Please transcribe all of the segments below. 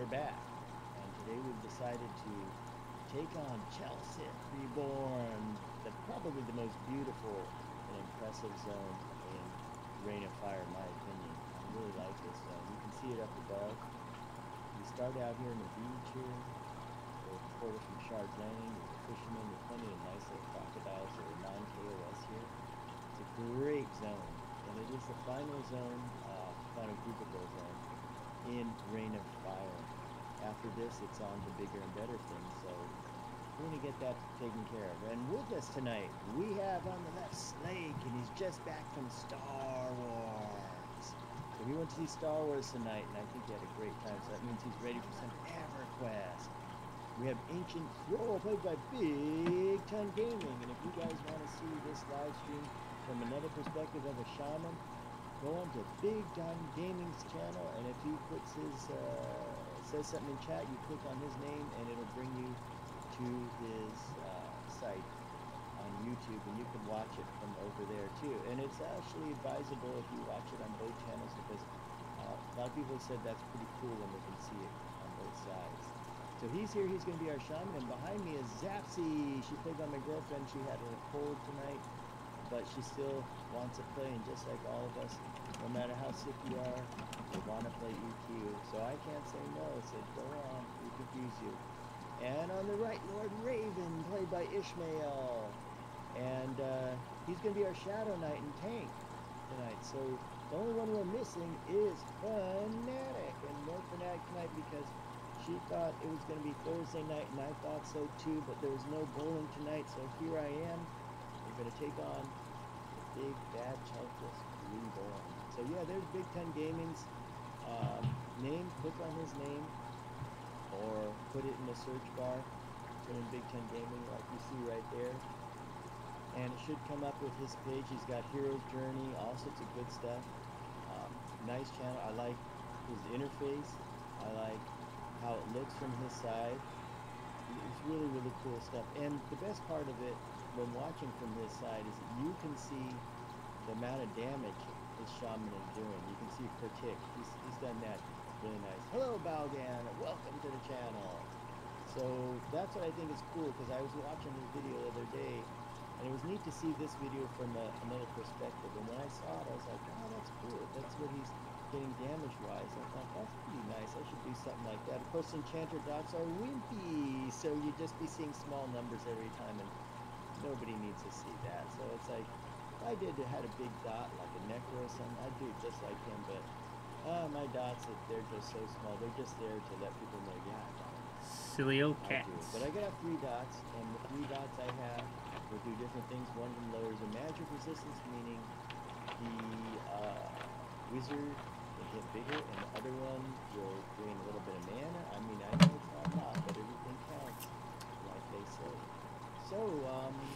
we're back, and today we've decided to take on Chelsea Reborn, probably the most beautiful and impressive zone in Rain of Fire, in my opinion. I really like this zone. You can see it up above. We start out here in the beach here. We're reported from Shard Landing. There's a fisherman. There's plenty of nice little crocodiles that are non-KOS here. It's a great zone, and it is the final zone, final group of those zone in Rain of Fire. After this, it's on to bigger and better things, so we're going to get that taken care of. And with us tonight, we have on the left Slake, and he's just back from Star Wars. So we went to see Star Wars tonight, and I think he had a great time, so that means he's ready for some Everquest. We have Ancient Thrall, played by BigTon Gaming, and if you guys want to see this live stream from another perspective of a Shaman, go on to BigTon Gaming's channel, and if he puts his, says something in chat, you click on his name, and it'll bring you to his site on YouTube, and you can watch it from over there too. And it's actually advisable if you watch it on both channels, because a lot of people have said that's pretty cool when they can see it on both sides. So he's here, he's going to be our Shaman, and behind me is Zapsy. She played by my girlfriend. She had a cold tonight, but she still wants to play, and just like all of us, no matter how sick you are, you want to play EQ. So I can't say no. I said, go on, we confuse you. And on the right, Lord Raven, played by Ishmael. And he's going to be our Shadow Knight and tank tonight. So the only one we're missing is Fanatic. And no Fanatic tonight because she thought it was going to be Thursday night, and I thought so too, but there was no bowling tonight, so here I am. We're going to take on the big bad Cheltus Reborn. So yeah, there's BigTon Gaming's name. Click on his name, or put it in the search bar. Put in BigTon Gaming, like you see right there, and it should come up with his page. He's got Hero's Journey, all sorts of good stuff. Nice channel. I like his interface. I like how it looks from his side. It's really, really cool stuff. And the best part of it, when watching from his side, is that you can see the amount of damage his Shaman is doing. You can see per tick. He's done that really nice. Hello, Balgan. Welcome to the channel. So that's what I think is cool, because I was watching his video the other day, and it was neat to see this video from another perspective. And when I saw it, I was like, oh, that's cool. That's what he's getting damage-wise. I thought, that's pretty nice. I should do something like that. Of course, Enchanter dots are wimpy, so you'd just be seeing small numbers every time, and nobody needs to see that. So it's like, if I had a big dot, like a Necro or something, I'd do it just like him, but my dots, they're just so small. They're just there to let people know, yeah, I got it. Silly old cats. But I got 3 dots, and the 3 dots I have will do different things. One of them lowers the magic resistance, meaning the wizard will get bigger, and the other one will gain a little bit of mana. I mean, I know it's not a lot, but everything counts, like they say. So, let me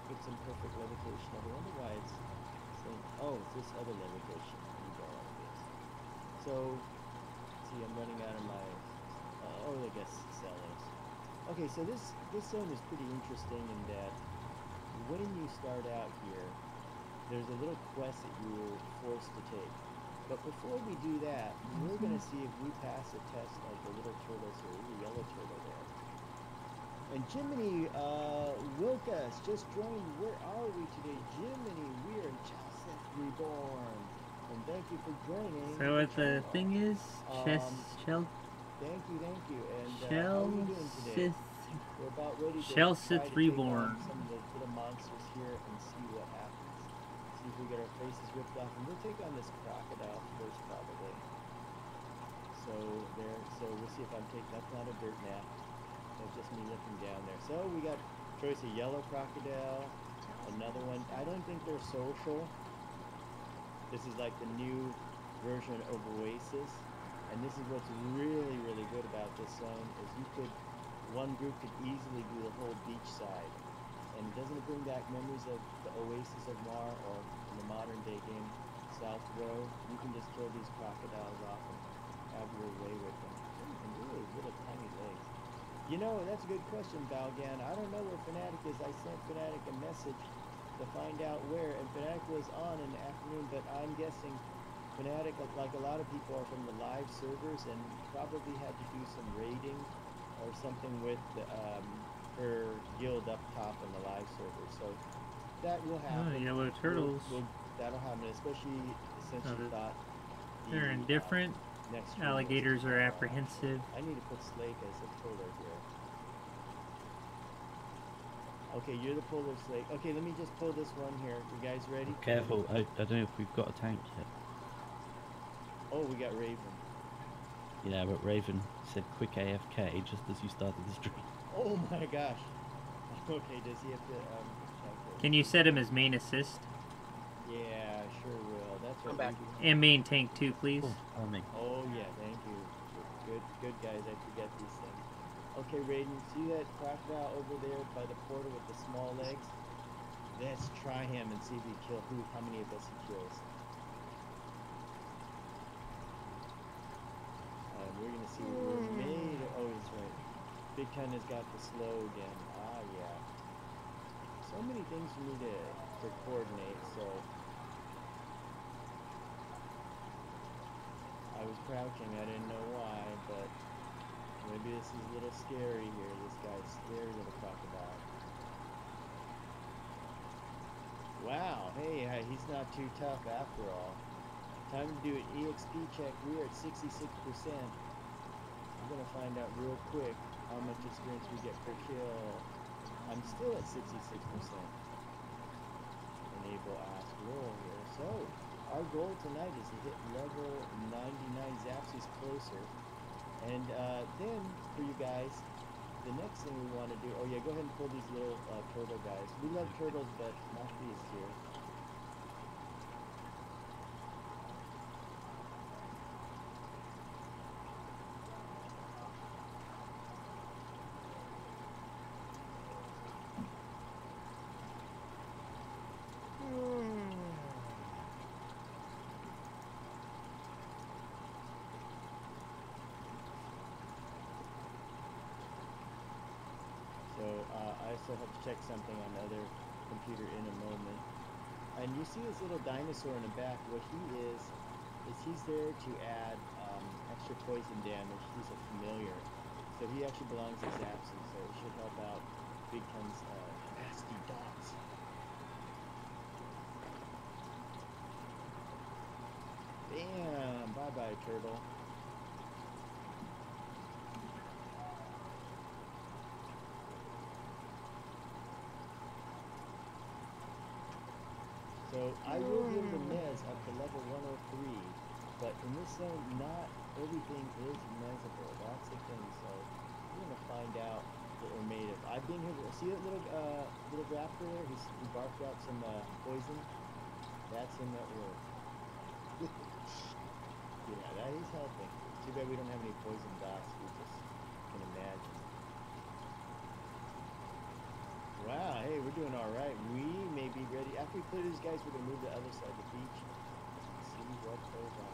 put some perfect levitation. I wonder why it's saying, oh, it's this other levitation. Let me go like this. So, see, I'm running out of my, I guess sellers. Okay, so this zone is pretty interesting in that when you start out here, there's a little quest that you're forced to take. But before we do that, we're going to see if we pass a test of the little turtles here. There's a yellow turtle there. And Jiminy Wilkas just joined. Where are we today? Jiminy, we are in Chelsea Reborn. And thank you for joining. So what the thing is, Thank you. And how are you doing today? We're about ready to Chelsea Reborn. Some of the little monsters here and see what happens. See if we get our faces ripped off. And we'll take on this crocodile first, probably. So we'll see if I'm taking, that's not a dirt nap. That's just me looking down there. So we got choice of yellow crocodile, another one. I don't think they're social. This is like the new version of Oasis. And this is what's really, really good about this zone, is one group could easily do the whole beach side. And doesn't it bring back memories of the Oasis of Mar, or in the modern day game, South Row? You can just kill these crocodiles off and have your way with them. And really little tiny legs. You know, that's a good question, Balgan. I don't know where Fanatic is. I sent Fanatic a message to find out where, and Fanatic was on in the afternoon, but I'm guessing Fnatic, like a lot of people, are from the live servers and probably had to do some raiding or something with her guild up top in the live server. So that will happen. Oh, yellow turtles. That'll happen, especially since Oh, you thought they're indifferent. next stream Alligators was are apprehensive. I need to put Slake as a puller here. Okay, you're the puller, Slake. Okay, let me just pull this one here. You guys ready? Careful, I don't know if we've got a tank yet. Oh, we got Raven. Yeah, but Raven said quick AFK just as you started the stream. Oh my gosh. Okay, does he have to check? Can you set him as main assist? Yeah, sure will. That's what I'm back. And main tank too, please. Oh, me. Oh yeah, thank you. Good guys. I forget these things. Okay, Raiden, see that crocodile over there by the portal with the small legs? Let's try him and see if we kill how many of us he kills. We're gonna see what we're made. Oh, that's right. BigTon has got the slow again. Ah, yeah. So many things for me to coordinate. So I was crouching. I didn't know why, but maybe this is a little scary here. This guy's scared of the crocodile. Wow. Hey, he's not too tough after all. Time to do an EXP check. We are at 66%. I'm gonna find out real quick how much experience we get per kill. I'm still at 66%. Enable ask roll here. So, our goal tonight is to hit level 99. Zaps is closer. And then, for you guys, the next thing we want to do... Oh yeah, go ahead and pull these little turtle guys. We love turtles, but not these here. I also have to check something on the other computer in a moment. And you see this little dinosaur in the back. What he is he's there to add extra poison damage. He's a familiar. So he actually belongs to Zapson, so it should help out BigTon's nasty dots. Bam! Bye-bye, turtle. So I will give the mez up to level 103, but in this zone, not everything is mezable. That's the thing. So we're gonna find out what we're made of. I've been here. See that little raptor there? He barked out some poison. That's him at work. Yeah, that is helping. It's too bad we don't have any poison dots. We just can imagine. Wow, hey, we're doing all right. We may be ready. After we clear these guys, we're going to move to the other side of the beach and see what goes on.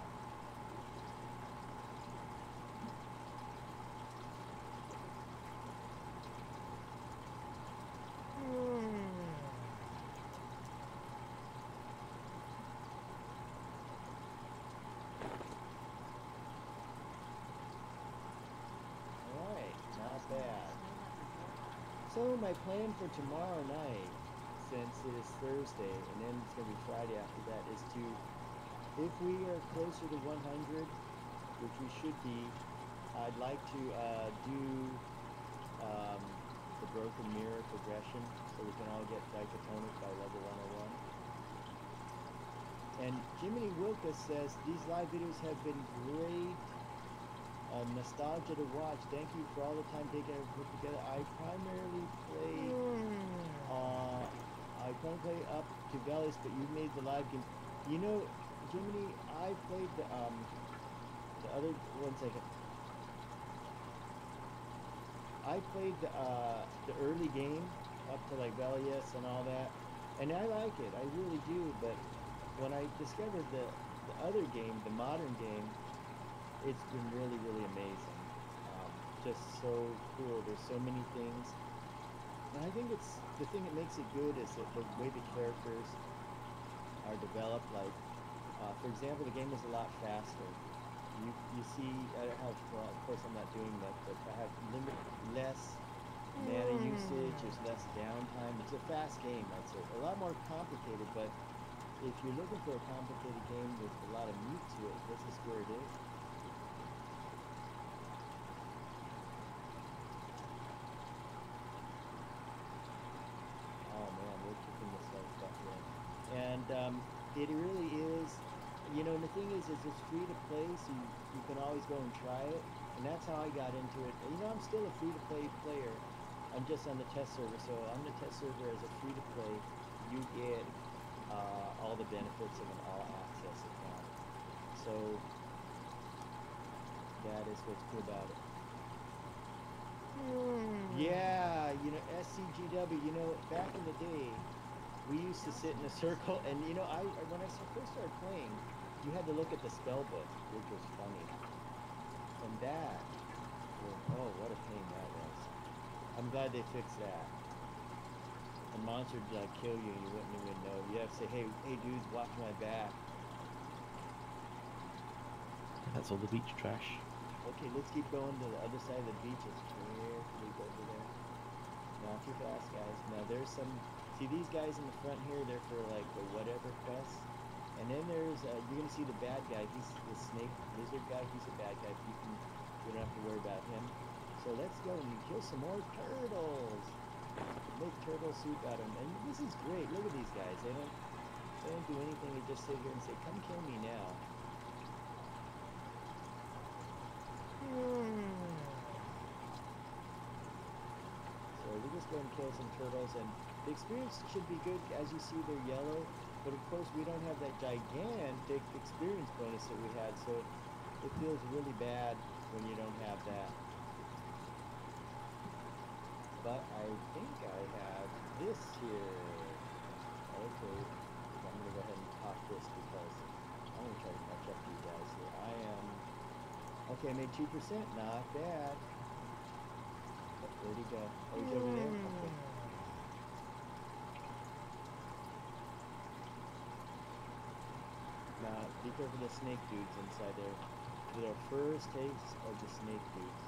All right, not bad. So my plan for tomorrow night, since it is Thursday, and then it's going to be Friday after that, is to, if we are closer to 100, which we should be, I'd like to do the Broken Mirror progression, so we can all get Dichotonic by level 101. And Jiminy Wilka says, these live videos have been great. Nostalgia to watch. Thank you for all the time taken and put together. I primarily play up to Velis, but you made the live game. You know, Jiminy, I played the other 1 second. I played the early game up to like Velius and all that, and I like it. I really do. But when I discovered the other game, the modern game, it's been really, really amazing. Just so cool. There's so many things. And I think it's the thing that makes it good is that the way the characters are developed. Like For example, the game is a lot faster. You see, I don't have, well, of course I'm not doing that, but I have less mana usage, there's less downtime. It's a fast game, I'd say. A lot more complicated, but if you're looking for a complicated game with a lot of meat to it, this is where it is. Oh man, we're kicking this stuff in. And it really is, you know, and the thing is it's free to play, so you can always go and try it. And that's how I got into it. You know, I'm still a free to play player. I'm just on the test server, so on the test server as a free to play, you get all the benefits of an all access account. So that is what's cool about it. Yeah, you know, SCGW, you know, back in the day, we used to sit in a circle, and you know, when I first started playing, you had to look at the spell book, which was funny. And that, oh, what a pain that was. I'm glad they fixed that. A monster would like kill you and you wouldn't even know. You have to say, hey dudes, watch my back. That's all the beach trash. Okay, let's keep going to the other side of the beach. Let's carefully go over there. Not too fast, guys. Now there's some, see these guys in the front here, they're for like the whatever quest. And then there's, you're gonna see the bad guy. He's the snake lizard guy. He's a bad guy. You don't have to worry about him. So let's go and kill some more turtles. Make turtle soup out of them. And this is great. Look at these guys. They don't do anything. They just sit here and say, come kill me now. So we just go and kill some turtles, and the experience should be good. As you see, they're yellow, but of course we don't have that gigantic experience bonus that we had, so it feels really bad when you don't have that. But I think I have this here. Okay, I'm gonna go ahead and pop this because I'm gonna try to catch up to you guys here. I am, okay, I made 2%, not bad. But where'd he go? Oh, he's over there? Okay. Now, be careful of the snake dudes inside there. They're our first taste of the snake dudes.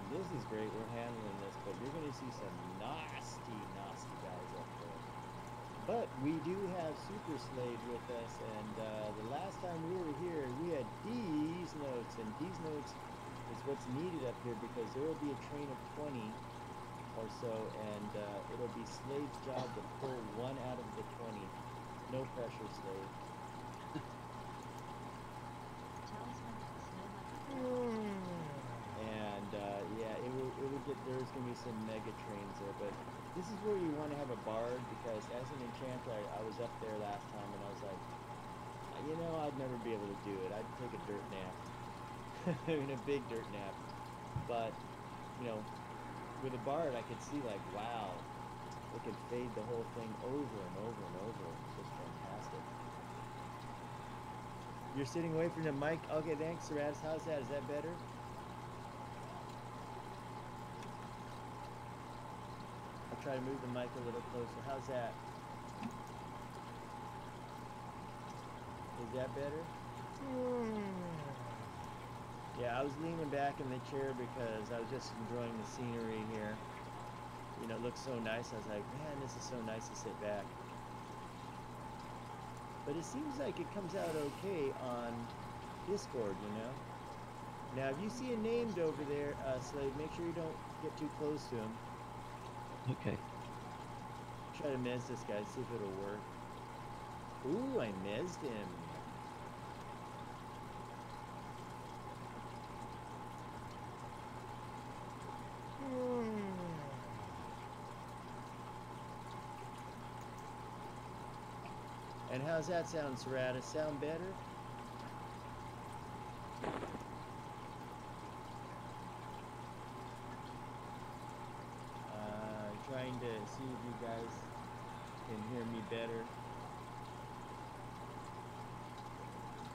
And this is great, we're handling this, but you're going to see some nasty, nasty guys up there. But we do have Super Slade with us, and the last time we were here, we had these notes, and these notes is what's needed up here because there will be a train of 20 or so, and it'll be Slade's job to pull one out of the 20. No pressure, Slade. And yeah, it will get, there's going to be some mega trains there, but this is where you want to have a bard, because as an enchanter, I was up there last time and I was like, you know, I'd never be able to do it. I'd take a dirt nap. I mean, a big dirt nap. But, you know, with a bard, I could see like, wow, it could fade the whole thing over and over and over. It's just fantastic. You're sitting away from the mic. Okay, thanks, Seratus. How's that? Is that better? I'll try to move the mic a little closer. How's that? Is that better? Yeah, I was leaning back in the chair because I was just enjoying the scenery here. You know, it looks so nice. I was like, man, this is so nice to sit back. But it seems like it comes out okay on Discord, you know? Now, if you see a named over there, Slade, make sure you don't get too close to him. Okay. Try to mez this guy, see if it'll work. Ooh, I mezzed him. And how's that sound, Serata? Sound better? Trying to see if you guys can hear me better.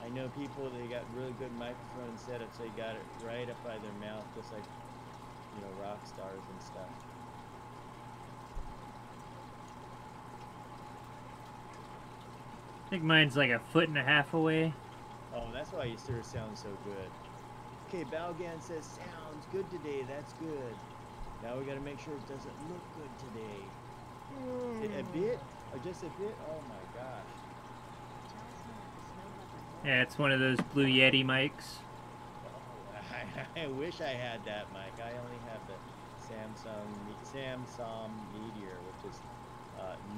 I know people, they got really good microphone setups. They got it right up by their mouth, just like, you know, rock stars and stuff. think mine's like 1.5 feet away. Oh, that's why your stir sounds so good. Okay, Balgan says sounds good today. That's good. Now we gotta make sure it doesn't look good today. A bit? Or just a bit? Oh my gosh. Yeah, it's one of those Blue Yeti mics. I wish I had that mic. I only have the Samsung Meteor, which is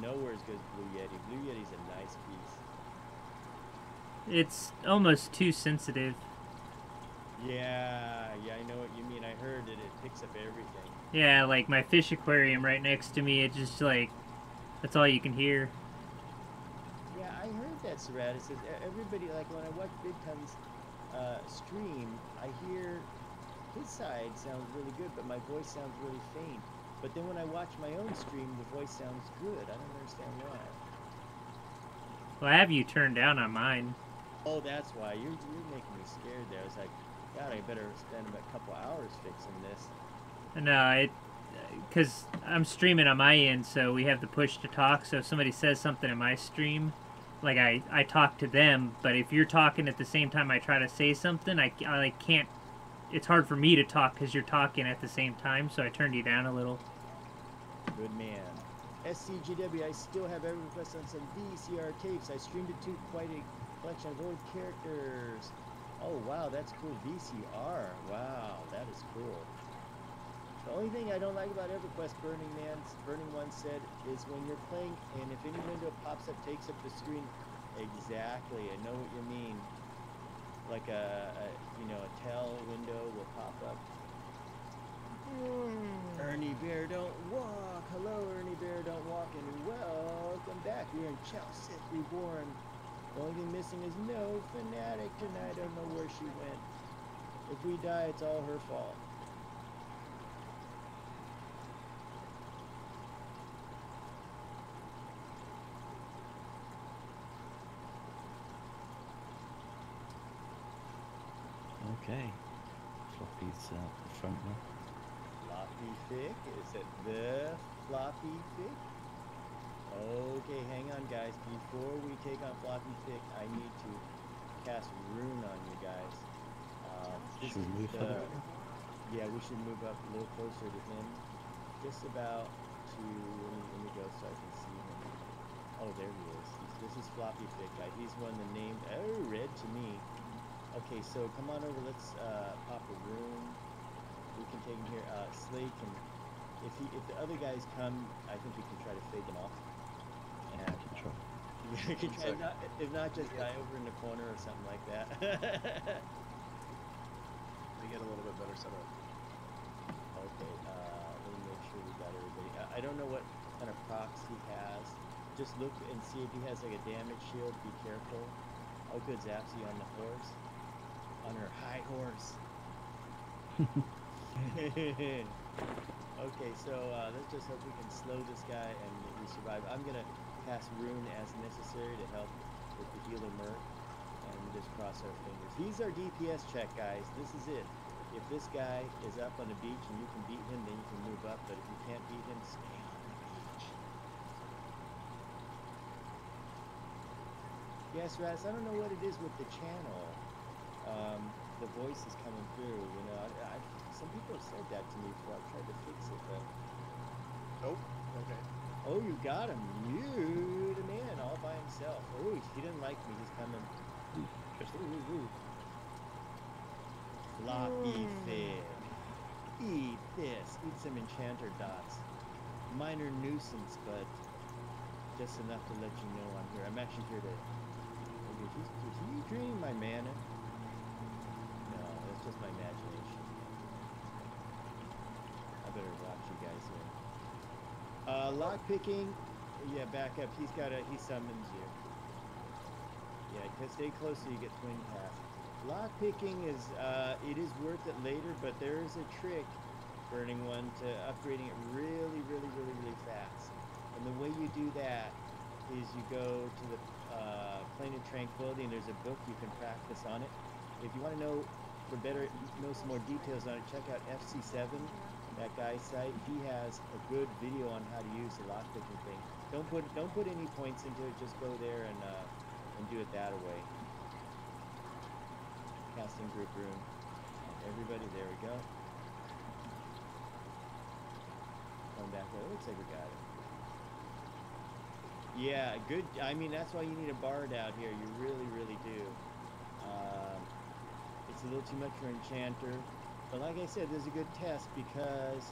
nowhere as good as Blue Yeti. Blue Yeti's a nice piece. It's almost too sensitive. Yeah, I know what you mean. I heard that it picks up everything. Yeah, like my fish aquarium right next to me, it just like, that's all you can hear. Yeah, I heard that, Sarad. It says everybody, like when I watch BigTon's stream, I hear his side sounds really good, but my voice sounds really faint. But then when I watch my own stream, the voice sounds good. I don't understand why. Well, I have you turned down on mine. Oh, that's why. You're making me scared there. I was like, God, I better spend a couple hours fixing this. No, because I'm streaming on my end, so we have the push to talk. So if somebody says something in my stream, like I talk to them, but if you're talking at the same time I try to say something, I can't. It's hard for me to talk because you're talking at the same time, so I turned you down a little. Good man. SCGW, I still have Everquest on some VCR tapes. I streamed it to quite a collection of old characters. Oh, wow, that's cool. VCR. Wow, that is cool. The only thing I don't like about Everquest, Burning One said, is when you're playing and if any window pops up, takes up the screen. Exactly, I know what you mean. Like a tell window will pop up. Ernie Bear Don't Walk. Hello, Ernie Bear Don't Walk, and welcome back. We're in Chelsea Reborn. The only thing missing is no Fanatic tonight. I don't know where she went. If we die, it's all her fault. Okay. Floppy's out the front now. Floppy Fick? Is it the Floppy Fick? Okay, hang on, guys. Before we take on Floppy Fick, I need to cast Rune on you guys. Should we move further? Yeah, we should move up a little closer to him. Just about to... Let me go so I can see him. Oh, there he is. This is Floppy Fick, guy. He's one of the named... Oh, red to me. Okay, so come on over. Let's pop a Rune. We can take him here. Slade can... If the other guys come, I think we can try to fade them off. Yeah, I can try. Yeah, we can try if not just die over in the corner or something like that. We get a little bit better setup. Okay, let me make sure we got everybody. I don't know what kind of procs he has. Just look and see if he has like a damage shield. Be careful. Oh, good, Zapsy on the horse. On her high horse. Okay, so let's just hope we can slow this guy and we survive. I'm gonna cast Rune as necessary to help with the healer Merc, and just cross our fingers. He's our DPS check, guys. This is it. If this guy is up on the beach and you can beat him, then you can move up. But if you can't beat him, stay on the beach. Yes, Raz, I don't know what it is with the channel. The voice is coming through, you know. Some people have said that to me before. I've tried to fix it, but... Nope. Okay. Oh, you got him. You, the man, all by himself. Oh, he didn't like me. He's coming. Ooh. Floppy Fig. Eat this. Eat some enchanter dots. Minor nuisance, but just enough to let you know I'm here. I'm actually here to... Is he draining my mana? No, that's just my imagination. I better watch you guys here. Lock picking, yeah, back up. He summons you. Yeah, stay close so you get twin cast. Lock picking is, it is worth it later, but there is a trick, Burning One, to upgrading it really, really, really, really fast. And the way you do that is you go to the Plane of Tranquility, and there's a book you can practice on it. If you want to know some more details on it, check out FC7. That guy's site. He has a good video on how to use the lockpicking thing. Don't put any points into it. Just go there and and do it that way. Casting group room. Everybody, there we go. Come back there. Looks like we got it. Yeah, good. I mean, that's why you need a bard out here. You really, really do. It's a little too much for enchanter, but like I said, this is a good test because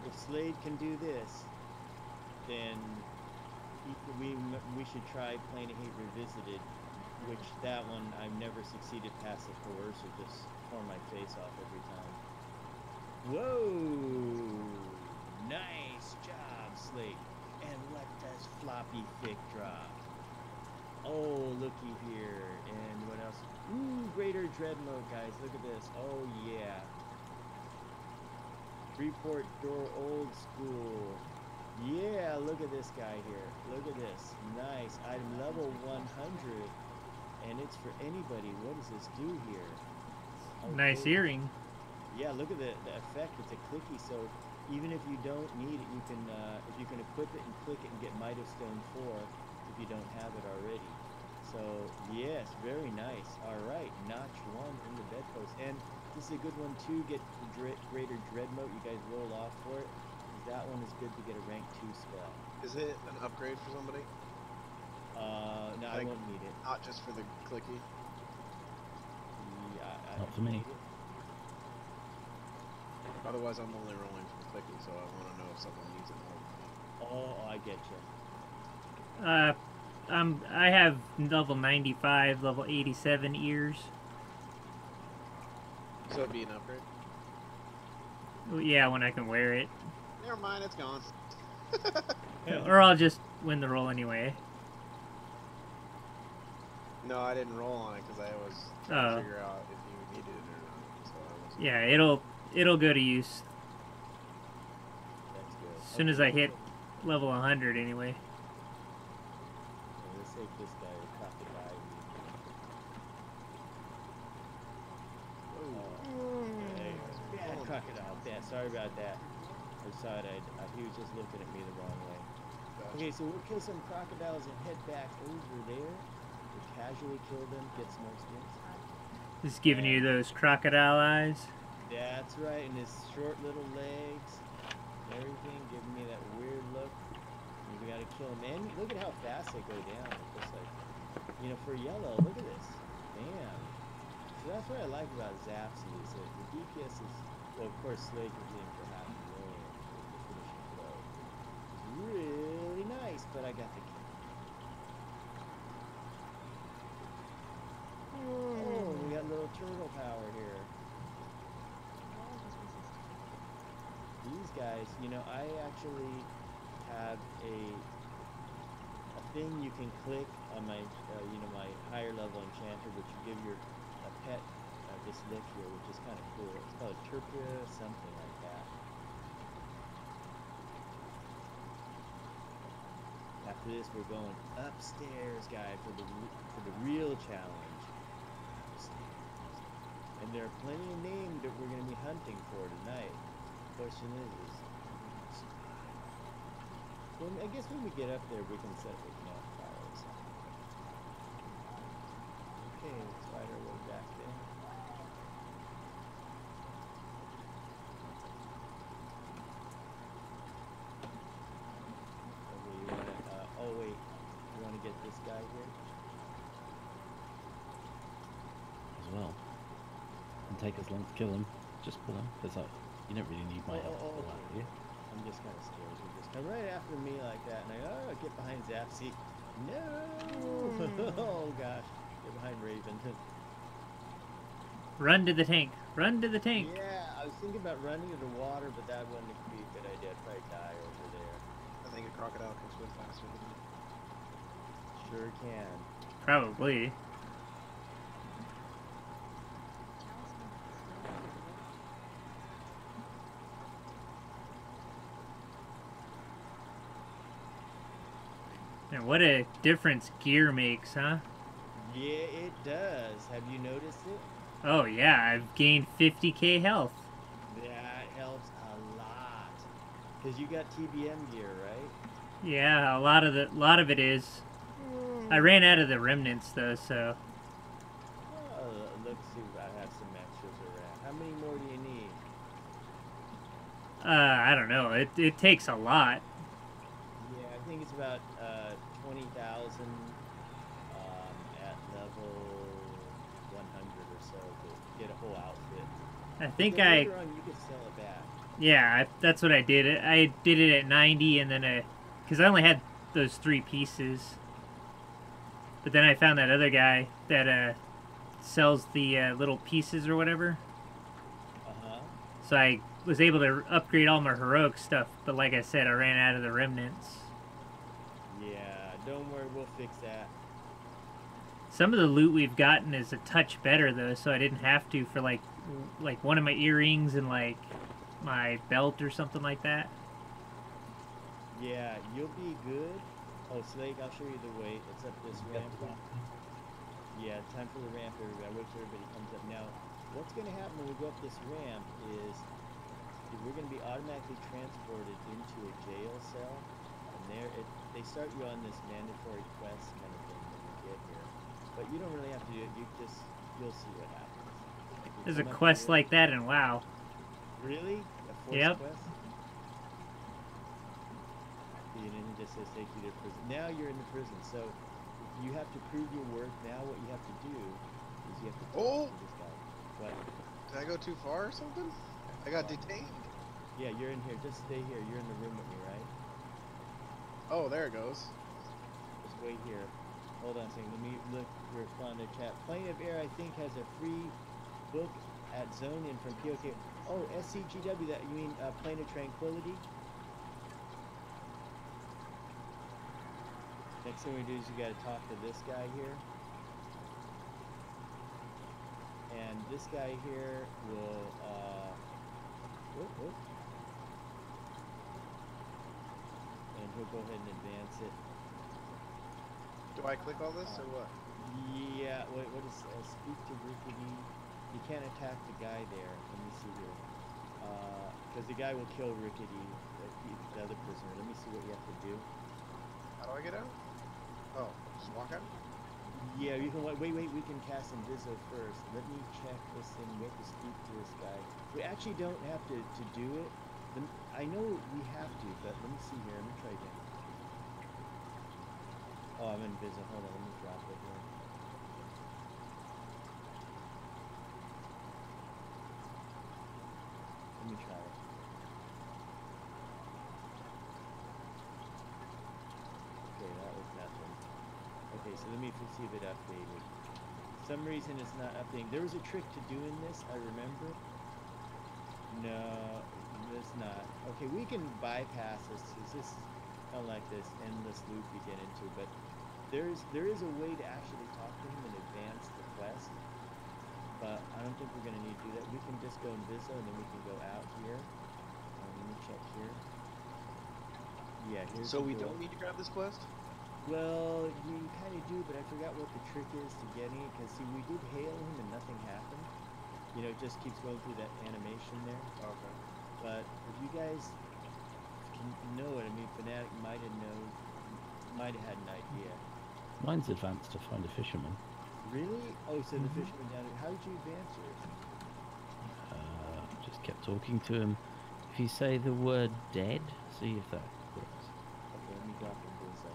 if Slade can do this, then we should try Plane of Hate Revisited, which that one I've never succeeded past the coercer, just tore my face off every time. Whoa! Nice job, Slade. And what does Floppy Thick drop? Oh, looky here. And what else? Ooh, Greater Dreadnought, guys. Look at this. Oh, yeah. Freeport Door Old School. Yeah, look at this guy here. Look at this. Nice. Item level 100. And it's for anybody. What does this do here? Oh, Nice cool. earring. Yeah, look at the effect. It's a clicky, so even if you don't need it, you can if you can equip it and click it and get Might of Stone 4 if you don't have it already. So yes, very nice. All right, notch 1 in the bedpost, and this is a good one too. Get Greater Dreadnought. You guys roll off for it. That one is good to get a rank 2 spell. Is it an upgrade for somebody? No, I Like, won't need it. Not just for the clicky. Yeah, I Not don't for me. need it. Otherwise, I'm only rolling for the clicky, so I want to know if someone needs it more than me. Oh, I get you. I have level 95, level 87 ears. So it'd be an upgrade? Yeah, when I can wear it. Never mind, it's gone. Or I'll just win the roll anyway. No, I didn't roll on it because I was trying Oh. to figure out if you needed it or not. So I wasn't. Yeah, it'll go to use That's good. as soon as I hit level 100 anyway. Let's take this guy, crocodile. Yeah, crocodile. Yeah, sorry about that. I saw it. He was just looking at me the wrong way. Gotcha. Okay, so we'll kill some crocodiles and head back over there. We'll casually kill them, get some more skins. Just giving you those crocodile eyes. That's right, and his short little legs, everything, giving me that weird look. We gotta kill him. And look at how fast they go down. It's just like, you know, for yellow, look at this. Damn. So that's what I like about Zapsy is that the DPS is, well, of course, Slade can be in for half a million with the finishing blow. It's really nice, but I got the kill. Oh, we got a little turtle power here. These guys, you know, I actually have a thing you can click on my, you know, my higher level enchanter, which you give your pet this lick here, which is kind of cool. It's called Turpia, something like that. After this, we're going upstairs, guy, for the real challenge. And there are plenty of names that we're going to be hunting for tonight. Question is well, I guess when we get up there, we can set up a campfire or something. Okay, let's find our way back there. Okay, you wanna, oh wait, you wanna get this guy here? As well. And take as long to kill him. Just pull him, because you don't really need my help for that, do you? I'm just kind of scared. You just come right after me like that, and I get behind Zapsy. No! Oh gosh, get behind Raven. Run to the tank. Run to the tank. Yeah, I was thinking about running to the water, but that wouldn't be a good idea. I'd probably die over there. I think a crocodile can swim faster than me. Sure can. Probably. And what a difference gear makes, huh? Yeah, it does. Have you noticed it? Oh yeah, I've gained 50k health. That helps a lot. Because you got TBM gear, right? Yeah, a lot of it is. I ran out of the remnants though, so. Let's see. I have some extras around. How many more do you need? I don't know. It takes a lot. Yeah, I think it's about 20,000 at level 100 or so to get a whole outfit. I think because later on you could sell it back. Yeah, that's what I did. I did it at 90, and then because I only had those 3 pieces. But then I found that other guy that sells the little pieces or whatever. So I was able to upgrade all my heroic stuff, but like I said, I ran out of the remnants. Yeah, don't worry, we'll fix that. Some of the loot we've gotten is a touch better though, so I didn't have to for like one of my earrings and like my belt or something like that. Yeah, you'll be good. Oh, Slake, I'll show you the way. It's up this ramp. Yeah, time for the ramp, everybody. I wish everybody comes up. Now, what's going to happen when we go up this ramp is we're going to be automatically transported into a jail cell. And they start you on this mandatory quest kind of thing when you get here. But you don't really have to do it. You'll see what happens. There's a quest like that in WoW. Really? A forced quest? And then it just says take you to prison. Now you're in the prison, so you have to prove your worth. Now what you have to do is you have to talk to this guy. What? Did I go too far or something? I got detained. Yeah, you're in here. Just stay here. You're in the room with me, right? Oh, there it goes. Just wait here. Hold on a second. Let me look. Respond to chat. Plane of Air, I think, has a free book at Zone In from POK. Oh, SCGW. That you mean Plane of Tranquility? Next thing we do is you got to talk to this guy here. And this guy here will, and he'll go ahead and advance it. Do I click all this or what? Yeah, wait, what is, speak to Rickety. You can't attack the guy there. Let me see here. Because the guy will kill Rickety, the other prisoner. Let me see what you have to do. How do I get out? Oh, just walk out? Yeah, you can wait, we can cast Inviso first. Let me check this thing. We have to speak to this guy. We actually don't have to do it. I know we have to, but let me see here. Let me try again. Oh, I'm Inviso. Hold on, let me drop it here. Let me try it. Okay, that was nothing. Okay, so let me see if it updated. For some reason it's not updating. There was a trick to doing this, I remember. No, it's not. Okay, we can bypass this. This is kind of like this endless loop we get into, but there is a way to actually talk to him and advance the quest. But I don't think we're going to need to do that. We can just go Inviso and then we can go out here. Let me check here. Yeah, here's So the we door. don't need to grab this quest? Well, you kind of do, but I forgot what the trick is to getting it. Because, see, we did hail him and nothing happened. You know, it just keeps going through that animation there. Okay. But if you guys can know it, I mean, Fnatic might have had an idea. Mine's advanced to find a fisherman. Really? Oh, so the fisherman down there. How did you advance yours? Just kept talking to him. If you say the word dead, see if that works. Okay, let me drop Inviso.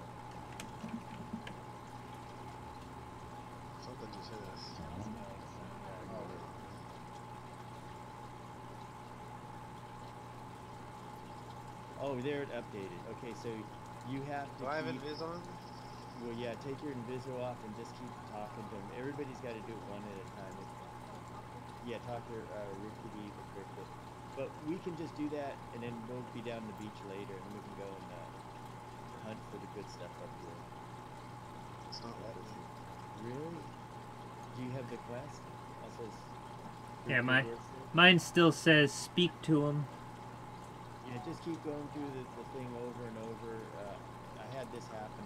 Something just hit us. Oh, there it updated. Okay, so you have to Do I have keep... Invis on? Well, yeah, take your Inviso off and just keep talking to him. Everybody's got to do it one at a time. Yeah, talk to Rickety the Cricket. But we can just do that, and then we'll be down the beach later, and we can go and hunt for the good stuff up here. It's not That letting is me. really? Do you have the quest? That says... Yeah, Rickety works there? mine still says speak to him. Yeah, just keep going through the thing over and over. I had this happen.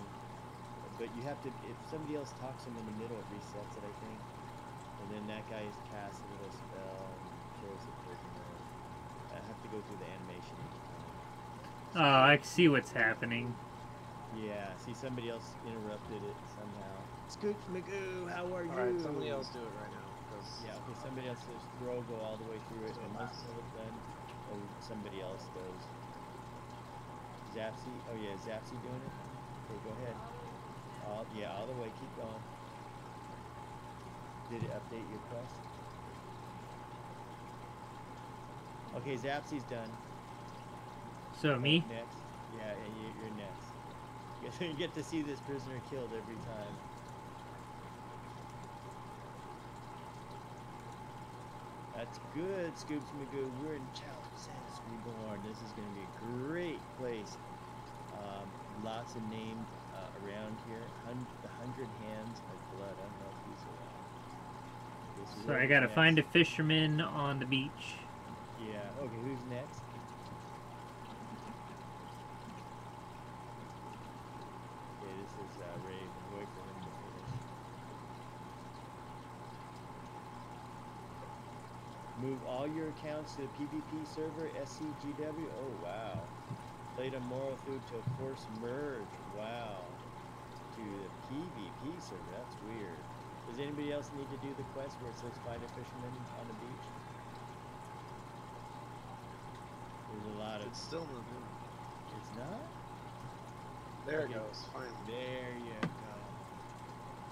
But you have to, if somebody else talks to him in the middle, it resets it, I think. And then that guy has cast a little spell and kills the prisoner. I have to go through the animation each time. Oh, I see what's happening. Yeah, see, somebody else interrupted it somehow. Scoops Magoo, how are you? Alright, somebody else do it right now. Cause Yeah, okay, somebody else says throw, go all the way through it, Do it and most last. of it done, or somebody else does. Zapsy, oh yeah, Zapsy doing it? Okay, go ahead. Yeah, all the way, keep going. Did it update your quest? Okay, Zapsy's done. So me? Next. Yeah, and you're next. You get to see this prisoner killed every time. That's good, Scoops Magoo. We're in Chelsea's Reborn. This is going to be a great place. Lots of names around here. The 100 Hands of Blood. I don't know if he's around. Okay, So I gotta find a fisherman on the beach. Yeah. Okay, who's next? Okay, this is Raven. Wait for him to finish. Move all your accounts to the PvP server, SCGW. Oh, wow. Played a moral through to force merge. Wow. To the PvP server. That's weird. Does anybody else need to do the quest where it says find a fisherman on the beach? There's a lot of... It's still moving. It's not? There Okay. it goes, finally. There you go.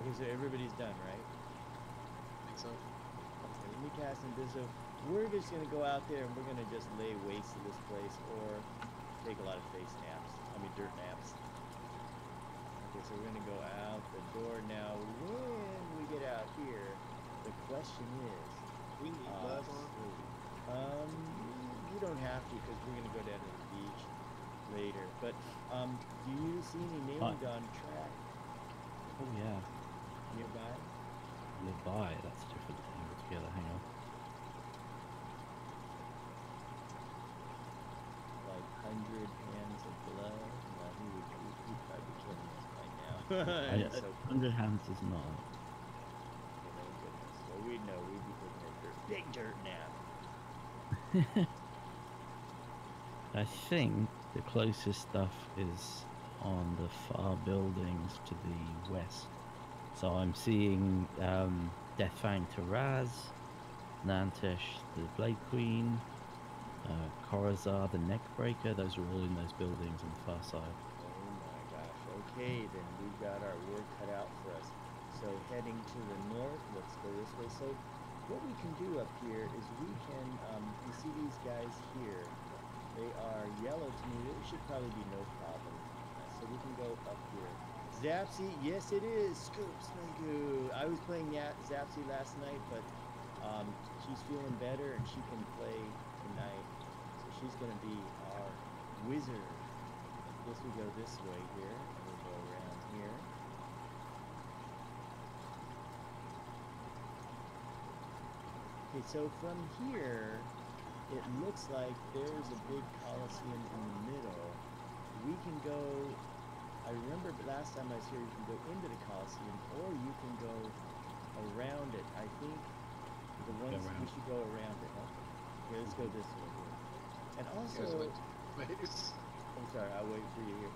Okay, so everybody's done, right? I think so. Okay, let me cast Inviso. We're just going to go out there and we're going to just lay waste to this place or take a lot of face naps. I mean, dirt naps. Okay, so we're going to go out the door now. When we get out here, the question is... We need gloves on. You don't have to because we're going to go down to the beach later. But do you see any nailing on track Oh yeah. nearby? Nearby, that's a different thing altogether. Hang on. Like 100 Hands of Blood? No, he'd probably be killing us by now. It's so cool. 100 Hands is not. Oh my goodness. Well, we know we'd be taking a big dirt nap. I think the closest stuff is on the far buildings to the west. So I'm seeing Deathfang Taraz, Nantish, the Blade Queen, Corazar, the Neckbreaker. Those are all in those buildings on the far side. Oh my gosh. Okay, then we've got our work cut out for us. So heading to the north, let's go this way. So what we can do up here is we can, you see these guys here? They are yellow to me. It should probably be no problem. So we can go up here. Zapsy, yes it is. Scoops Magoo. I was playing Zapsy last night, but she's feeling better and she can play tonight. So she's going to be our wizard. I guess we go this way here, and we'll go around here. Okay, so from here, it looks like there's a big Colosseum in the middle. We can go, I remember last time I was here, you can go into the Colosseum, or you can go around it. I think the ones we should go around it. Huh? Okay, let's go this way here. And also, I'm sorry, I'll wait for you here.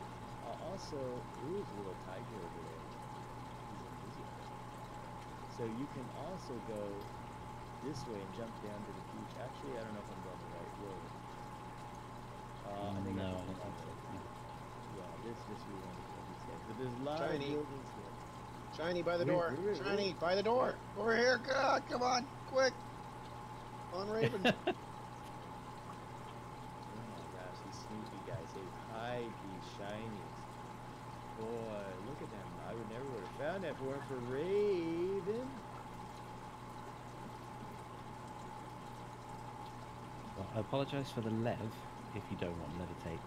Also, there's a little tiger over there. He's invisible. So you can also go this way and jump down to the beach. Actually, I don't know if I'm going the right way. I think No, I'm I don't going think so. Yeah, this is really one of these guys. But there's a lot of Shiny. buildings here. Shiny, by the Wait, door. wait, Shiny, wait. by the door. Over here. God, come on, quick. On Raven. Oh my gosh, these sneaky guys, they hide these shinies. Boy, look at them. I would never would have found that if it weren't for Raven. Well, I apologise for the lev if you don't want to levitate.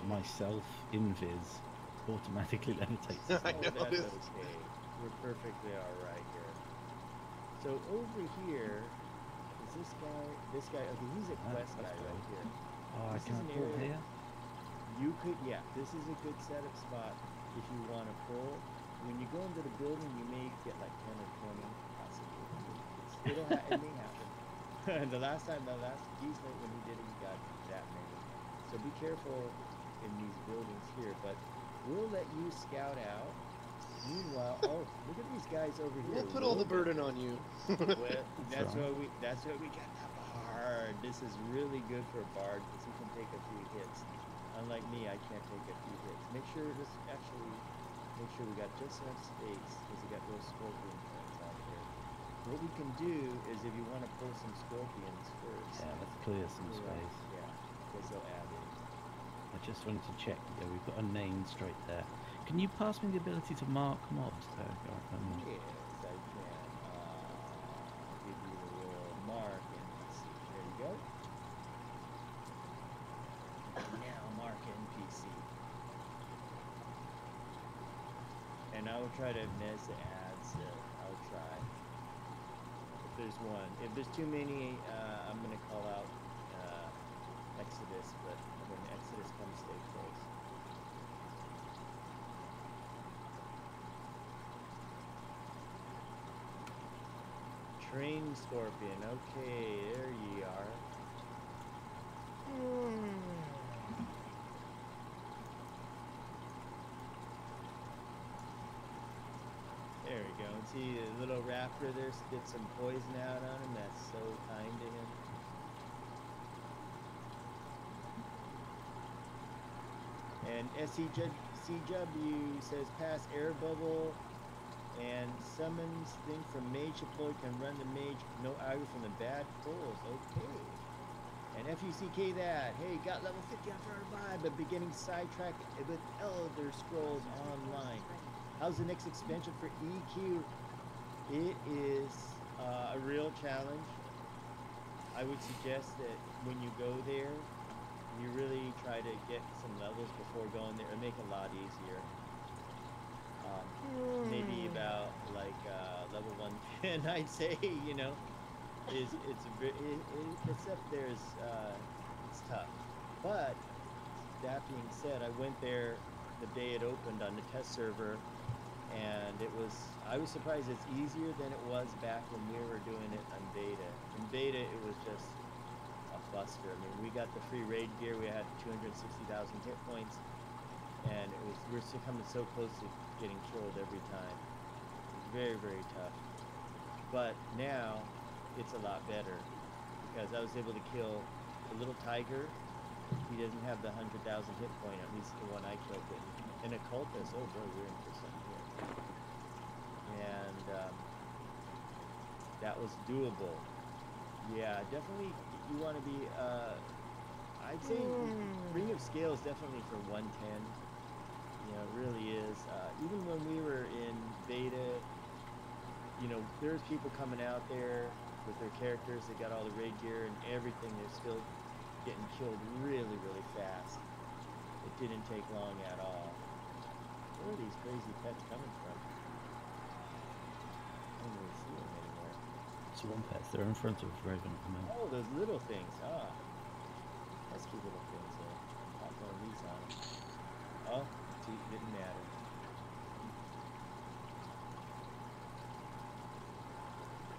Myself, Invis, automatically levitates. I Oh, know that's this. okay. We're perfectly alright here. So over here, is this guy, okay, he's a quest guy that's right cool. here. Oh, I This is can an pull area- here? You could, yeah, this is a good setup spot if you want to pull. When you go into the building, you may get like 10 or 20, possibly. It may happen. the last Beast Night when he did it, he got that many. So be careful in these buildings here. But We'll let you scout out. Meanwhile, oh, look at these guys over here. We'll put all the burden on you. Well, that's right. what we got the bard. This is really good for a bard because he can take a few hits. Unlike me, I can't take a few hits. Make sure we got just enough space because we got those scorpion things out there. What we can do is if you want to pull some scorpions first. Yeah, let's clear some space. Yeah, because they'll add in. I just wanted to check. Yeah, we've got a name straight there. Can you pass me the ability to mark mobs? Yes, I can. Give you the little mark NPC. There you go. Now mark NPC. And I will try to miss the ads. I'll try. If there's one. If there's too many, I'm going to call out Exodus, but when Exodus comes, stay close. Train scorpion. Okay, there ye are. There we go. And see the little raptor there spit some poison out on him. That's so kind to him. And SCW says pass air bubble and summons thing from mage deploy can run the mage no aggro from the bad pulls. Okay. And FUCK that. Hey, got level 50 after our vibe, but beginning sidetrack with Elder Scrolls Online. How's the next expansion for EQ? It is a real challenge. I would suggest that when you go there, you really try to get some levels before going there. It'll make it a lot easier. Maybe about like level 110, I'd say. You know, it's up there. It's tough. But that being said, I went there the day it opened on the test server, and I was surprised it's easier than it was back when we were doing it on beta. In beta, it was just a buster. I mean, we got the free raid gear. We had 260,000 hit points, and we're coming so close to getting killed every time. Very, very tough. But now it's a lot better because I was able to kill the little tiger. He doesn't have the 100,000 hit point. At least the one I killed didn't. And a cultist. Oh boy, we're in for something here. And that was doable. Yeah, definitely. You want to be. I'd say Ring of Scale is definitely for 110. You know, it really is. Even when we were in beta, you know, there's people coming out there with their characters. They got all the raid gear and everything. They're still getting killed really, really fast. It didn't take long at all. Where are these crazy pets coming from? I don't really see them anymore. Swarm pets. They're in front of Raven at the moment. Oh, those little things. Ah, that's cute little things there. Pop one of these on. Oh, see, didn't matter.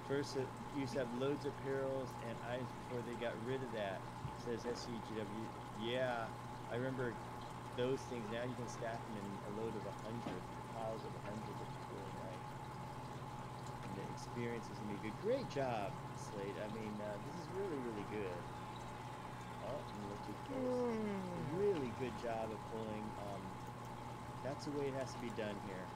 First, it used to have loads of perils and items before they got rid of that, says SCGW. Yeah, I remember those things. Now you can stack them in a load of 100, piles of 100, which is really nice. And the experience is going to be good. Great job, Slade. I mean, this is really, really good. Oh, I'm a little too close. Really good job of pulling. That's the way it has to be done here.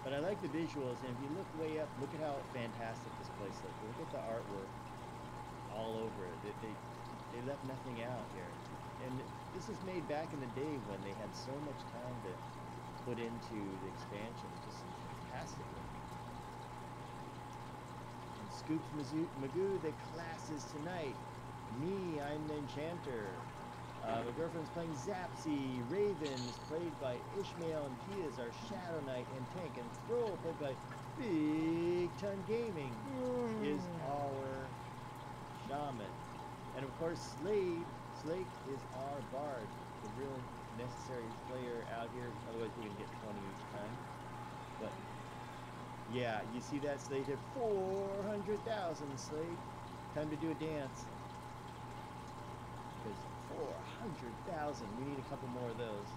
But I like the visuals, and if you look way up, look at how fantastic this place looks. Look at the artwork all over it. They left nothing out here. And this was made back in the day when they had so much time to put into the expansion. Just fantastic. And Scoops Magoo, the classes tonight. Me, I'm the Enchanter. My girlfriend's playing Zapsy. Raven is played by Ishmael, and he is our Shadow Knight and Tank. And Throw, played by BigTon Gaming, is our Shaman. And of course, Slake is our Bard, the real necessary player out here. Otherwise, we're gonna get 20 each time. But yeah, you see that Slate hit 400,000. Slate, time to do a dance. Because 100,000. We need a couple more of those.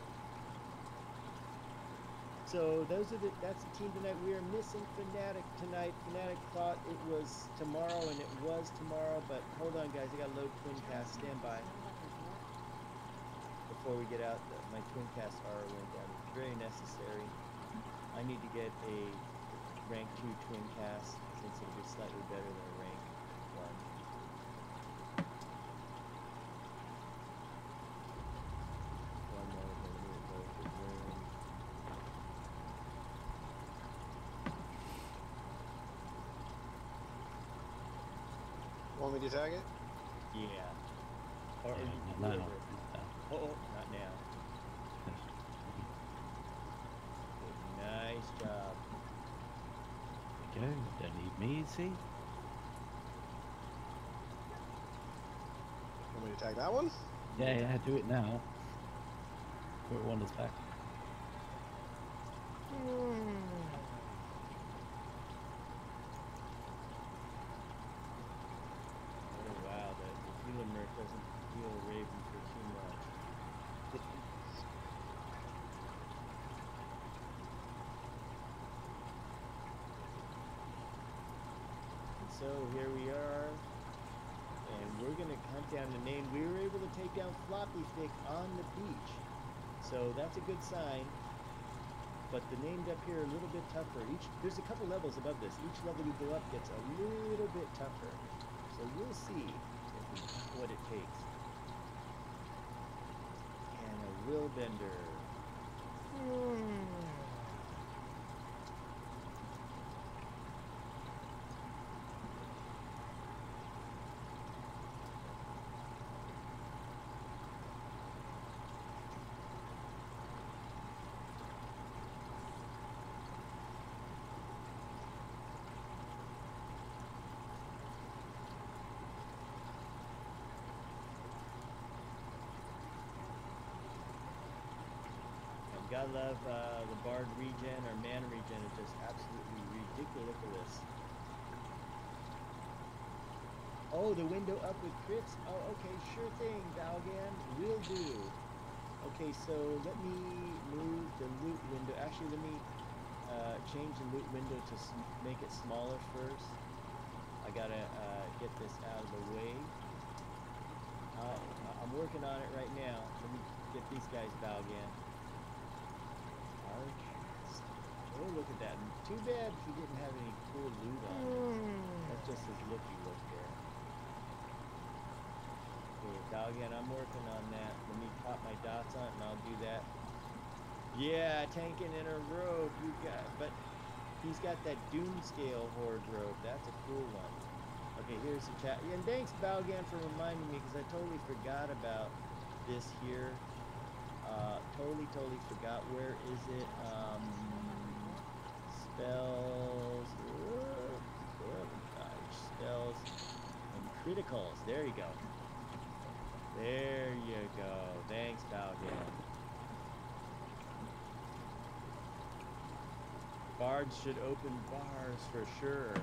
So that's the team tonight. We are missing Fnatic tonight. Fnatic thought it was tomorrow, and it was tomorrow. But hold on, guys. I got to load Twincast. Stand by. Before we get out, my Twincast R went down. It's very necessary. I need to get a rank 2 Twincast since it'll be slightly better than a rank 1. One more than we go to room. Want me to tag it? Yeah. Or No, whatever. no. Oh, not now. Good, nice job. There we go. Don't need me, see? Want me to tag that one? Yeah, yeah, do it now. Put it one us back. Oh wow, the healer merc doesn't heal Raven for too much. And so here we are, and we're gonna hunt down the name. We were able to take down Floppy Stick on the beach, so that's a good sign. But the named up here are a little bit tougher. There's a couple levels above this. Each level you go up gets a little bit tougher. So we'll see what it takes. And a will bender. Gotta love the Bard regen or mana regen is just absolutely ridiculous. Oh, the window up with crits? Oh, okay, sure thing, Valgan. Will do. Okay, so let me move the loot window. Actually, let me change the loot window to make it smaller first. I gotta get this out of the way. I'm working on it right now. Let me get these guys, Valgan. Oh, look at that. Too bad he didn't have any cool loot on. That's just his looky look there. Okay, Valgan, I'm working on that. Let me pop my dots on it and I'll do that. Yeah, tanking in a robe. But he's got that Doom Scale Horde robe. That's a cool one. Okay, here's the chat. And thanks, Valgan, for reminding me because I totally forgot about this here. Totally forgot. Where is it? Spells. Oh gosh, spells and criticals. There you go. There you go. Thanks, Valgan. Bards should open bars for sure.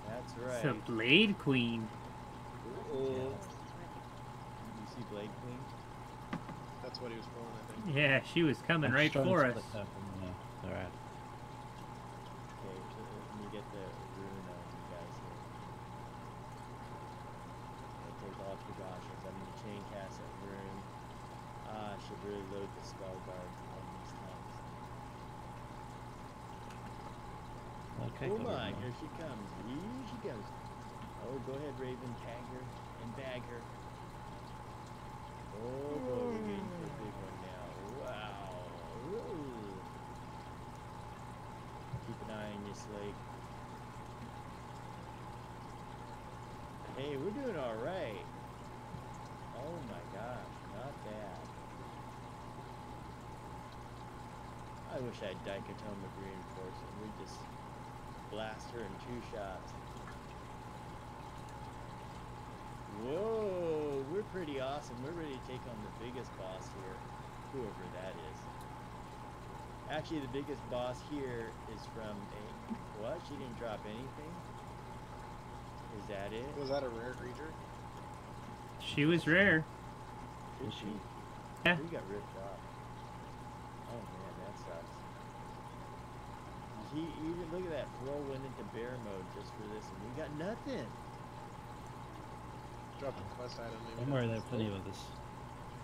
That's right. It's a Blade Queen. Uh-oh. You see Blade Queen? That's what he was pulling, I think. Yeah, she was coming right for us. Alright. Okay, let me get the rune on you guys here. I'll take all precautions. I'm going to chain cast that rune. I should really load the spell guard on these times. Okay, Oh got my, it now. here she comes. Here she comes. Oh, go ahead, Raven. Tag her and bag her. Oh boy, we're getting to a big one now. Wow. Ooh. Keep an eye on your slate. Hey, we're doing alright. Oh my gosh, not bad. I wish I had dichotomic reinforcement. We just blast her in 2 shots. Whoa, we're pretty awesome. We're ready to take on the biggest boss here, whoever that is. Actually, the biggest boss here is from a... What? She didn't drop anything? Is that it? Was that a rare creature? She was rare. Was she? Yeah. We got ripped off. Oh man, that sucks. He even look at that. Throw went into bear mode just for this, and we got nothing. Drop a quest item. Maybe Don't worry, there are plenty of others.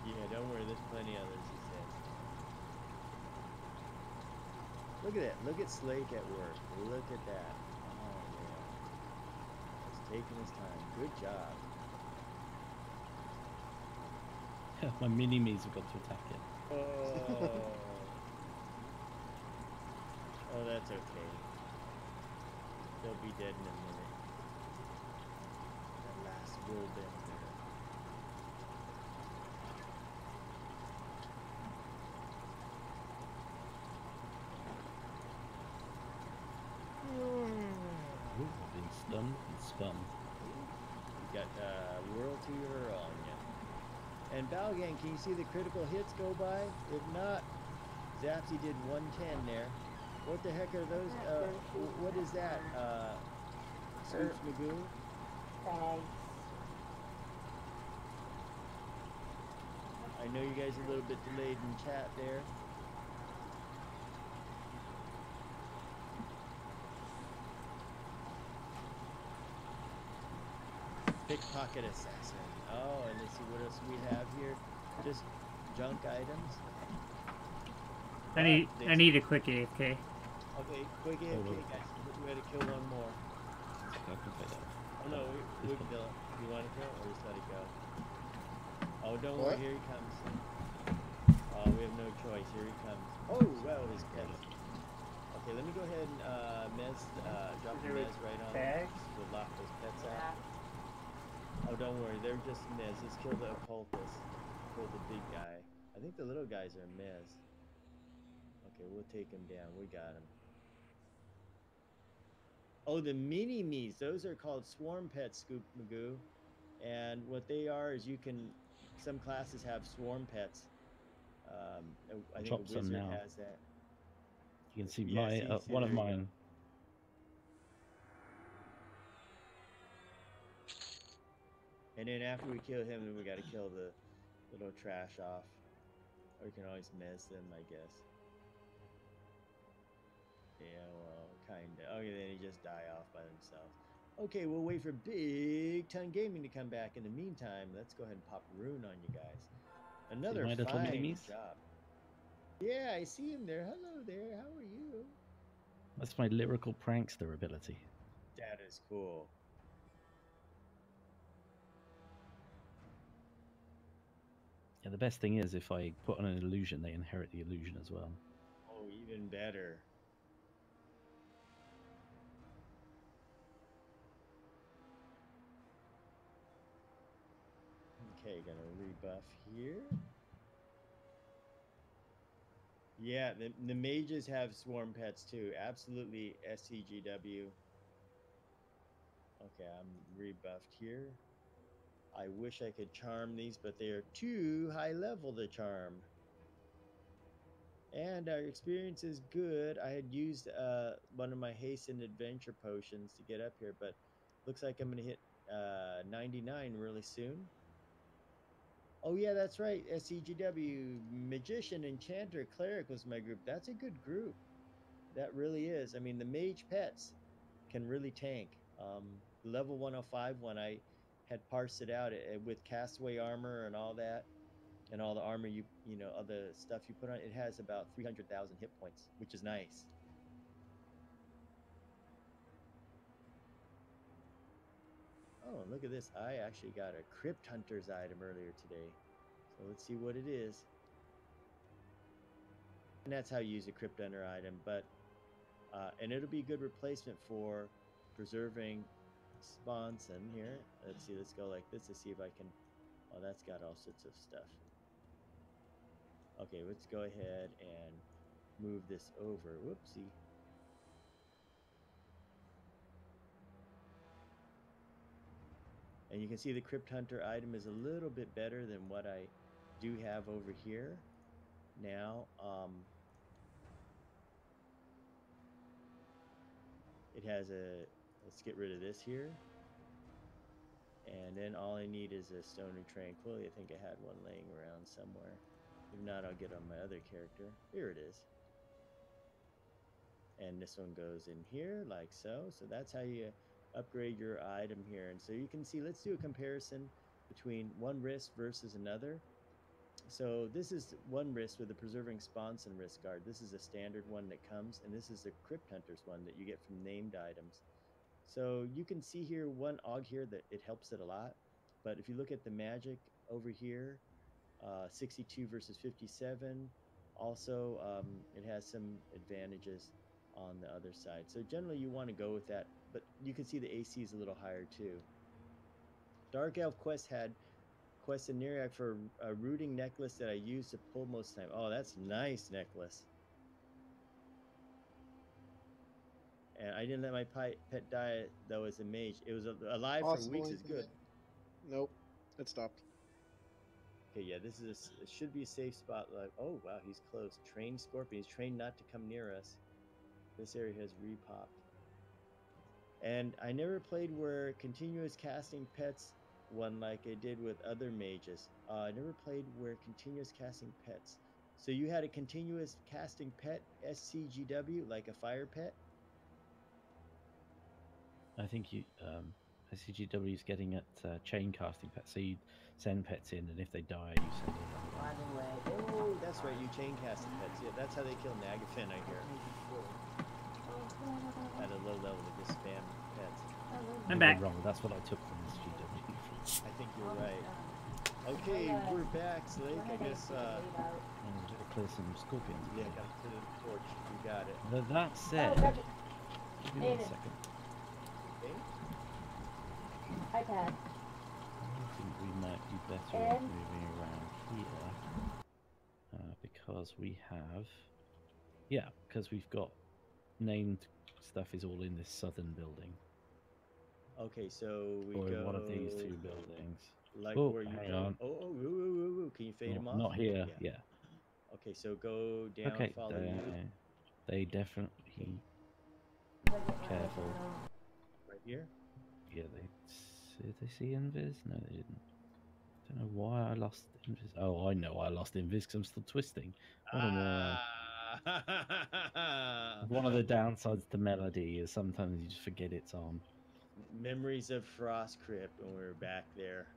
Yeah, don't worry. There's plenty others. He says. Look at that. Look at Slake at work. Look at that. Oh man, he's taking his time. Good job. My mini-me's have got to attack it. Oh. Oh, that's okay. They'll be dead in a minute. That last will bend there. Ooh, I've been stunned and spun. You got Whirl to your on ya. And Balgang, can you see the critical hits go by? If not, Zapsy did 110 there. What the heck are those? What is that? Scoops Magoo? I know you guys are a little bit delayed in chat there. Pickpocket assassin. Oh, and let's see what else we have here. Just junk items. I need a quick AFK. Okay, quick AFK, guys. We had to kill one more. I can play that. Oh no, we can kill it. You want to kill it or just let it go? Oh, don't worry. Here he comes. Oh, we have no choice. Here he comes. Oh, well, his pets. Okay, let me go ahead and drop the mez right on him. We'll lock those pets out. Oh, don't worry. They're just mez. Let's kill the occultist. Kill the big guy. I think the little guys are mez. Okay, we'll take him down. We got him. Oh, the mini-me's. Those are called swarm pets, Scoop Magoo. And what they are is you can... Some classes have swarm pets. I think a Drop some wizard now. has that. You can see Yeah, my see, one of there you go. mine. And then after we kill him, then we got to kill the little trash off. Or you can always miss them, I guess. Yeah, well, kinda. Oh, yeah, then he just die off by themselves. Okay, we'll wait for BigTon Gaming to come back. In the meantime, let's go ahead and pop Rune on you guys. Another my little fine mini-me's? job. Yeah, I see him there. Hello there. How are you? That's my lyrical prankster ability. That is cool. Yeah, the best thing is if I put on an illusion, they inherit the illusion as well. Oh, even better. Okay, gonna rebuff here. Yeah, the mages have swarm pets too. Absolutely, SCGW. Okay, I'm rebuffed here. I wish I could charm these, but they are too high level to charm. And our experience is good. I had used one of my hastened adventure potions to get up here, but looks like I'm going to hit 99 really soon. Oh, yeah, that's right. SCGW, Magician, Enchanter, Cleric was my group. That's a good group. That really is. I mean, the mage pets can really tank. Level 105 when I had parsed it out with castaway armor and all that, and all the armor you know, all the stuff you put on, it has about 300,000 hit points, which is nice. Oh, look at this. I actually got a Crypt Hunter's item earlier today. So let's see what it is. And that's how you use a Crypt Hunter item, but and it'll be a good replacement for preserving Sponson here. Let's see, let's go like this to see if I can. Oh, that's got all sorts of stuff. Okay, let's go ahead and move this over. Whoopsie. And you can see the Crypt Hunter item is a little bit better than what I do have over here. Now, it has a, let's get rid of this here. And then all I need is a Stone of Tranquility. I think I had one laying around somewhere. If not, I'll get on my other character. Here it is. And this one goes in here like so. So that's how you upgrade your item here. And so you can see, let's do a comparison between one wrist versus another. So this is one wrist with the Preserving Sponson wrist guard. This is a standard one that comes, and this is the Crypt Hunters one that you get from named items. So you can see here one AUG here that it helps it a lot. But if you look at the magic over here, 62 versus 57, also it has some advantages on the other side. So generally you want to go with that, but you can see the AC is a little higher too. Dark Elf Quest had Quest in Neriac for a rooting necklace that I use to pull most of the time. Oh, that's nice necklace. And I didn't let my pet die though as a mage. It was alive for weeks. Is good. Nope, it stopped. Okay, yeah, this is it should be a safe spot. Like, oh wow, he's close. Trained scorpion. He's trained not to come near us. This area has repopped. And I never played where continuous casting pets one like I did with other mages. I never played where continuous casting pets. So you had a continuous casting pet SCGW like a fire pet? I think you SCGW is getting at chain casting pets. So you send pets in, and if they die, you send them. Oh, that's right. You chain casting pets. Yeah, that's how they kill Nagafin, I hear. At a low level, they just spam pets. I'm back. Wrong. That's what I took from SCGW. I think you're right. Okay, we're back, Slake. I guess. Clear some scorpions. Yeah, gotta clear the torch. You got it. But that said, give me 1 second. Okay. iPad. I think we might be better off moving around here because we have, because we've got named stuff is all in this southern building. Okay, so we or go in one of these two buildings. like Oh, where you hang go. on. Oh, can you fade them off? Not here. Yeah. Okay, so go down. Okay. Follow you. They definitely careful. Right here. Yeah, did they see invis? No, they didn't. Don't know why I lost invis. Oh, I know I lost invis because I'm still twisting. One of the downsides to Melody is sometimes you just forget it's on. Memories of Frost Crypt when we were back there.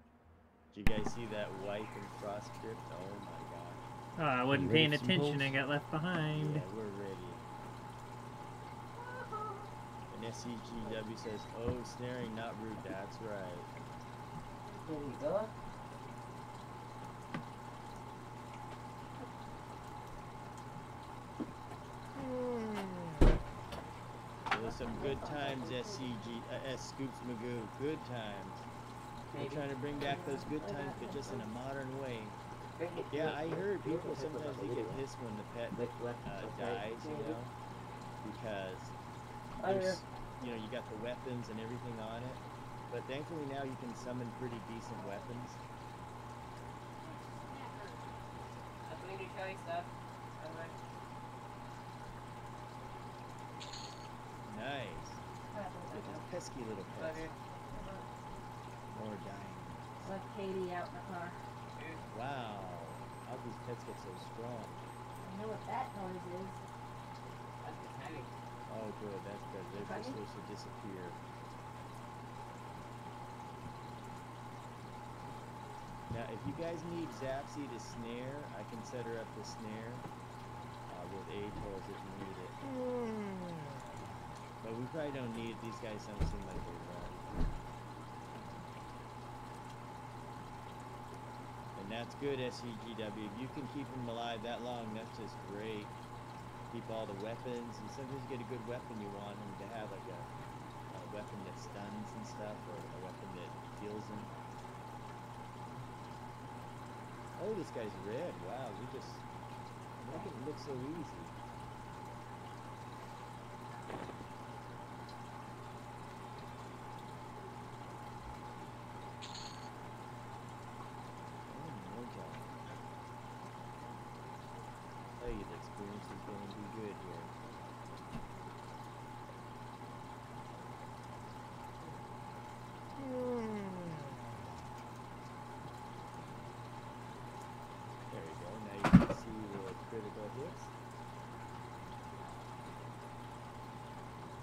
Did you guys see that wipe in Frost Crypt? Oh my god. Oh, I wasn't paying attention and got left behind. Yeah, we're ready. And SCGW says, oh, snaring, not rude. That's right. There you go. Those some good times, S Scoops Magoo. Good times. We're trying to bring back those good times, but just in a modern way. Yeah, I heard people sometimes they get pissed when the pet dies, you know, because there's, you know, you got the weapons and everything on it. But thankfully now you can summon pretty decent weapons. I'm going to show you stuff. Nice. Look at those pesky little pets. More dying. Left Katie out in the car. Wow. How these pets get so strong? I know what that noise is. That's the timing. Oh, good. That's good. They're just supposed to disappear. Now, if you guys need Zapsy to snare, I can set her up to snare with ATOLs if you need it. But we probably don't need it. These guys don't seem like they run. And that's good, SCGW. If you can keep them alive that long, that's just great. Keep all the weapons, and sometimes you get a good weapon, you want them to have like a weapon that stuns and stuff, or a weapon that heals them. Oh, this guy's red. Wow, we just make it look so easy. The experience is going to be good here.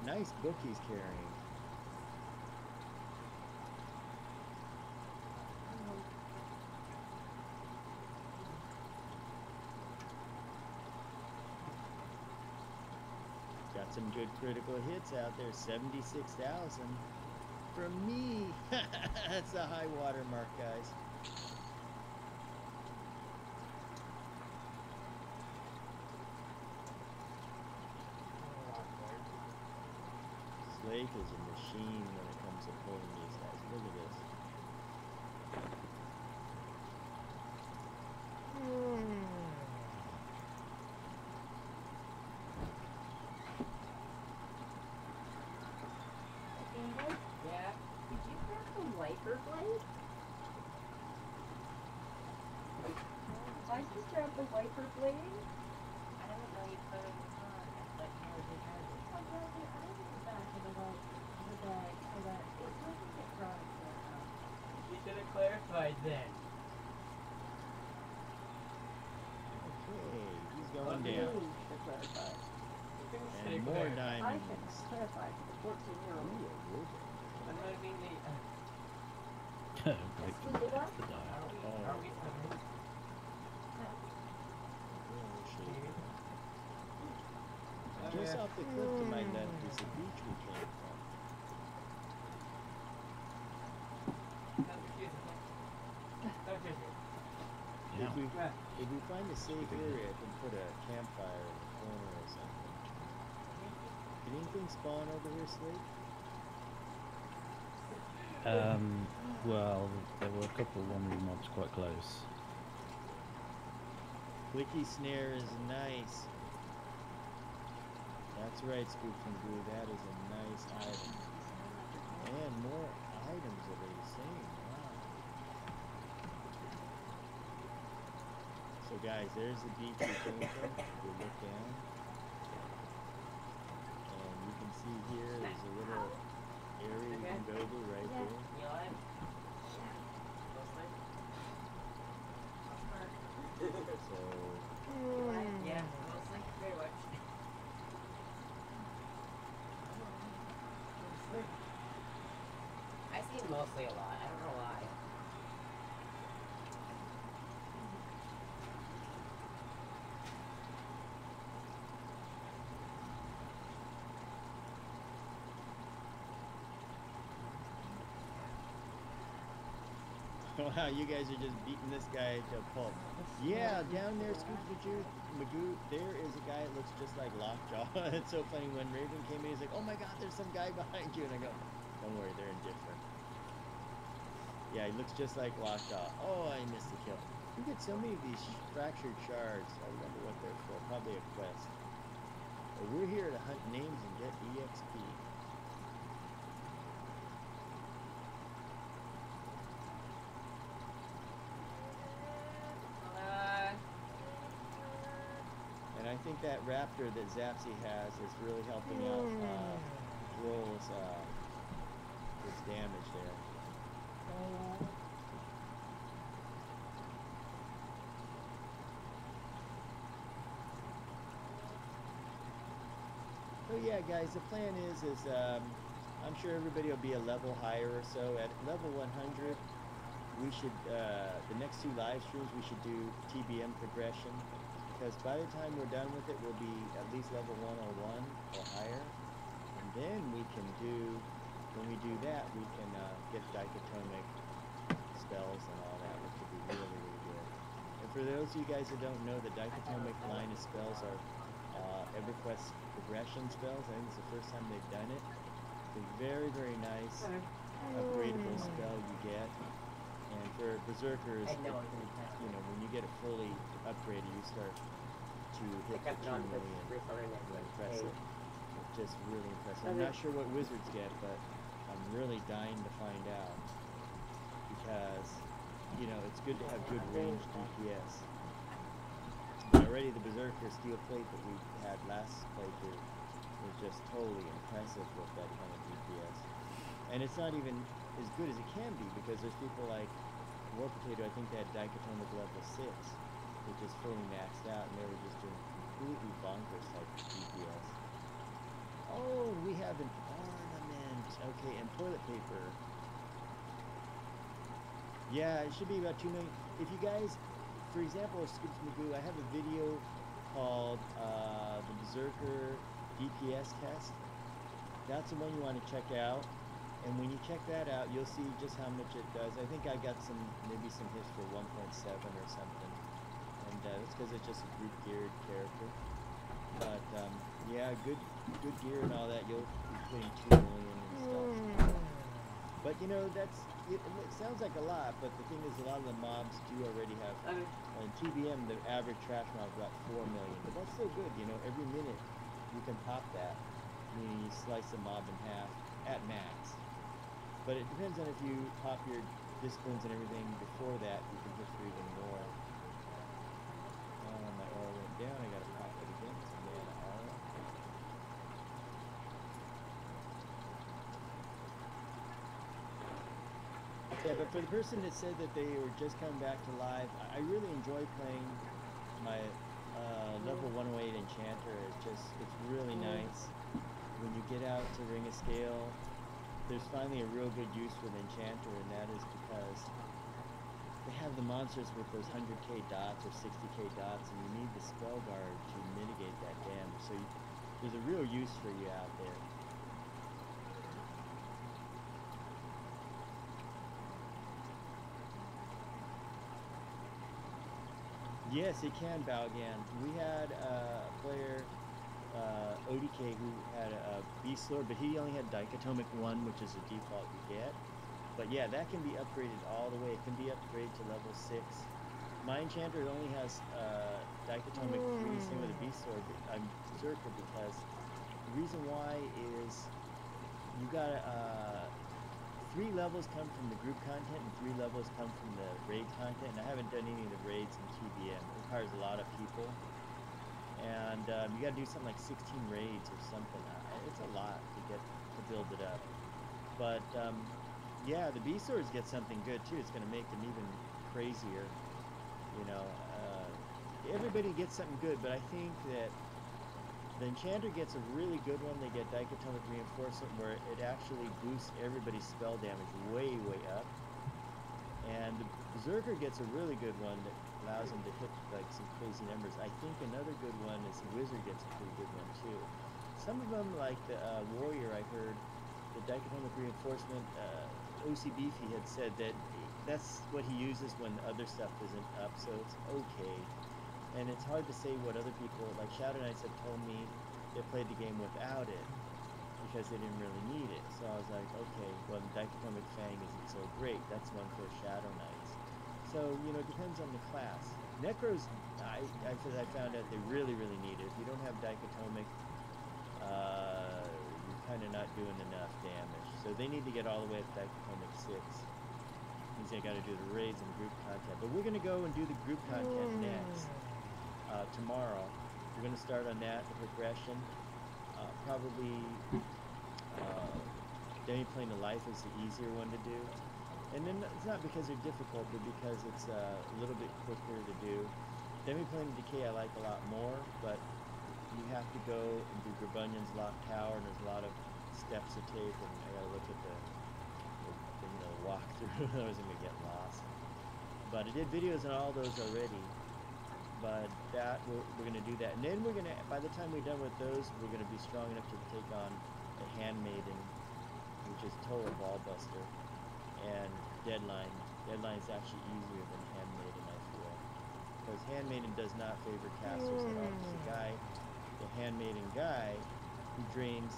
Nice book he's carrying. Got some good critical hits out there. 76,000 from me. That's a high water mark, guys. Slake is a machine when it comes to pulling these guys. Look at this. David? Yeah? Did you grab the wiper blade? Why'd you grab the wiper blade? I don't know, you put it in the car, but never did have it. I grabbed it out of the back of the bag so that it doesn't get rotted there out. You should have clarified then. Okay, he's going Okay. down. To clarify. And more I diamonds. can clarify for the 14-year-old. Ooh, a robot. I'm not being the. Break from Sleep it death up? to die. Are we coming? Just off the cliff to my left is the beach we came from. Yeah. If we find a safe area, I can put a campfire in the corner or something. Did anything spawn over here, Slate? Well, there were a couple of wandering mobs quite close. Clicky snare is nice. That's right, Scoop from Blue. That is a nice item. And more items are they saying. Wow. So guys, there's the beach we came from. We look down. And you can see here there's a little area you can go to right there. You alive? Mostly? So Yeah, mostly. Very much. I see mostly a lot. I don't know why. wow, you guys are just beating this guy to a pulp. Yeah, down there, Scoop Magoo, there is a guy that looks just like Lockjaw. It's so funny when Raven came in, he's like, "Oh my God, there's some guy behind you," and I go, "Don't worry, they're indifferent." Yeah, he looks just like Lockjaw. Oh, I missed the kill. You get so many of these fractured shards. I wonder what they're for. Probably a quest. But we're here to hunt names and get EXP. And I think that raptor that Zapsy has is really helping out Roll's his damage there. So yeah, guys, the plan is I'm sure everybody will be a level higher or so. At level 100, we should the next 2 live streams we should do TBM progression, because by the time we're done with it, we'll be at least level 101 or higher, and then we can do, when we do that, we can get dichotomic spells and all that, which would be really, really good. And for those of you guys that don't know, the dichotomic line of spells are Everquest progression spells. I think it's the first time they've done it. It's a very, very nice upgradable spell you get. And for berserkers, you know, when you get it fully upgraded, you start to hit the 2 million. Impressive. Just really impressive. I'm not sure what wizards get, but I'm really dying to find out, because, you know, it's good to have good range DPS. Already the Berserker steel plate that we had last playthrough was just totally impressive with that kind of DPS. And it's not even as good as it can be, because there's people like War Potato, I think they had dichotomic level 6, which is fully maxed out, and they were just doing completely bonkers type DPS. Oh, we have have an ornament. Okay, and toilet paper. Yeah, it should be about 2 million. If you guys, for example, Scoops Magoo, I have a video called the Berserker DPS test. That's the one you want to check out. And when you check that out, you'll see just how much it does. I think I got maybe some hits for 1.7 or something. And that's because it's just a group geared character. But yeah, good gear and all that. You'll be putting 2 million and stuff. But you know, it sounds like a lot, but the thing is, a lot of the mobs do already have. In TBM, the average trash mob is about 4 million, but that's still good. You know, every minute you can pop that. Meaning you slice a mob in half at max. But it depends on if you pop your disciplines and everything before that, you can hit for even more. My aura went down, I gotta pop it again. So mana aura. Yeah, but for the person that said that they were just coming back to live, I really enjoy playing my level 108 Enchanter. It's really nice. When you get out to Ring of Scale, there's finally a real good use for the Enchanter, and that is because they have the monsters with those 100k dots or 60k dots, and you need the spell guard to mitigate that damage. So there's a real use for you out there. Yes, it can, Balgan. We had a player, ODK, who had a Beast Lord, but he only had Dichotomic 1, which is the default you get. But yeah, that can be upgraded all the way. It can be upgraded to level 6. My Enchanter only has Dichotomic 3, same with the Beast Lord. I'm Berserker because the reason why is you got 3 levels come from the group content and 3 levels come from the raid content. And I haven't done any of the raids in TBM. It requires a lot of people. And you got to do something like 16 raids or something. It's a lot to build it up. But yeah, the Beast Swords get something good too. It's going to make them even crazier. You know, everybody gets something good, but I think that the Enchanter gets a really good one. They get Dichotomic Reinforcement, where it actually boosts everybody's spell damage way, way up. And the Berserker gets a really good one that allows him to hit like some crazy numbers. I think another good one is the Wizard gets a pretty good one too. Some of them, like the Warrior, I heard, the Dichotomic Reinforcement, OC Beefy had said that that's what he uses when other stuff isn't up, so it's okay. And it's hard to say what other people, like Shadow Knights have told me they played the game without it because they didn't really need it. So I was like, okay, well, the Dichotomic Fang isn't so great. That's one for Shadow Knights. So, you know, it depends on the class. Necros, I found out they really, really need it. If you don't have Dichotomic, you're kind of not doing enough damage. So they need to get all the way up to Dichotomic 6. Means they got to do the raids and group content. But we're going to go and do the group content next. Tomorrow. We're going to start on that, the progression. Probably Demi Playing the Life is the easier one to do. And then it's not because they're difficult, but because it's a little bit quicker to do. Demi Playing Decay I like a lot more, but you have to go and do Grabunion's Lock Tower, and there's a lot of steps to take, and I gotta look at the walkthrough. I was gonna get lost. But I did videos on all those already. But that we're gonna do that, and then we're gonna. By the time we're done with those, we're gonna be strong enough to take on the Handmaiden, which is total ballbuster, and Deadline. Deadline is actually easier than Handmaiden, I feel, because Handmaiden does not favor casters at all. It's the Handmaiden guy, who drains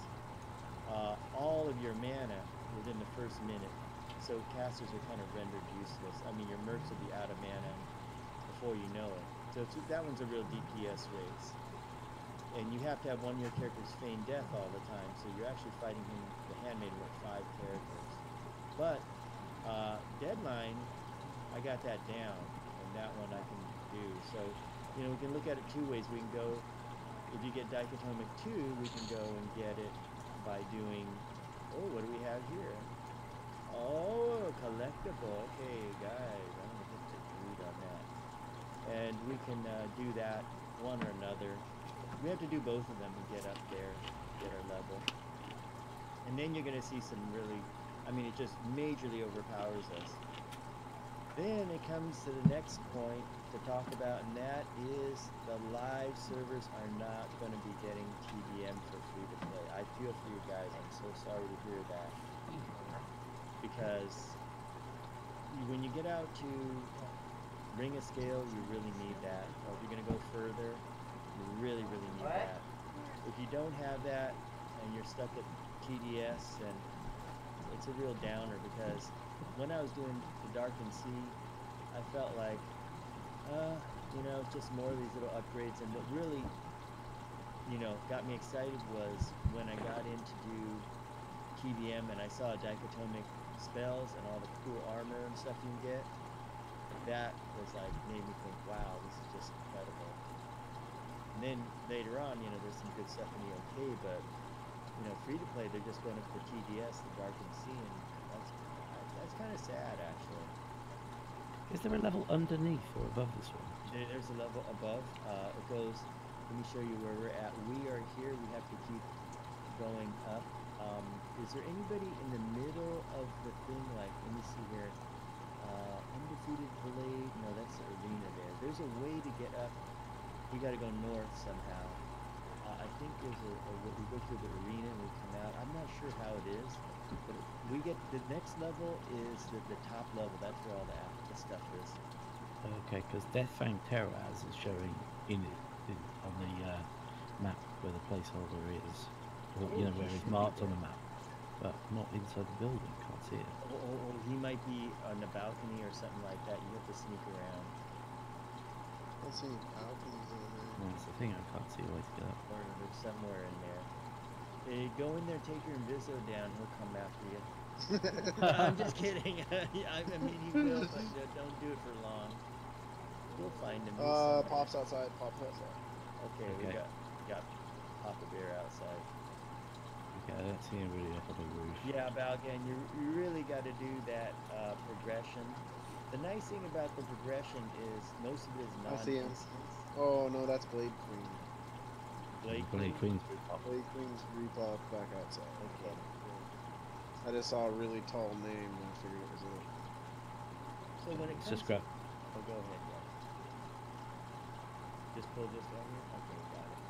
all of your mana within the first minute. So casters are kind of rendered useless. I mean, your mercs will be out of mana before you know it. So that one's a real DPS race. And you have to have one of your characters feign death all the time, so you're actually fighting him, the Handmaiden, with 5 characters. But Deadline, I got that down, and that one I can do. So, you know, we can look at it 2 ways. We can go, if you get Dichotomic 2, we can go and get it by doing, oh, what do we have here? Oh, collectible. Okay, guys, I'm going to hit the read on that. And we can do that one or another. We have to do both of them to get up there, get our level. And then you're gonna see some really, I mean, it just majorly overpowers us. Then it comes to the next point to talk about, and that is the live servers are not going to be getting TDM for free to play. I feel for you guys. I'm so sorry to hear that. Because when you get out to ring a scale, you really need that. Or if you're going to go further, you really, really need that. If you don't have that and you're stuck at TDS, then it's a real downer, because when I was doing the Darkened Sea, I felt like, you know, just more of these little upgrades. And what really, you know, got me excited was when I got in to do TBM and I saw dichotomic spells and all the cool armor and stuff you can get. That was like, made me think, wow, this is just incredible. And then later on, you know, there's some good stuff in the OK, but, you know, free to play, they're just going up for TDS, the Darkened Sea, and that's kind of sad, actually. Is there a level underneath or above this one? There's a level above. It goes, let me show you where we're at. We are here. We have to keep going up. Is there anybody in the middle of the thing? Like, let me see here. Undefeated Blade. No, that's the arena there. There's a way to get up. You got to go north somehow. I think there's we go through the arena and we come out. I'm not sure how it is, but we get the next level is the top level. That's where all the stuff is. Okay, because Deathfang Terraz is showing on the map where the placeholder is, or you know where it's marked on the map, but not inside the building. Can't see it. Or he might be on the balcony or something like that. You have to sneak around. I don't see any balconies in there. That's the thing. I can't see a way to get up. Or there's somewhere in there. Hey, go in there, take your Inviso down. He'll come after you. I'm just kidding. I mean, he will, but don't do it for long. We'll find him. Pop's outside. Pop's outside. Okay, we got Papa Bear outside. Okay, I don't see anybody up on the roof. Yeah, Balgan, you really got to do that progression. The nice thing about the progression is most of it is I see him. non-distance. Oh no, that's Blade Queen. Blade Queen's repop. Blade Queen's repop back outside. Okay. I just saw a really tall name and I figured it was it. So when it It's comes just grab. Oh, go ahead, yeah. Just pull this down here? Okay, got it.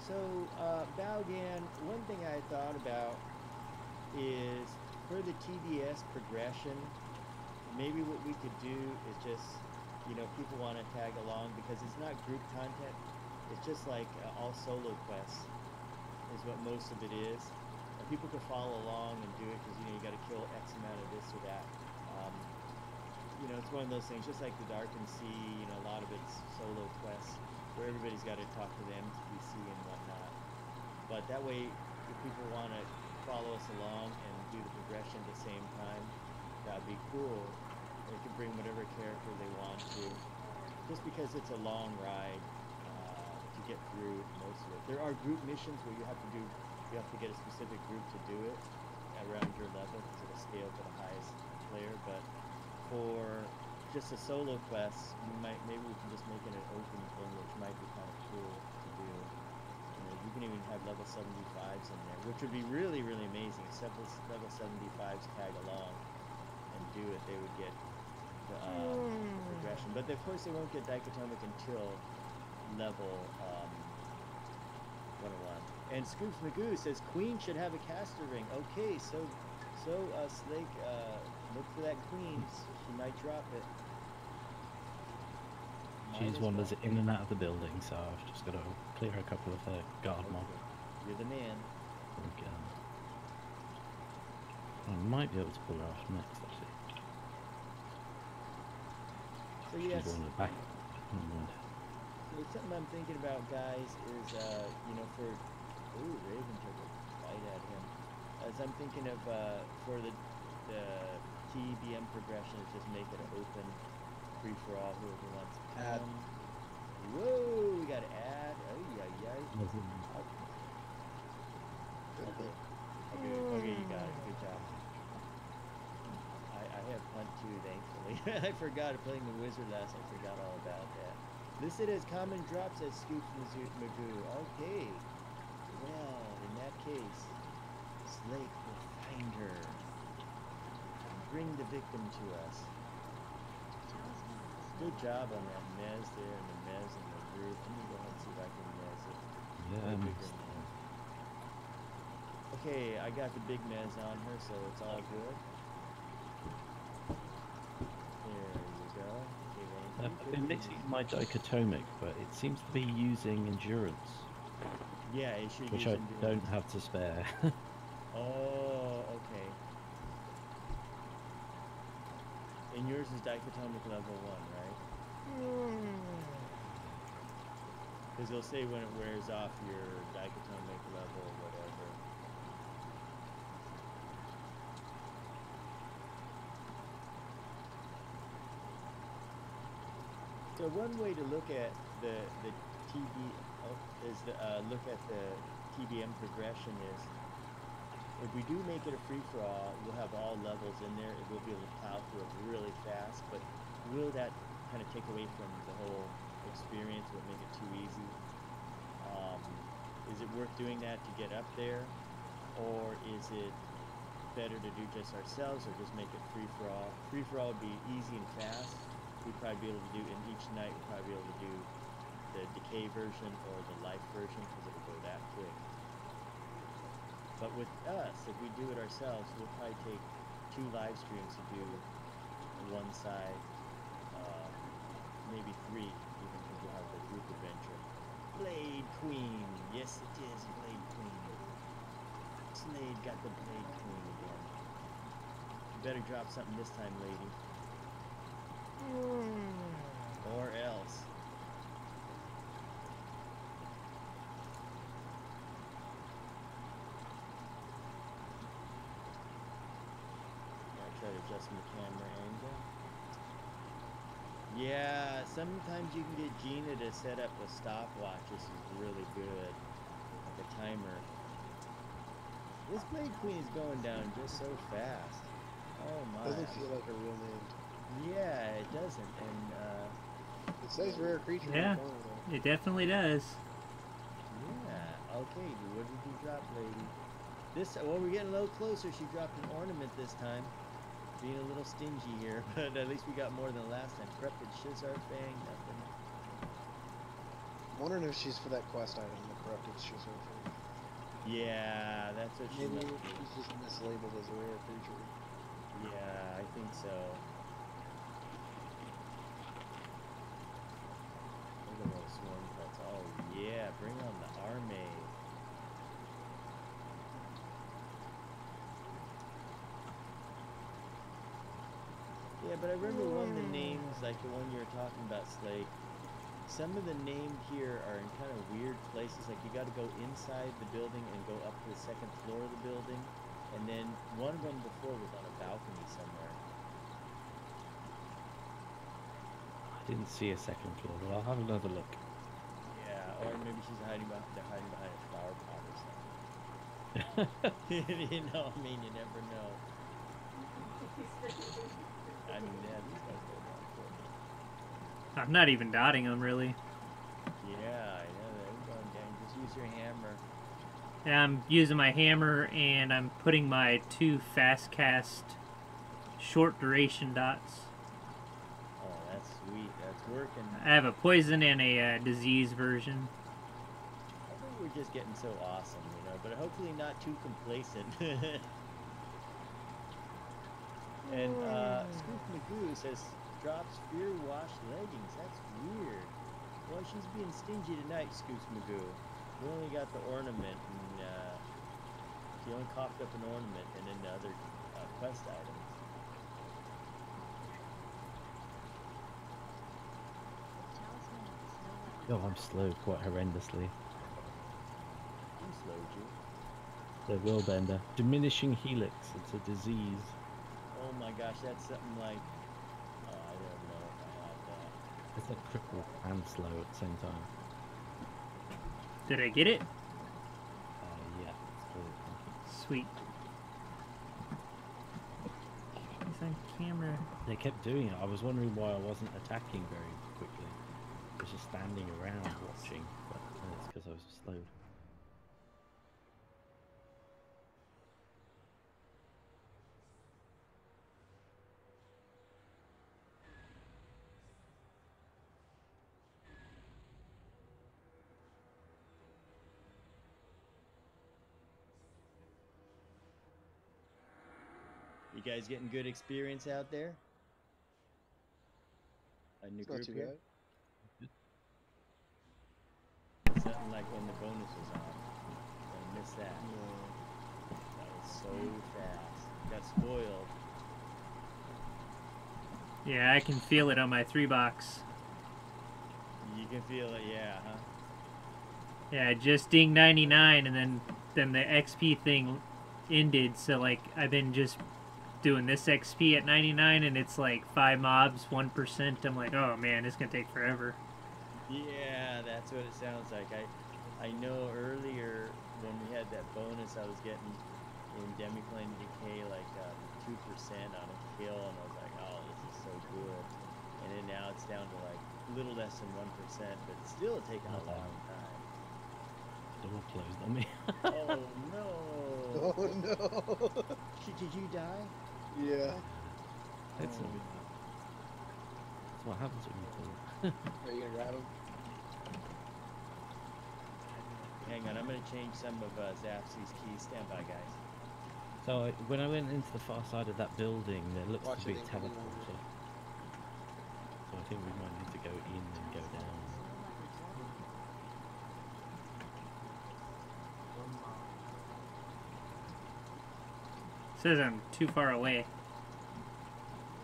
So, Balgan, one thing I thought about is for the TDS progression, maybe what we could do is just, you know, people want to tag along because it's not group content. It's just like all solo quests is what most of it is. And people could follow along and do it because, you know, you got to kill X amount of this or that. You know, it's one of those things, just like the Darkened Sea, you know, a lot of it's solo quests where everybody's got to talk to the MTBC and whatnot. But that way, if people want to follow us along and do the progression at the same time, that'd be cool. They can bring whatever character they want to. Just because it's a long ride to get through most of it. There are group missions where you have to get a specific group to do it around your level because it'll scale to the highest player. But for just a solo quest, maybe we can just make it an open thing, which might be kind of cool to do. You know, you can even have level 75s in there, which would be really, really amazing. If level 75s tag along and do it, they would get the progression. But of course, they won't get dichotomic until level 101. And Scoops Magoo says Queen should have a caster ring. Okay, so Slake, look for that Queen. She might drop it. She's wanders in and out of the building, so I've just got to clear a couple of guard mob. You're the man. I might be able to pull her off next, actually. So yes. She's on the back. So something I'm thinking about, guys, is you know, for Raven took a bite at him. As I'm thinking of for the TBM progression, is just make it an open free for all whoever wants to Add. come. Whoa, we got to add. Oh yeah. Okay, you got it. Good job. I have hunt too, thankfully. I forgot playing the wizard last. I forgot all about that. Listed as common drops at Scoops Magoo. Okay. Well, in that case, Slake will find her and bring the victim to us. Good job on that mez there and the mez and the roof. Let me go ahead and see if I can mez it. Yeah, Way bigger than that. Okay, I got the big mez on her, so it's all good. There you go. Okay, I've been mixing my dichotomic, but it seems to be using endurance, yeah, it should which use I endurance. don't have to spare. Oh, okay. And yours is dichotomic level 1, right? Because they'll say when it wears off your dichotomic level or whatever. So one way to look at the TB is to look at the TBM progression is if we do make it a free-for-all, we'll have all levels in there. We'll be able to plow through it really fast, but will that kind of take away from the whole experience? Will it make it too easy? Is it worth doing that to get up there? Or is it better to do just ourselves or just make it free-for-all? Free-for-all would be easy and fast. We'd probably be able to do, in each night, we'd probably be able to do the decay version or the life version because it would go that quick. But with us, if we do it ourselves, we'll probably take 2 live streams to do one side, maybe 3, even because we'll have the group adventure. Blade Queen, yes it is Blade Queen. Slade got the Blade Queen again. You better drop something this time, lady. Or else. Try to adjust my camera angle. Yeah, sometimes you can get Gina to set up a stopwatch. This is really good. Like a timer. This Blade Queen is going down just so fast. Oh my. Doesn't feel like a real name. Yeah, it doesn't. And It says rare creature Yeah. on the corner though. It definitely does. yeah. Okay, what did you drop, lady? This well, we're getting a little closer. She dropped an ornament this time. Being a little stingy here, but at least we got more than last time. Corrupted Shizar Fang, nothing. I'm wondering if she's for that quest item, the corrupted Shizar. Yeah, that's what she Maybe must be. she's just mislabeled as a rare creature. Yeah, I think so. Look at those swarm pets. Oh yeah, bring on the army. Yeah, but I remember one of the names, like the one you were talking about, Slate. Some of the named here are in kind of weird places. Like you got to go inside the building and go up to the 2nd floor of the building, and then one of them before was on a balcony somewhere. I didn't see a 2nd floor, but I'll have another look. Yeah, or maybe she's hiding behind. They're hiding behind a flower pot or something. You know, I mean, you never know. I mean, yeah, these guys go down for me. I'm not even dotting them, really. Yeah, I know they're going down. Just use your hammer. Yeah, I'm using my hammer, and I'm putting my 2 fast cast short duration dots. Oh, that's sweet. That's working. I have a poison and a disease version. I think we're just getting so awesome, you know, but hopefully not too complacent. And Scoop Magoo says, drops fear wash leggings. That's weird. Well, she's being stingy tonight, Scoops Magoo. We only got the ornament, and she only coughed up an ornament and then the other quest items. Oh, I'm slow quite horrendously. Who slowed you? The Willbender. Diminishing helix. It's a disease. Oh my gosh, that's something like... I don't know if I have that. It's like cripple and slow at the same time. Did I get it? Yeah, it's good. Sweet. It's on camera. They kept doing it. I was wondering why I wasn't attacking very quickly. was just standing around watching, but it's because I was slow. You guys getting good experience out there? A new It's not group too here? bad. Something like when the bonus was on. I missed that. No. That was so fast. Got spoiled. Yeah, I can feel it on my 3-box. You can feel it, yeah, huh? Yeah, just ding 99, and then the XP thing ended. So like I've been just doing this XP at 99, and it's like 5 mobs, 1%. I'm like, oh man, it's gonna take forever. Yeah, that's what it sounds like. I know earlier when we had that bonus, I was getting in Demiplane Decay like 2% on a kill, and I was like, oh, this is so good. And then now it's down to like a little less than 1%, but it's still taking a long time. Door closed on me. Oh no! Oh no. Did you die? Yeah. That's Oh. that's what happens when you fall. Are you gonna grab him? Hang on, I'm gonna change some of Zapsy's keys. Stand by, guys. So when I went into the far side of that building, there looks Watch to be a it, including teleporter. So I think we might need to go in and go down. It says I'm too far away.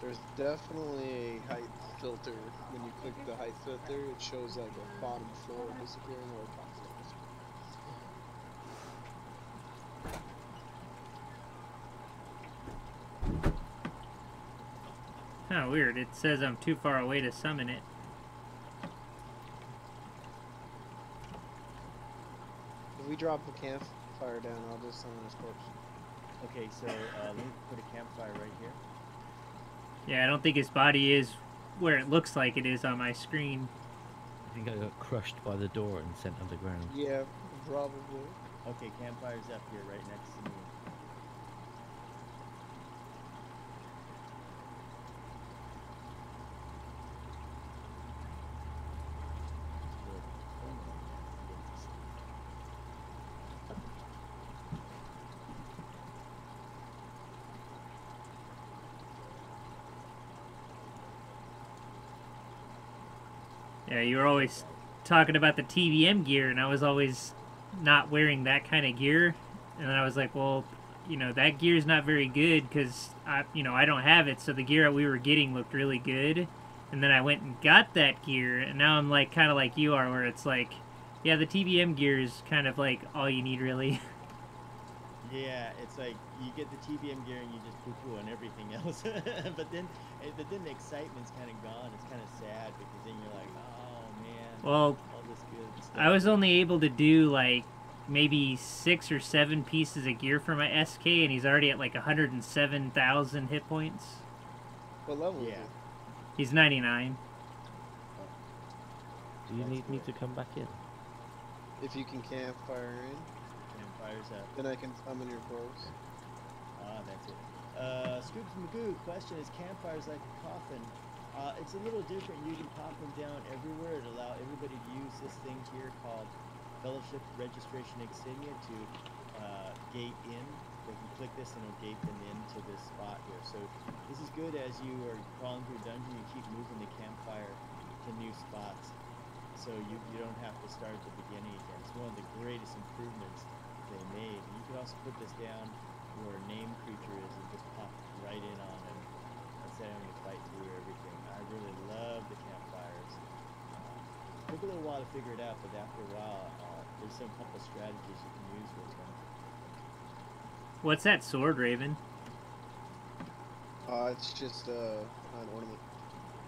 There's definitely a height filter. When you click the height filter, it shows like a bottom floor disappearing or a top floor disappearing. Huh, weird. It says I'm too far away to summon it. If we drop a campfire down, I'll just summon his corpse. Okay, so let me put a campfire right here. Yeah, I don't think his body is where it looks like it is on my screen. I think I got crushed by the door and sent underground. Yeah, probably. Okay, campfire's up here right next to me. Yeah, you were always talking about the TBM gear, and I was always not wearing that kind of gear. And then I was like, well, you know, that gear's not very good because I don't have it. So the gear that we were getting looked really good. And then I went and got that gear, and now I'm like kind of like you are, where it's like, yeah, the TBM gear is kind of like all you need, really. Yeah, it's like you get the TBM gear and you just poo-poo on everything else. but then the excitement's kind of gone. It's kind of sad because then you're like, oh man, Well, all this good stuff. I was only able to do like maybe 6 or 7 pieces of gear for my SK, and he's already at like 107,000 hit points. What level is Yeah. he? He's 99. Do you That's need me good. to come back in? If you can campfire in, Campfire's up. then I can summon your corpse. Ah, that's it. Scoops Magoo, question is campfires like a coffin? It's a little different. You can pop them down everywhere. It allow everybody to use this thing here called Fellowship Registration Insignia to gate in. They can click this and it'll gate them into this spot here. So this is good as you are crawling through a dungeon. You keep moving the campfire to new spots. So you don't have to start at the beginning again. It's one of the greatest improvements they made. And you can also put this down where a name creature is and just pop right in on him instead of having to fight through everything. I really love the campfires. Took a little while to figure it out, but after a while, there's some couple strategies you can use with them. What's that sword, Raven? It's just an ornament.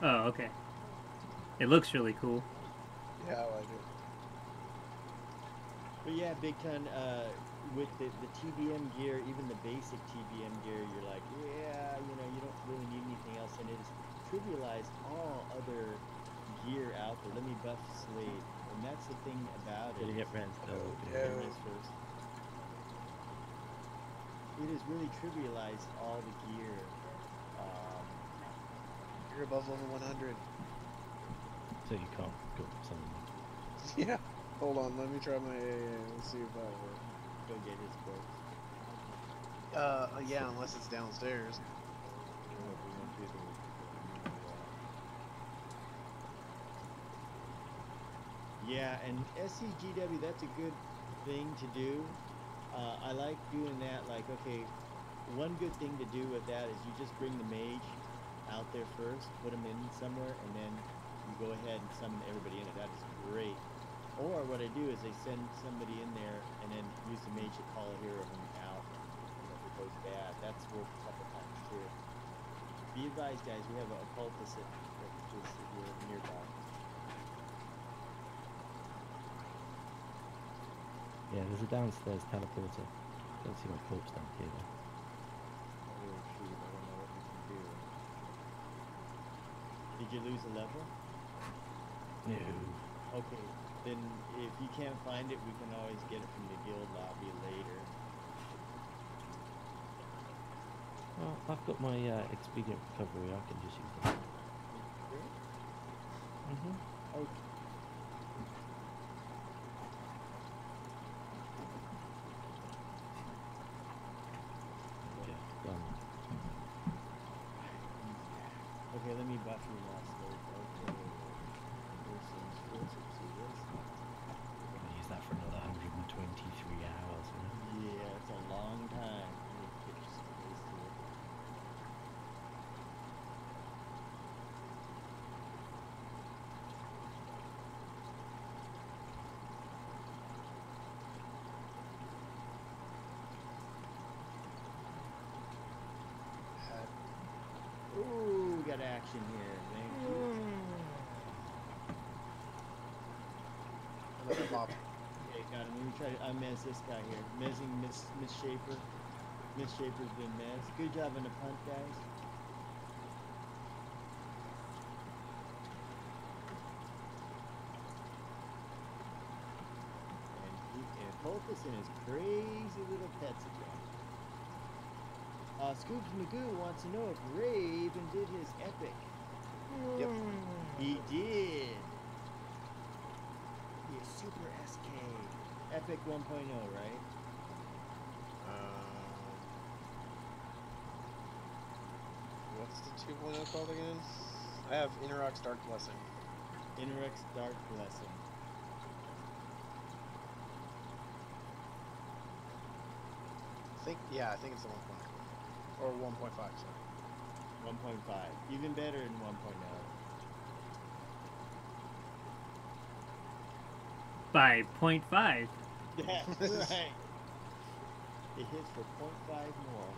Oh, okay. It looks really cool. Yeah, I like it. But yeah, BigTon, with the TBM gear, even the basic TBM gear, you're like, yeah, you don't really need anything else, and it has trivialized all other gear out there. Let me buff Slade. And that's the thing about it. Did you get res? Oh, Okay. yeah. Get res first. It has really trivialized all the gear. You're above level 100. So you can't go something. Yeah. Hold on, let me try my AA. Let's see if that works. Go get his quotes. Yeah, unless it's downstairs. Yeah, and SCGW, that's a good thing to do. I like doing that. Like, okay, one good thing to do with that is you just bring the mage out there first, put him in somewhere, and then you go ahead and summon everybody in it. That is great. Or what I do is I send somebody in there and then use the mage to call a hero of him out. You know, if it goes bad, that's worked a couple times too. Be advised, guys, we have a cultist that is nearby. Yeah, there's a downstairs teleporter. Don't see my corpse down here though. Oh shoot, I don't know what we can do. Did you lose a level? No. Okay, then if you can't find it, we can always get it from the guild lobby later. Well, I've got my expedient recovery. I can just use that. Okay. Yeah, done. Okay, let me buff you now, Slade. Okay. First things first, let's see this. I'm gonna use that for another 123 hours. You know? Yeah, it's a long time. Let me get you some space to it. Ooh, we got action here. Thank you. Another mob. Okay, got him. Let me try to unmez this guy here. Mezzing Miss Shaper. Miss Shaper's been mezzed. Good job on the punt, guys. And Poultice and his crazy little pets again. Scoops Magoo wants to know if Raven did his epic. Yep. He did. He is Super SK. Epic 1.0, right? What's the 2.0 called again? I have Interrock's Dark Blessing. Interrex Dark Blessing. I think it's the 1.0. Or 1.5, sorry. 1.5. Even better than 1.0. By 0.5. That's right. It hits for 0.5 more.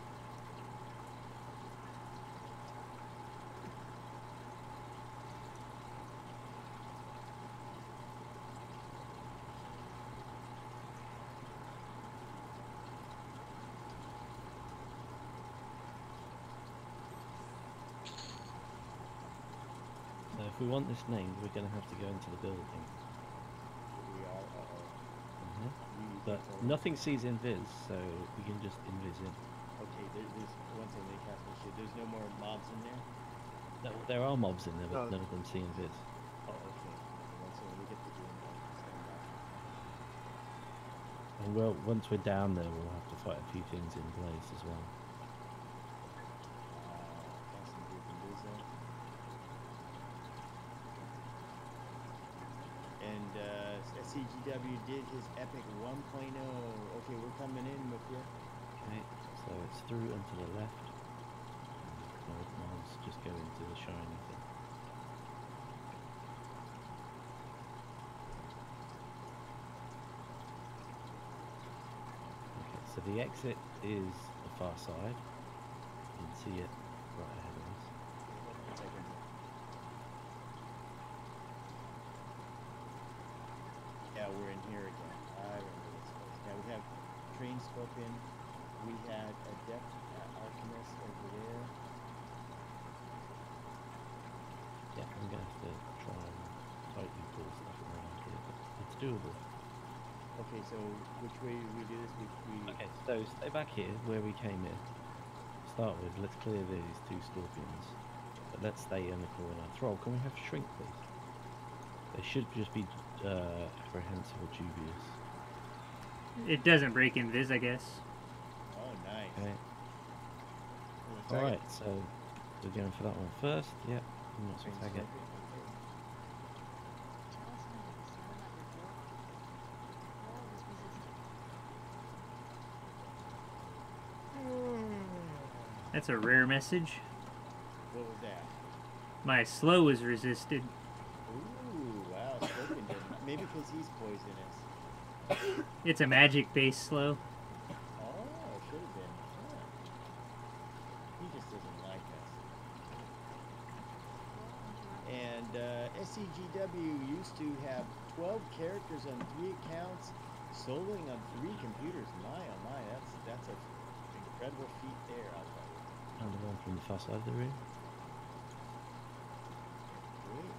So if we want this named, we're going to have to go into the building. We are, uh-oh. But nothing sees invis, so we can just invis in. Okay, there's one thing they cast my shit. There's no more mobs in there? No, there are mobs in there, but No. none of them see invis. Oh, okay. So we get the game done. Stand by. And well, once we're down there, we'll have to fight a few things in place as well. Custom group and Lizzo. And SCGW did his epic 1.0. Okay, we're coming in with you. Okay, so it's through and to the left. Mobs just go into the shiny thing. Okay, so the exit is the far side. You can see it right ahead of us. Yeah, we're in here again. I remember this place. Now we have Train Scorpion. We had Adept Alchemist over there. Yeah, I'm gonna have to try and tighten doable. Okay, so which way do we do this? We Okay, so stay back here where we came in. Start with, let's clear these two scorpions. But let's stay in the corner. Thrall, can we have shrink, please? They should just be apprehensive or dubious. It doesn't break invis, I guess. Oh, nice. Okay. Well, Alright, so we're going for that one first. Yep. I'm not supposed to tag it. That's a rare message. What was that? My slow was resisted. Ooh, wow, Scorpion did. Maybe because he's poisonous. It's a magic-based slow. Oh, should have been. Huh. He just doesn't like us. And SCGW used to have 12 characters on 3 accounts, soloing on 3 computers. My oh my, that's an incredible feat there, I'll tell you. And the one from the far side of the room. Great.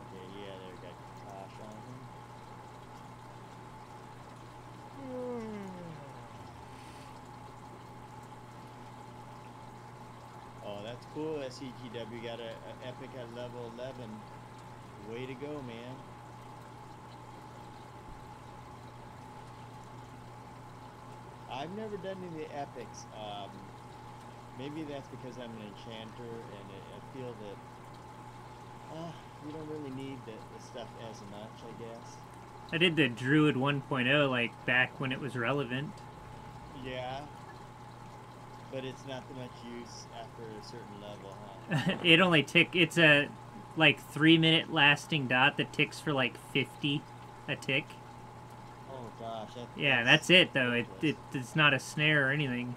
Okay, yeah, there got Tosh on him. Oh, that's cool. SCGW got a epic at level 11. Way to go, man. I've never done any of the epics. Maybe that's because I'm an enchanter, and I feel that you don't really need the stuff as much, I guess. I did the Druid 1.0 like back when it was relevant. Yeah. But it's not that much use after a certain level, huh? It only it's a like 3-minute lasting dot that ticks for like 50 a tick. Oh gosh. Yeah, that's it though. It's not a snare or anything.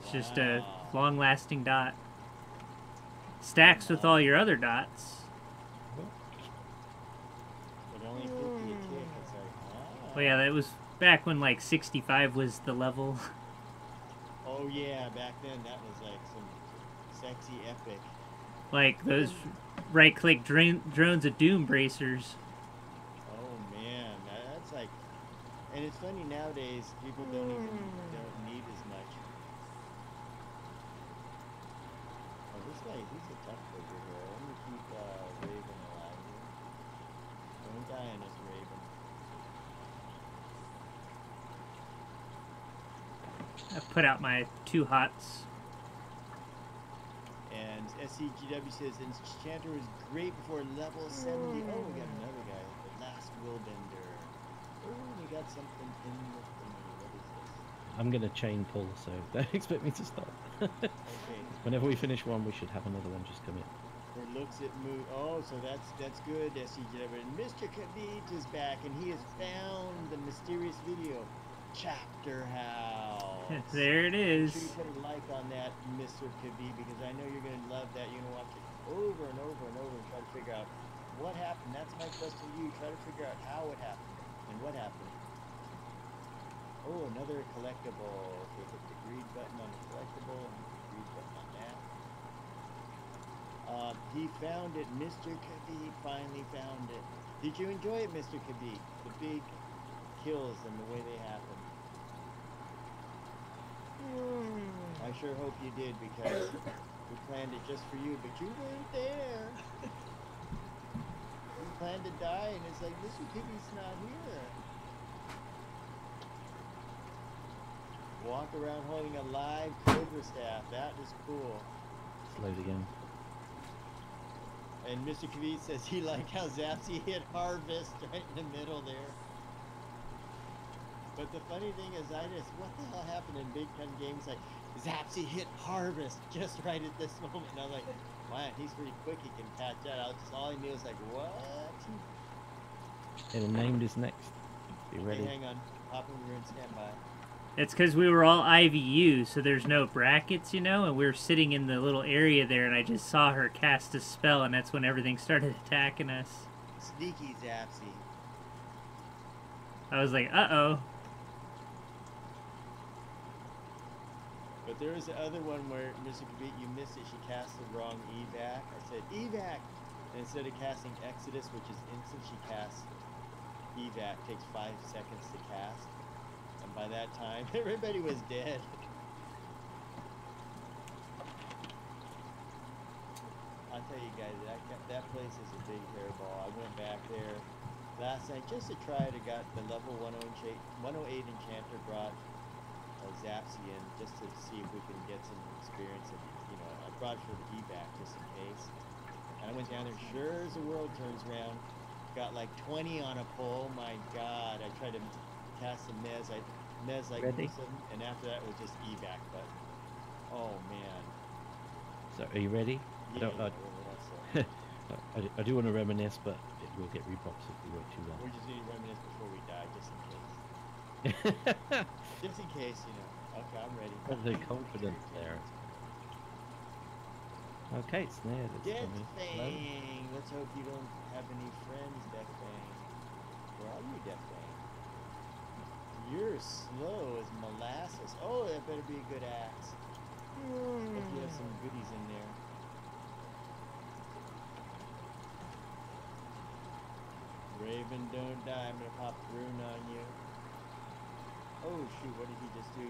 It's just a long lasting dot. Stacks with all your other dots. But only 50 a tick. It's like, Well, yeah, that was back when like 65 was the level. Oh yeah, back then that was like some sexy epic. Like those right-click drones of doom bracers. Oh man, that's like, and it's funny nowadays people don't need as much. Oh, this guy, he's a tough figure here. Let me keep Raven alive here. Don't die on us, Raven. I put out my 2 hots. And SCGW says Enchanter is great before level 70. Oh, we got another guy. The last Willbender. Oh, we got something in the thingy. What is this? I'm going to chain pull, so don't expect me to stop. Okay. Whenever we finish one, we should have another one just come in. Or looks at move. Oh, so that's good, SCGW. And Mr. Kavit is back, and he has found the mysterious video. Chapter House. There it is. Make sure you put a like on that, Mr. Kavit, because I know you're going to love that. You're going to watch it over and over and over and try to figure out what happened. That's my question to you. Try to figure out how it happened and what happened. Oh, another collectible. Okay, hit the greed button on the collectible and the greed button on that. He found it. Mr. Kavit finally found it. Did you enjoy it, Mr. Kavit? The big kills and the way they happen. I sure hope you did, because we planned it just for you, but you weren't there. We planned to die, and it's like, Mr. Kavit's not here. Walk around holding a live Cobra staff. That is cool. It's load again. And Mr. Kavit says he liked how Zapsy hit Harvest right in the middle there. But the funny thing is, what the hell happened in BigTon Gaming? Like, Zapsy hit Harvest just right at this moment. And I was like, man, he's pretty quick. He can catch that. All I knew was like, what? And named is next. Be ready. Okay, hang on. Popping, we're in standby. It's because we were all IVU, so there's no brackets, you know, and we were sitting in the little area there, and I just saw her cast a spell, and that's when everything started attacking us. Sneaky Zapsy. I was like, uh-oh. But There was the other one where Mr. Kavit, you missed it. She cast the wrong evac. I said evac, and instead of casting Exodus, which is instant, she casts evac. Takes 5 seconds to cast, and by that time, everybody was dead. I'll tell you guys, that place is a big hairball. I went back there last night just to try it. I got the level 108 enchanter, brought Zapsy in just to see if we can get some experience. And, you know, I brought for the evac just in case. And I went down there, sure as the world turns around, got like 20 on a pole. My God, I tried to cast the Mez. Mez like Ready? most of them, and after that it was just evac. But oh man. So, are you ready? Yeah, I do want to reminisce, but it will get reboxed if we wait too long. we just need to reminisce before we die, just in case. Just in case, you know. Okay, I'm ready. Got the confidence there. Okay, it's there. Death Fang! Let's hope you don't have any friends, Death Fang. Where are you, Death Fang? You're slow as molasses. Oh, that better be a good axe. Hope you have some goodies in there. Raven, don't die. I'm gonna pop rune on you. Oh shoot, what did he just do?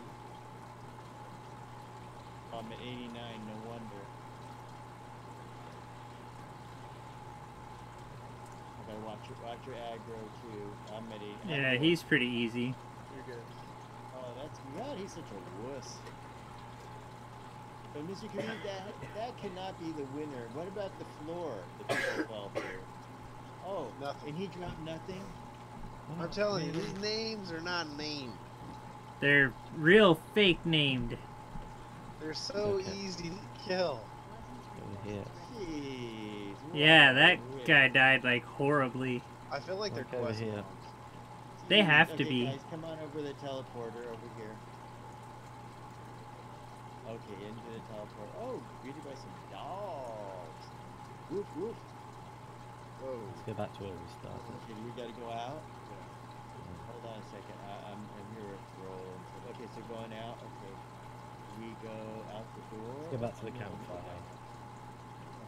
I'm at 89, no wonder. I gotta watch your aggro too. I'm at 80. Yeah, he's pretty easy. You're good. Oh, that's God, he's such a wuss. But Mr. Kareem, that cannot be the winner. What about the floor? The people fell through. Oh, Nothing. And he dropped nothing? I'm telling you, these names are not named. They're real fake named. They're so Okay. easy to kill. Over here. Jeez. Yeah, that what a guy died like horribly. I feel like they're Look over quest here. logs. They have to Okay, be. Guys, come on over the teleporter over here. Okay, into the teleporter. Oh, greeted by some dogs. Woof woof. Whoa. Let's go back to where we started. Okay, we gotta go out. Hold on a second. I'm here rolling. Okay, so going out. Okay, we go out the door. Let's go back to the No, we go campfire. back.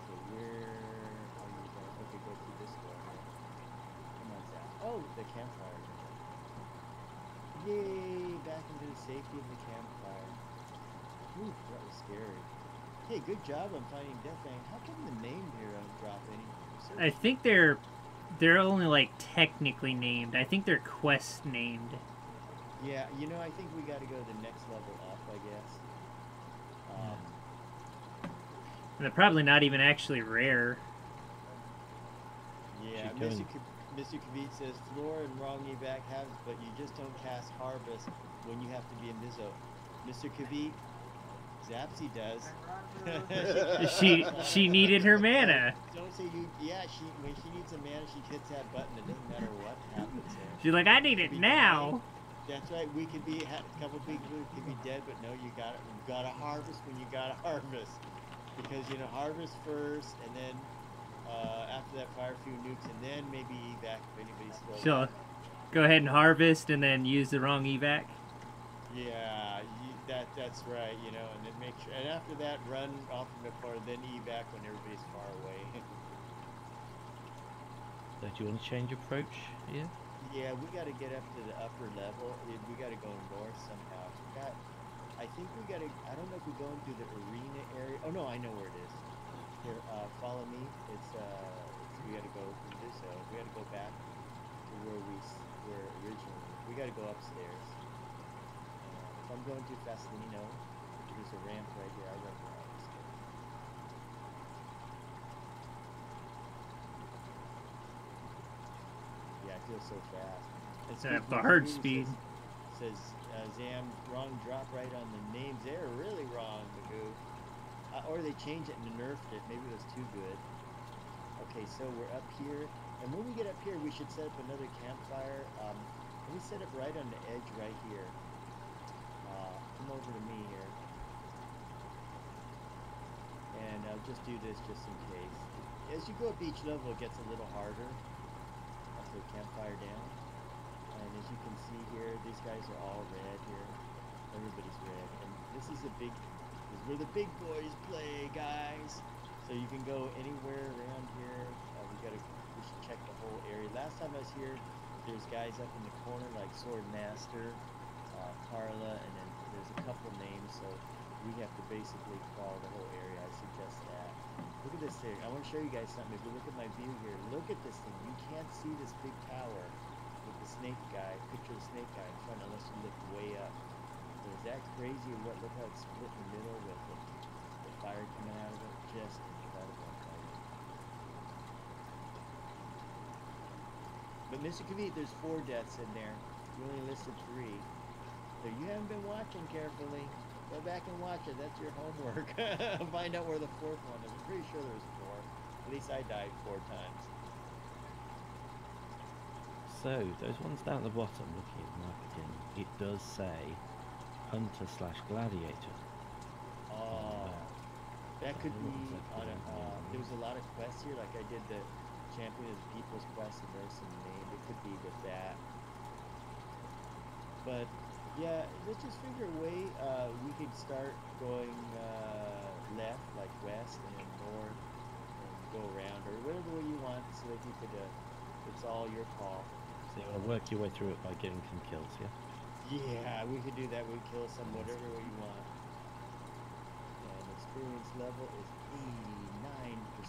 Okay, where are you going? Okay, go through this door here. Come on, Zach. Oh, the campfire. Yay! Back into the safety of the campfire. Ooh, that was scary. Hey, good job on finding Death Fang. How come the name here don't drop any? I think they're only like technically named. I think they're quest named. Yeah, you know, I think we got to go the next level up, I guess. And they're probably not even actually rare. Yeah, Keep going. Mr. Kavit says, floor and wrong evac halves, but you just don't cast harvest when you have to be a Mizzo. Mr. Kavit, Zapsy does. She needed her mana. Don't say you. Yeah, when she needs a mana, she hits that button. It doesn't matter what happens there. She's like, I need it now. That's right. We could be a couple people could be dead, but no, you gotta harvest when you gotta harvest, because you know harvest first, and then after that fire a few nukes, and then maybe evac if anybody's still. She'll go ahead and harvest and then use the wrong evac. Yeah, that's right. You know, and then make sure, and after that, run off in the car, then evac when everybody's far away. So do you want to change approach here? Yeah, we got to get up to the upper level. We got to go north somehow. I think we got to. I don't know if we're going through the arena area. Oh no, I know where it is. Here, follow me. We got to go through this. We got to go back to where we were originally. We got to go upstairs. If I'm going too fast, let me know. There's a ramp right here. I recognize. Yeah, I feel so fast. And That Steve bard Magoo speed. Says Zam, wrong drop right on the names. They're really wrong, Magoo. Or they changed it and nerfed it. Maybe it was too good. Okay, so we're up here. And when we get up here, we should set up another campfire. Let me set up right on the edge right here. Come over to me here. And I'll just do this just in case. As you go up each level, it gets a little harder. I'll put campfire down. And as you can see here, these guys are all red here. Everybody's red. And This is where the big boys play, guys. So you can go anywhere around here. We should check the whole area. Last time I was here, there's guys up in the corner like Sword Master, Carla, and then there's a couple names. So we have to basically crawl the whole area. I suggest that. Look at this thing. I want to show you guys something. If you look at my view here, look at this thing. You can't see this big tower with the snake guy. Picture the snake guy in front unless you look way up. So is that crazy or what? Look how it's split in the middle with the fire coming out of it. Just incredible. But Mr. Kavit, there's 4 deaths in there. You only listed 3. So you haven't been watching carefully. Go back and watch it. That's your homework. Find out where the 4th one is. I'm pretty sure there's 4. At least I died 4 times. So, those ones down at the bottom, looking at the map again, it does say Hunter/Gladiator. Oh, that could be on a, there was a a... lot of quests here. Like I did the Champion of the People's quest and there's some name. It could be with that. But yeah, let's just figure a way we could start going left, like west, and then north, and go around, or whatever way you want, so that you could, it's all your call. So you want to work your way through it by getting some kills, yeah? Yeah, we could do that. We kill some whatever way you want. And experience level is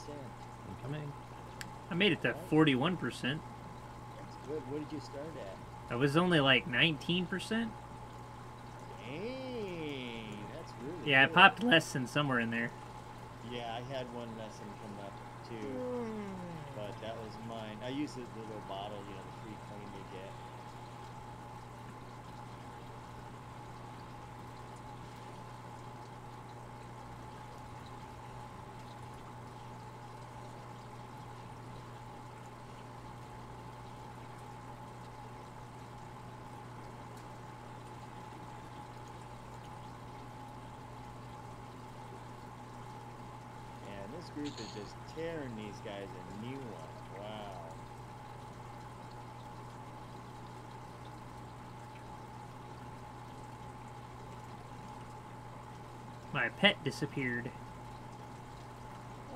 89%. I'm coming. I made it to 41%. That's good. What did you start at? I was only like 19%. Dang, that's really Yeah, I good. popped less than somewhere in there. Yeah, I had one lesson come up too, but that was mine. I used the little bottle, you know, the free coin they get. This group is just tearing these guys a new one. Wow. My pet disappeared.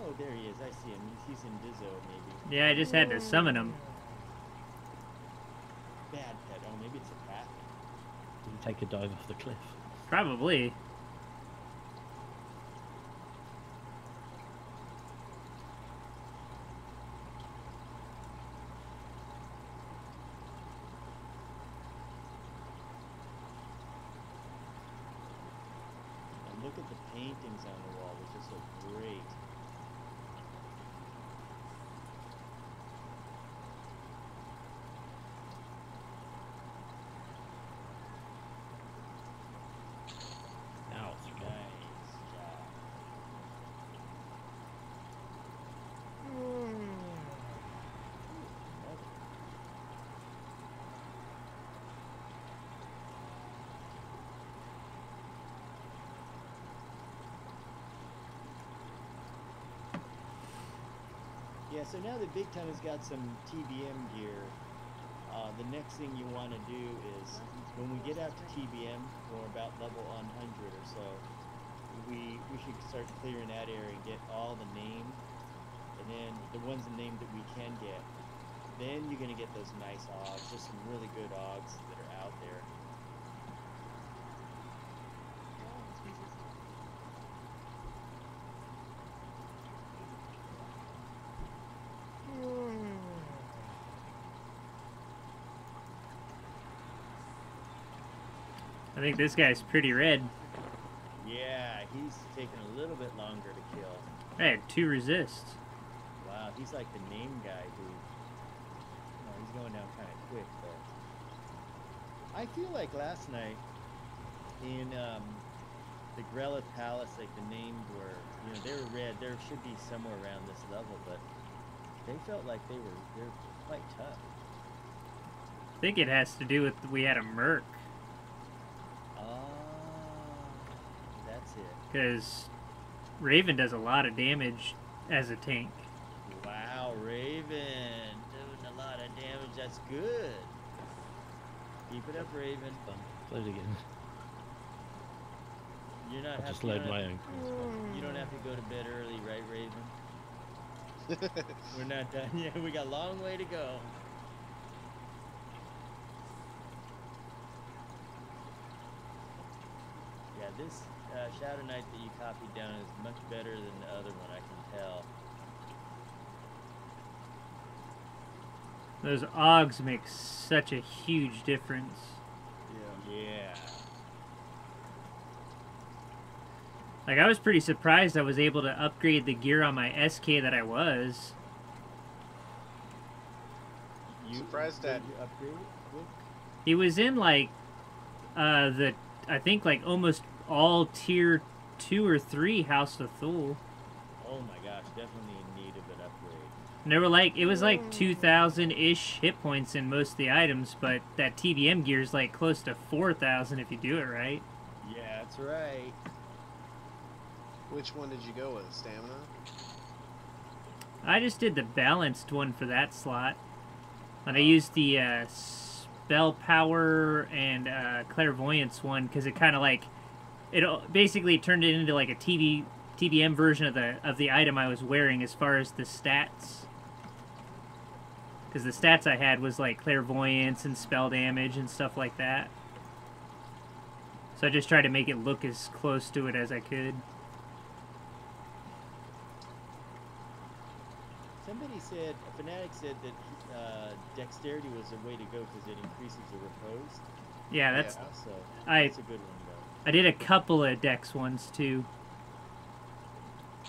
Oh, there he is. I see him. He's in Dizzo, maybe. Yeah, I just had to summon him. Bad pet. Oh, maybe it's a cat. Did you take a dive off the cliff? Probably. Look at the paintings on the wall, which just look great. Now it's Nice job. Yeah, so now that BigTon has got some TBM gear, the next thing you want to do is, when we get out to TBM, when we're about level 100 or so, we should start clearing that area and get all the named, and then the ones named that we can get. Then you're going to get those nice odds. There's some really good odds that are out there. I think this guy's pretty red. Yeah, he's taking a little bit longer to kill. I had 2 resists. Wow, he's like the name guy who, you know, he's going down kind of quick, though. I feel like last night in the Grelith Palace, like the names were, you know, they were red. There should be somewhere around this level, but they felt like they're quite tough. I think it has to do with we had a merc. That's it. Because Raven does a lot of damage as a tank. Wow, Raven doing a lot of damage. That's good. Keep it up, Raven. Play it again. You're not I'll just you load don't my have, own crossbow. you don't have to go to bed early, right, Raven? We're not done yet. We got a long way to go. Yeah, this Shadow Knight that you copied down is much better than the other one, I can tell. Those Augs make such a huge difference. Yeah. Like, I was pretty surprised I was able to upgrade the gear on my SK that I was. You Surprised did at- you upgrade it? Luke? He was in, like, I think, like, almost all tier 2 or 3 House of Thule. Oh my gosh, definitely in need of an upgrade. And they were like, it was like 2,000-ish hit points in most of the items, but that TBM gear is like close to 4,000 if you do it right. Yeah, that's right. Which one did you go with? Stamina? I just did the balanced one for that slot. And I used the spell power and clairvoyance one because it kind of like, it basically turned it into like a TBM version of the item I was wearing as far as the stats. Because the stats I had was like clairvoyance and spell damage and stuff like that. So I just tried to make it look as close to it as I could. Somebody said, a fanatic said that dexterity was a way to go because it increases your repose. Yeah, that's Yeah. So I that's a good one though. I did a couple of dex ones too.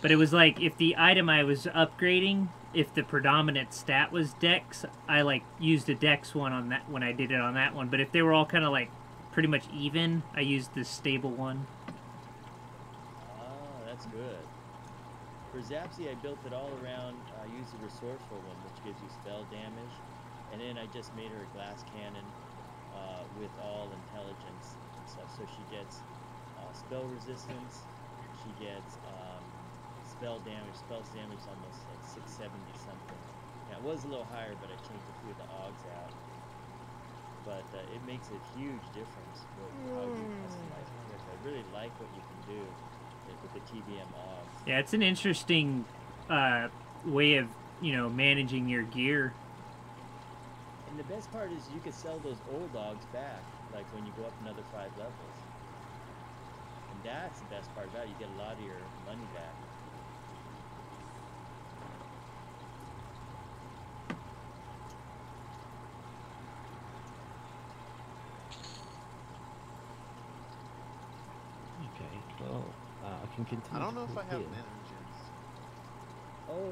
But it was like if the item I was upgrading, if the predominant stat was dex, I like used a dex one on that when I did it on that one. But if they were all kind of like pretty much even, I used the stable one. Ah, that's good. For Zapsy, I built it all around. I used the resourceful one, which gives you spell damage, and then I just made her a glass cannon with all intelligence and stuff. So she gets spell resistance. She gets spell damage. Spells damage almost like 670 something. Yeah, it was a little higher, but I changed a few of the Augs out. But it makes a huge difference with how you customize it. I really like what you can do with the TBM Augs. Yeah, it's an interesting way of, you know, managing your gear. And the best part is you can sell those old dogs back, like when you go up another 5 levels. And that's the best part about it. You get a lot of your money back. Okay, well, I can continue. I don't know to if I have heal. managers. Oh,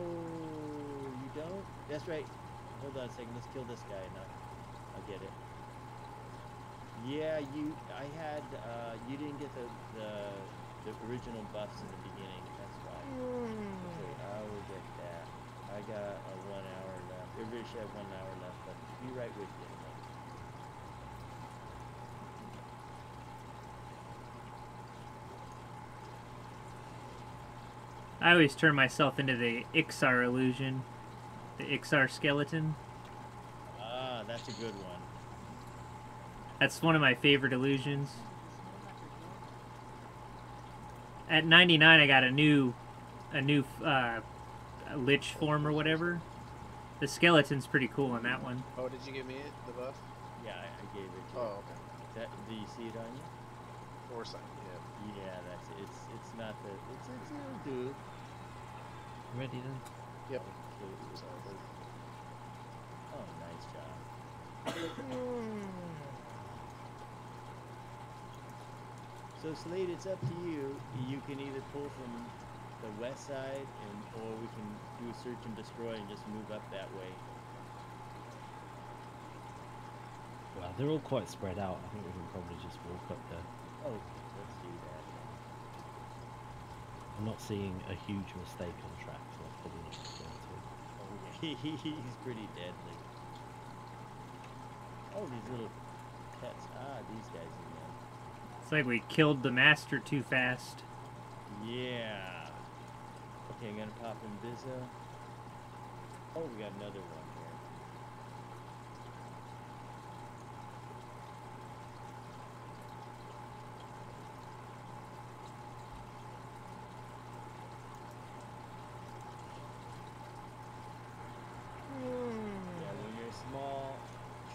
you don't? That's right. Hold on a second. Let's kill this guy and I'll get it. Yeah, I had, you didn't get the original buffs in the beginning. That's why. Okay, I will get that. I got a 1 hour left. Everybody should have 1 hour left, but be right with you. I always turn myself into the Ixar illusion, the Ixar skeleton. Ah, that's a good one. That's one of my favorite illusions. At 99, I got a new lich form or whatever. The skeleton's pretty cool in that one. Oh, did you give me it? The buff? Yeah, I gave it to you. Oh, okay. Do you see it on you? Foresight, yeah. Yeah, that's it. It's not the it'll do. Ready then? Yep. Okay. Sorry. Oh, nice job. So Slade, it's up to you. You can either pull from the west side, or we can do a search and destroy and just move up that way. Well, they're all quite spread out. I think we can probably just walk up there. Oh, let's do that. I'm not seeing a huge mistake on track, so I'll probably not go to. Oh, yeah. He's pretty deadly. Oh, these little pets. Ah, these guys again. It's like we killed the master too fast. Yeah. Okay, I'm gonna pop in Bizzo. Oh, we got another one here.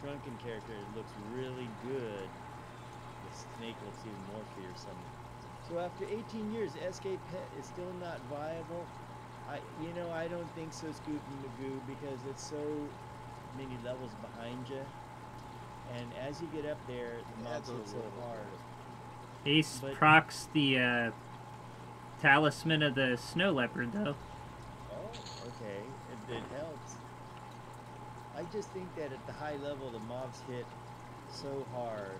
shrunken character looks really good. The snake looks even more fearsome. So after 18 years, SK Pet is still not viable. I don't think so, Scoot and Magoo, because it's so many levels behind you. And as you get up there, the mobs hit so hard. Ace But- procs the talisman of the snow leopard, though. Oh, okay. It helps. I just think that at the high level, the mobs hit so hard.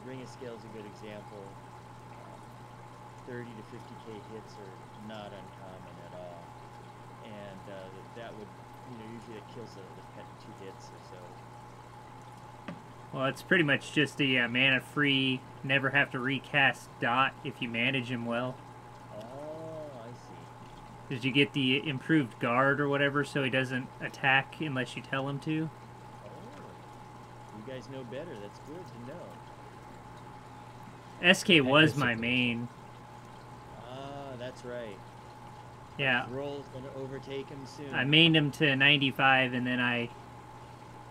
Ring of Scale is a good example. 30 to 50k hits are not uncommon at all. And that would, usually it kills the pet in 2 hits or so. Well, it's pretty much just a mana-free, never have to recast dot if you manage him well. Oh, I see. Did you get the improved guard or whatever so he doesn't attack unless you tell him to? Oh, you guys know better. That's good to know. SK was that's my a good main. Ah, that's right. Yeah. Roll's gonna overtake him soon. I mained him to 95 and then I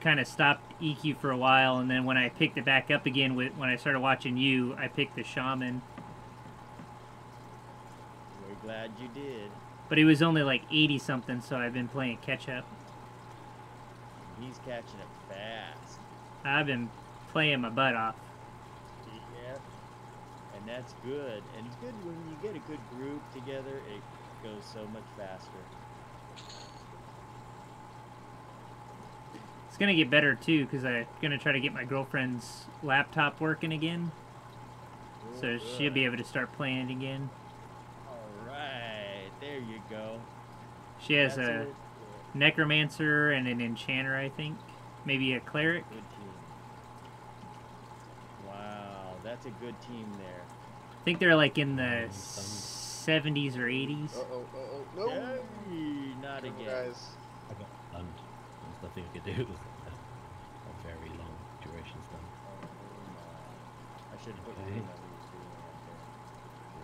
kind of stopped EQ for a while, and then when I picked it back up again when I started watching you, I picked the Shaman. We're glad you did. But he was only like 80 something, so I've been playing catch up. He's catching up fast. I've been playing my butt off. Yeah. And that's good. And it's good when you get a good group together, it goes so much faster. It's gonna get better too, because I'm gonna try to get my girlfriend's laptop working again, so she'll be able to start playing it again. Alright, there you go. She has That's a it. necromancer and an enchanter, I think. Maybe a cleric. Good team. Wow, that's a good team there. I think they're like in the 70s or 80s. No. Hey, not Come on, again. guys. I got stunned. There's nothing I could do. It was a very long duration stun. I should have put Okay. Runa who was doing that there.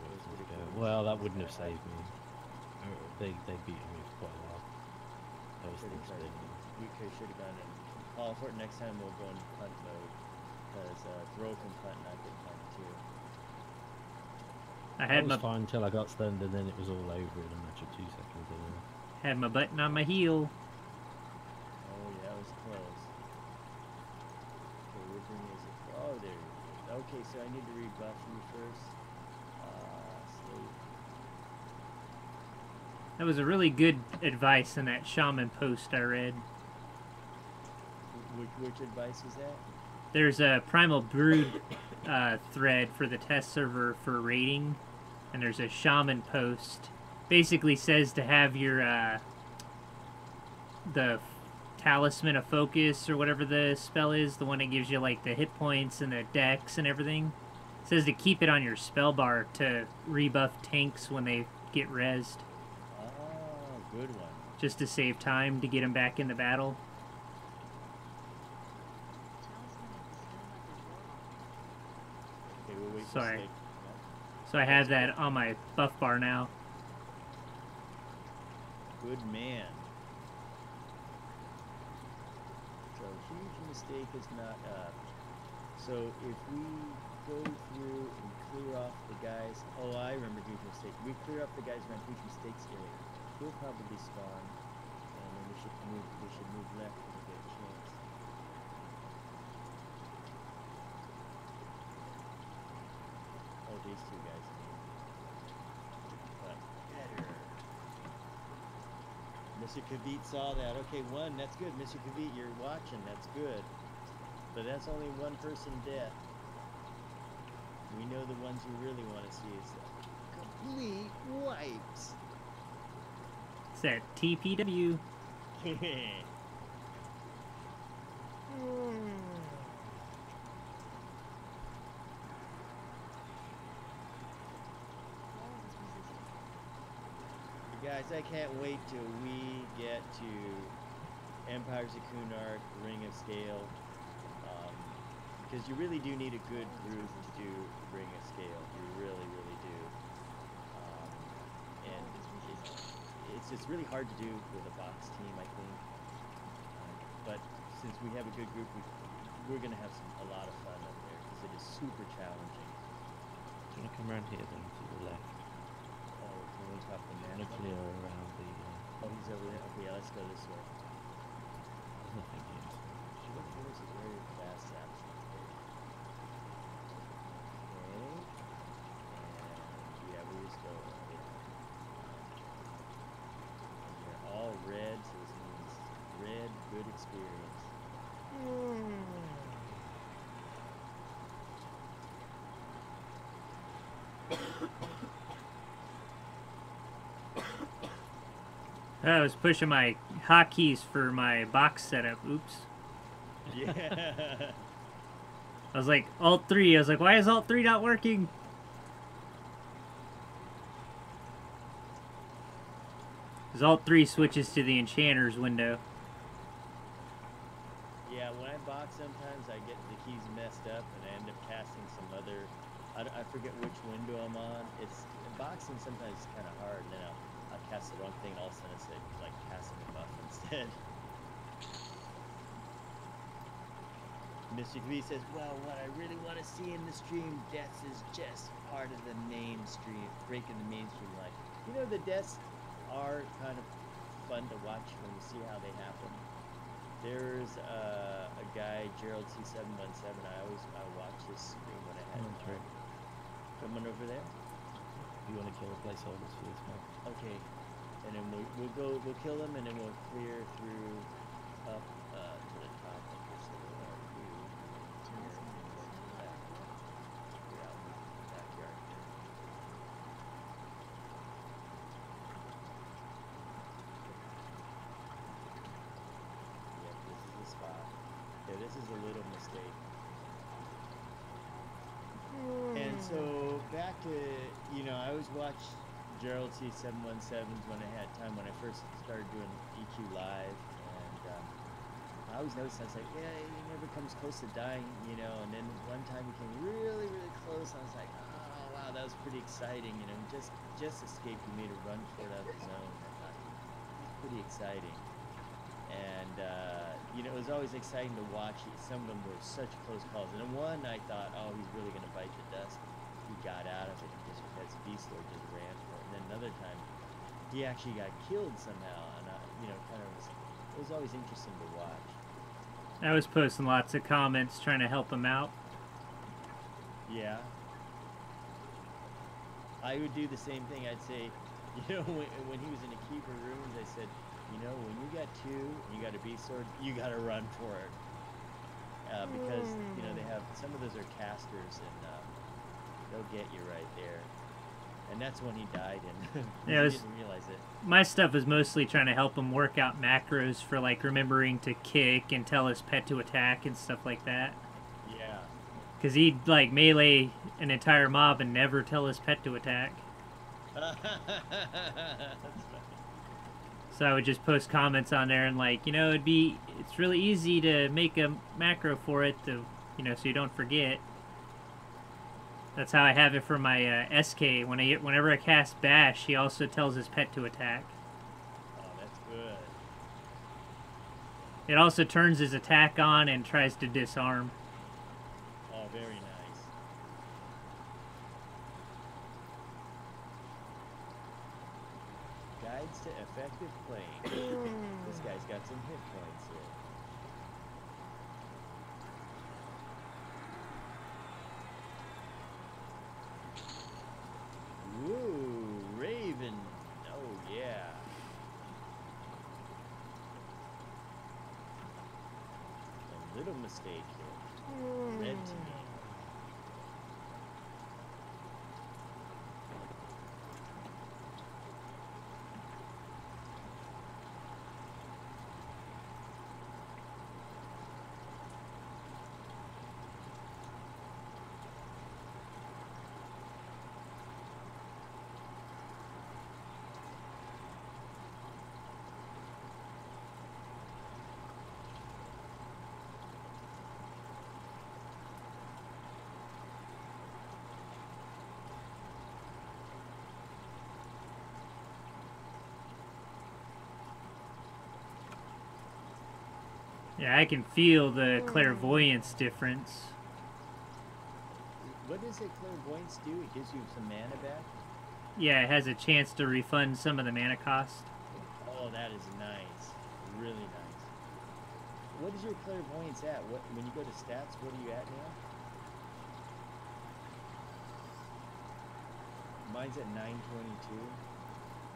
It was pretty cool. Well, that wouldn't have saved me. They beat me for quite a while. Those Should've things tried did. to- We should have gone in. Oh, for next time we'll go in punt mode. Because throw can punt, and I can punt too. I That had was my fine until I got stunned, and then it was all over in a matter of 2 seconds. had my button on my heel. Oh, yeah, that was close. Okay, which one is it? Oh, there you go. Okay, so I need to rebuff you first. Slate. That was a really good advice in that Shaman post I read. Which advice was that? There's a Primal Brood thread for the test server for rating, and there's a Shaman post. Basically says to have your the Talisman of Focus or whatever the spell is, the one that gives you like the hit points and the dex and everything. It says to keep it on your spell bar to rebuff tanks when they get rezzed, Oh, good one. just to save time to get them back into battle. Okay, we'll wait Sorry. for Slate. So I have that on my buff bar now. Good man. So huge mistake is not up. So if we go through and clear off the guys, oh, I remember huge mistake. We clear up the guys around huge mistakes area. He'll probably spawn, and then we should move left when we get a chance. Oh, these two guys. But better. Mr. Kavit saw that. Okay, one, that's good. Mr. Kavit, you're watching. That's good. But that's only one person dead. We know the ones you really want to see is complete wipes. It's that TPW. Guys, I can't wait till we get to Empires of Kunark, Ring of Scale, because you really do need a good group to do Ring of Scale. You really, really do. And it's really hard to do with a box team, I think. But since we have a good group, we're gonna have a lot of fun up there because it is super challenging. Do you want to come around here then to the left? Oh, can we top the man? Hopefully around the. Oh, he's over there. Okay, yeah, let's go this way. There's nothing here. So. Look, there's a very fast action. Okay. And yeah, we just go. And they're all red, so this means red, good experience. I was pushing my hotkeys for my box setup. Oops. Yeah. I was like, Alt 3. I was like, why is Alt 3 not working? Because Alt 3 switches to the Enchanter's window. Yeah, when I box sometimes I get the keys messed up and I end up casting some other, I forget which window I'm on. Boxing sometimes is kind of hard, and then I'll cast the wrong thing and all of a sudden it's like casting a buff instead. Mr. V says, well, what I really want to see in the stream, deaths is just part of the mainstream, breaking the mainstream life. You know, the deaths are kind of fun to watch when you see how they happen. There's a guy, Gerald C717. I watch his stream when I had him. Someone over there. You want to kill the placeholders for this one? Okay, and then we'll kill them, and then we'll clear through up to the top. Okay, so we'll do here and back. We're out in the backyard here. Yep, this is the spot. Yeah, this is a little mistake. And so back to, I always watch Gerald C717s when I had time, when I first started doing EQ Live, and I always noticed, I was like, yeah, he never comes close to dying, and then one time he came really, really close, and I was like, oh, wow, that was pretty exciting, just escaped, he made a run for it out of the zone. I thought, pretty exciting. And, it was always exciting to watch. Some of them were such close calls. And then one, I thought, oh, he's really going to bite the dust. He got out of it. He just, as Beast Lord just ran for it. And then another time, he actually got killed somehow. And, it was always interesting to watch. I was posting lots of comments trying to help him out. Yeah. I would do the same thing. I'd say, when he was in the keeper rooms, I said, when you got 2 and you got a beast sword, you got to run for it. Because, they have, some of those are casters, and they'll get you right there. And that's when he died, and yeah, he didn't realize it. My stuff is mostly trying to help him work out macros for, like, remembering to kick and tell his pet to attack and stuff like that. Yeah. Because he'd, like, melee an entire mob and never tell his pet to attack. That's funny. So I would just post comments on there and, like, it's really easy to make a macro for it to, so you don't forget. That's how I have it for my SK. Whenever I cast Bash, he also tells his pet to attack. Oh, that's good. It also turns his attack on and tries to disarm. Oh, very nice. Guides to effective playing. This guy's got some hit points here. Ooh, Raven. Oh, yeah. A little mistake here. Red team. Yeah, I can feel the clairvoyance difference. What does it clairvoyance do? It gives you some mana back? Yeah, it has a chance to refund some of the mana cost. Oh, that is nice. Really nice. What is your clairvoyance at? What when you go to stats, what are you at now? Mine's at 922.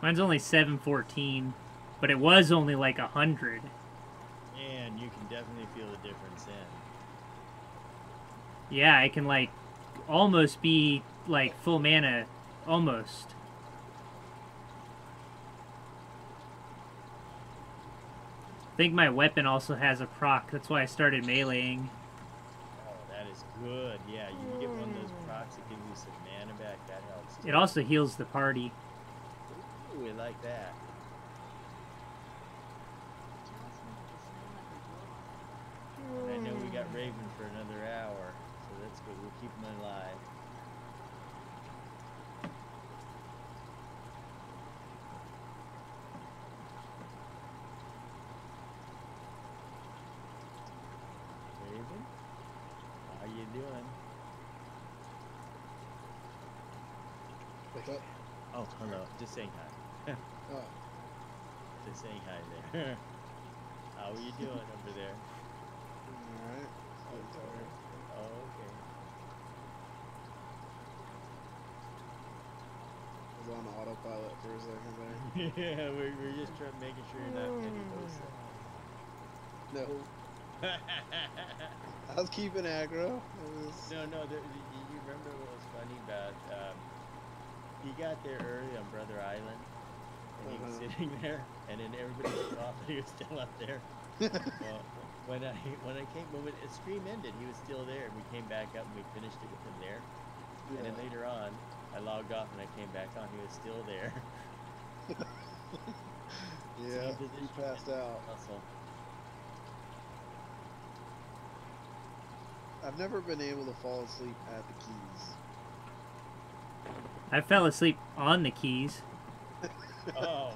Mine's only 714, but it was only like 100. And you can definitely feel the difference then. Yeah, I can like almost be like full mana, almost. I think my weapon also has a proc. That's why I started meleeing. Oh, that is good. Yeah, you get one of those procs that give you some mana back. That helps. It also heals the party. Ooh, we like that. And I know we got Raven for another hour, so that's good. We'll keep him alive. Raven, how you doing? Wake up. Oh, hello. Just saying hi. Oh, Just saying hi there. How are you doing over there? alright. Oh, okay. I was on autopilot for a second there. Yeah, we're just making sure you're not getting close. No, I was keeping aggro. It was... No, you remember what was funny about, he got there early on Brother Island, and he was sitting there, and then everybody thought he was still up there. Well, when the stream ended, he was still there, and we came back up and we finished it with him there. Yeah. And then later on, I logged off and I came back on, he was still there. Yeah, Same he position passed and out. hustle. I've never been able to fall asleep at the keys. I fell asleep on the keys. Oh, boy.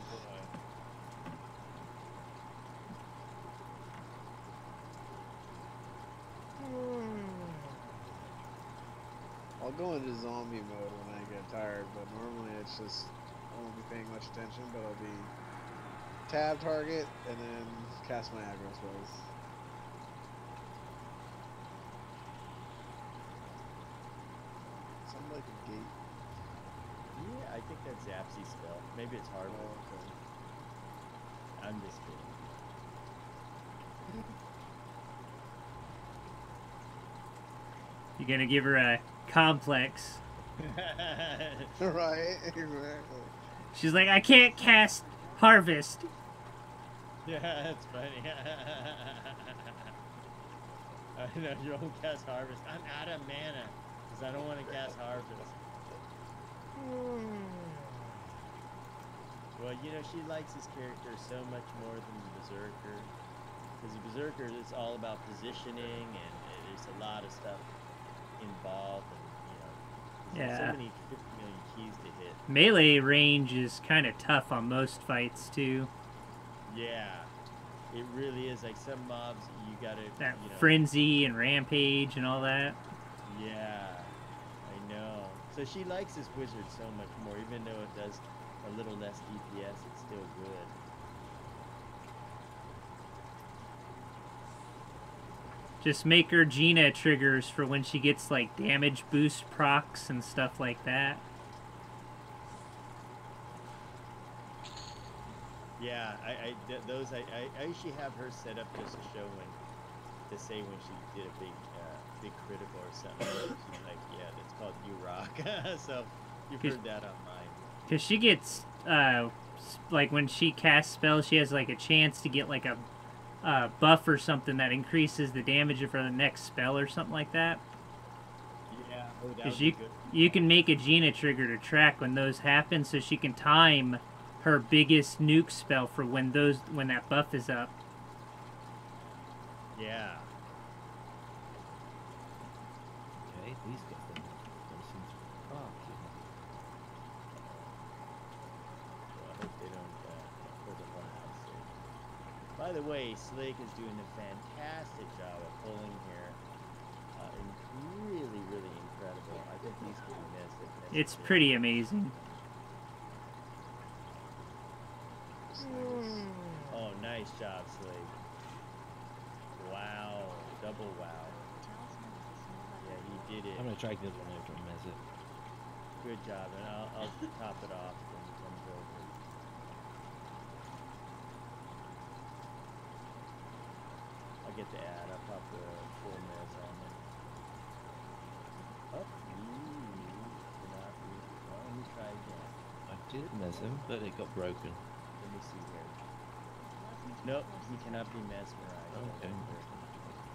I'll go into zombie mode when I get tired, but normally it's just I won't be paying much attention, but I'll be tab target and then cast my aggro spells. Sounds like a gate. Yeah, I think that's Zapsy's spell. Maybe it's hard. Oh, okay. I'm just kidding. You're gonna give her a complex. Right, exactly. She's like, I can't cast Harvest. Yeah, that's funny. I know, you won't cast Harvest. I'm out of mana, because I don't want to cast Harvest. Well, you know, she likes this character so much more than the Berserker. Because the Berserker is all about positioning, and there's a lot of stuff involved, and, you know, there's Yeah. so many 50 million keys to hit. Melee range is kind of tough on most fights, too. Yeah, it really is. Like, some mobs, you gotta, That you know... Frenzy and Rampage and all that. Yeah, I know. So she likes this wizard so much more, even though it does a little less DPS, it's still good. Just make her Gina triggers for when she gets, like, damage boost procs and stuff like that. Yeah, I usually have her set up just to show when, to say when she did a big critical or something. She's like, yeah, that's called You Rock. So you've heard that on mine. Because she gets, like, when she casts spells, she has, like, a chance to get, like, a buff or something that increases the damage of her next spell or something like that. Yeah, oh, that would Because be good. you can make a Gina trigger to track when those happen, so she can time her biggest nuke spell for when that buff is up. Yeah. Okay, these guys don't listen to the park, you know. Well, I hope they don't pull the one house there. Well, By the way, Slake is doing a fantastic job of pulling here. Really, really incredible. I think he's going to miss it. It's pretty amazing. Oh, nice job, Slake. Wow. Double wow. Yeah, he did it. I'm gonna drag the other one over and mess it. Good job, and I'll top it off when he comes over. I'll get the ad. I'll pop the full mez on it. Oh, cannot be. Well, let me try again. I did mess him, but it got broken. Let me see here. Nope, he cannot be mesmerized. Okay.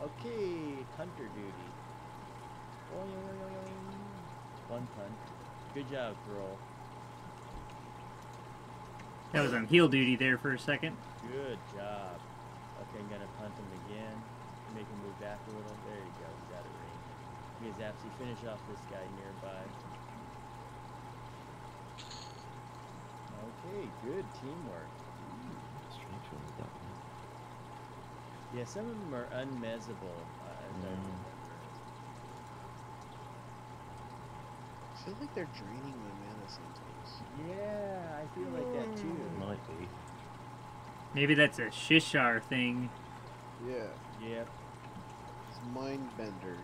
Okay, hunter duty. One punt. Good job, girl. That was on heel duty there for a second. Good job. Okay, I'm gonna punt him again. Make him move back a little. There you go. He's out of range. He has absolutely finish off this guy nearby. Okay, good teamwork. Strange one with that one. Yeah, some of them are unmessable, as I remember. I feel like they're draining my mana sometimes. Yeah, I feel like that too. Might be. Maybe that's a Shishar thing. Yeah. Yep. It's Mindbender.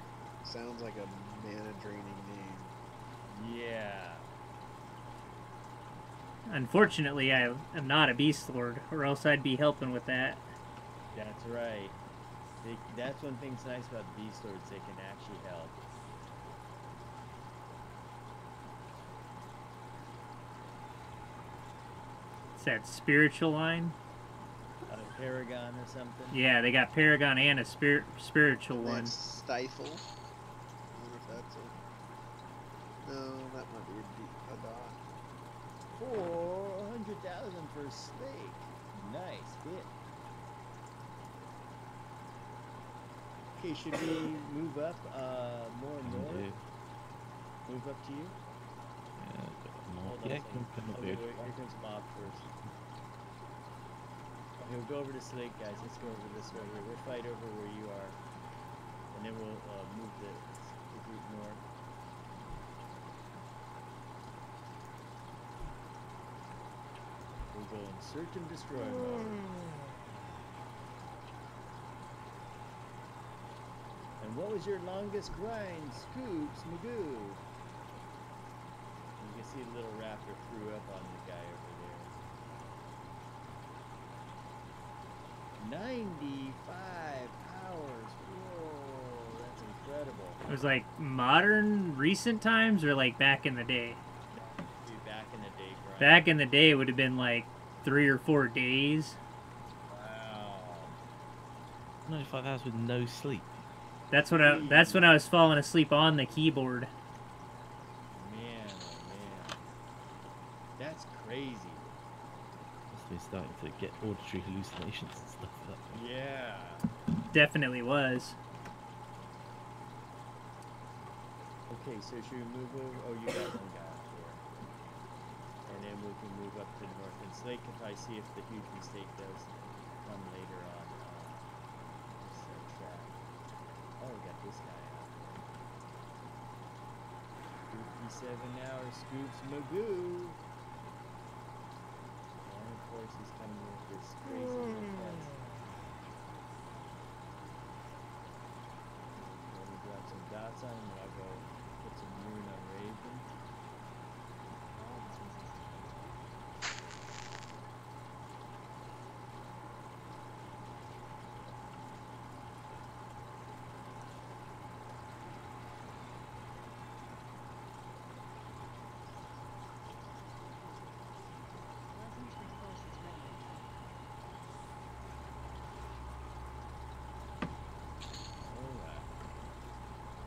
Sounds like a mana draining name. Yeah. Unfortunately, I am not a Beast Lord, or else I'd be helping with that. That's right. That's one thing's nice about the Beast Lords, they can actually help. It's that spiritual line. Paragon or something? Yeah, they got Paragon and a spiritual one. That's Stifle. I wonder if that's a... No, that might be a dot. 400,000 for Slake. Nice hit. Okay, should we move up more north? Yeah. Move up to you? More. Hold on Yeah, a second. come up Okay, here. here comes Mob first. Okay, we'll go over to Slake, guys. Let's go over this way here. We'll fight over where you are. And then we'll move the group north. We'll go in search and destroy mode. And what was your longest grind, Scoops Magoo? You can see the little raptor threw up on the guy over there. 95 hours. Whoa, that's incredible. It was like modern, recent times, or like back in the day? Dude, back in the day, grind. Back in the day, it would have been like 3 or 4 days. Wow. 95 hours with no sleep. That's when I was falling asleep on the keyboard. Man, oh man. That's crazy. Must be starting to get auditory hallucinations and stuff like that. Yeah. Definitely was. Okay, so should we move over? Oh, you got one guy up there. And then we can move up to the north. And Slake can probably see if the huge mistake does come later on. This track. Oh, we got this guy out there. 57 hours, Scoops Magoo. And of course, he's coming with this crazy request. Let me grab some dots on him and I'll go put some rune on Raven.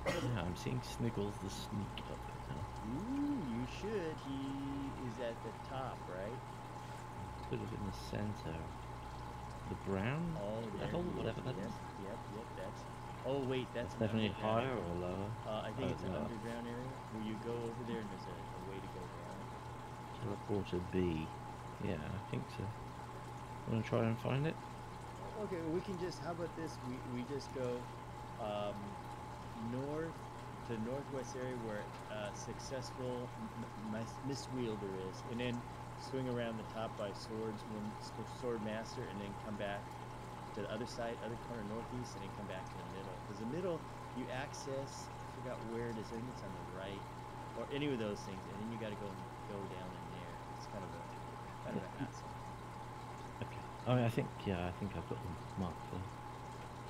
Yeah, I'm seeing Sniggles the sneak up now. Ooh, you should. He is at the top, right? Put it in the center. The brown? Oh, there level, he is. whatever that Yep, is. Yep, that's. Oh wait, that's It's definitely an underground higher area. or lower? I think Oh, it's an lower. underground area where you go over there and there's a way to go down. Teleporter B. Yeah, I think so. Wanna try and find it? Okay, we can just. How about this? We just go north to northwest area where successful Miss Wielder is, and then swing around the top by Sword Master, and then come back to the other side, other corner northeast, and then come back to the middle. Because the middle, you access. I forgot where it is. I think it's on the right, or any of those things, and then you got to go down in there. It's kind of a hassle. Okay. I mean, I think I've got them marked for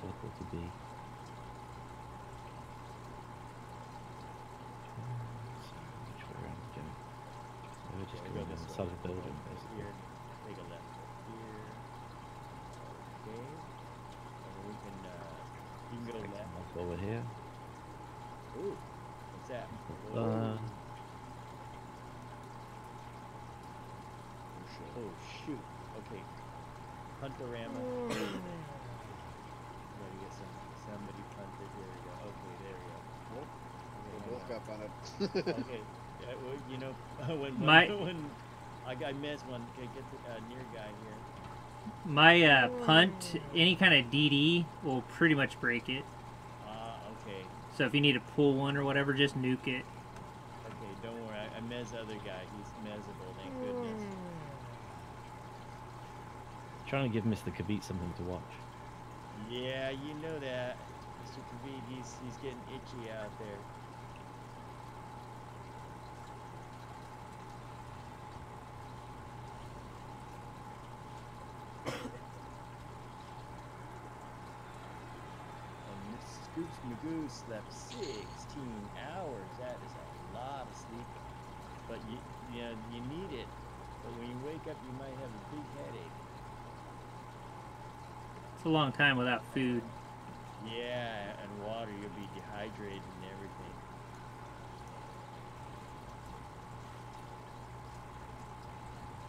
teleport to be. So which way around we go? So we're just Yeah, going down the side of the building, Go basically. here, take a left here. Okay. And then we can you can go Take left. some off over here. Ooh, what's that? Uh, Oh shoot. Okay. Puntorama. Gotta get somebody punted. There we go. Okay, there we go. Nope. Okay, We both got hang punted. on. Okay. Yeah, well, you know, when I missed one. Okay, get the near guy here. My punt, any kind of DD will pretty much break it. Okay. So if you need to pull one or whatever, just nuke it. Okay, don't worry. I mez the other guy. He's mezable. Thank goodness. trying to give Mr. Kavit something to watch. Yeah, you know that. Mr. Kavit, he's getting itchy out there. And Miss Scoops Magoo slept 16 hours. That is a lot of sleep. But you need it. But when you wake up, you might have a big headache. It's a long time without food. Yeah, and water. You'll be dehydrated and everything.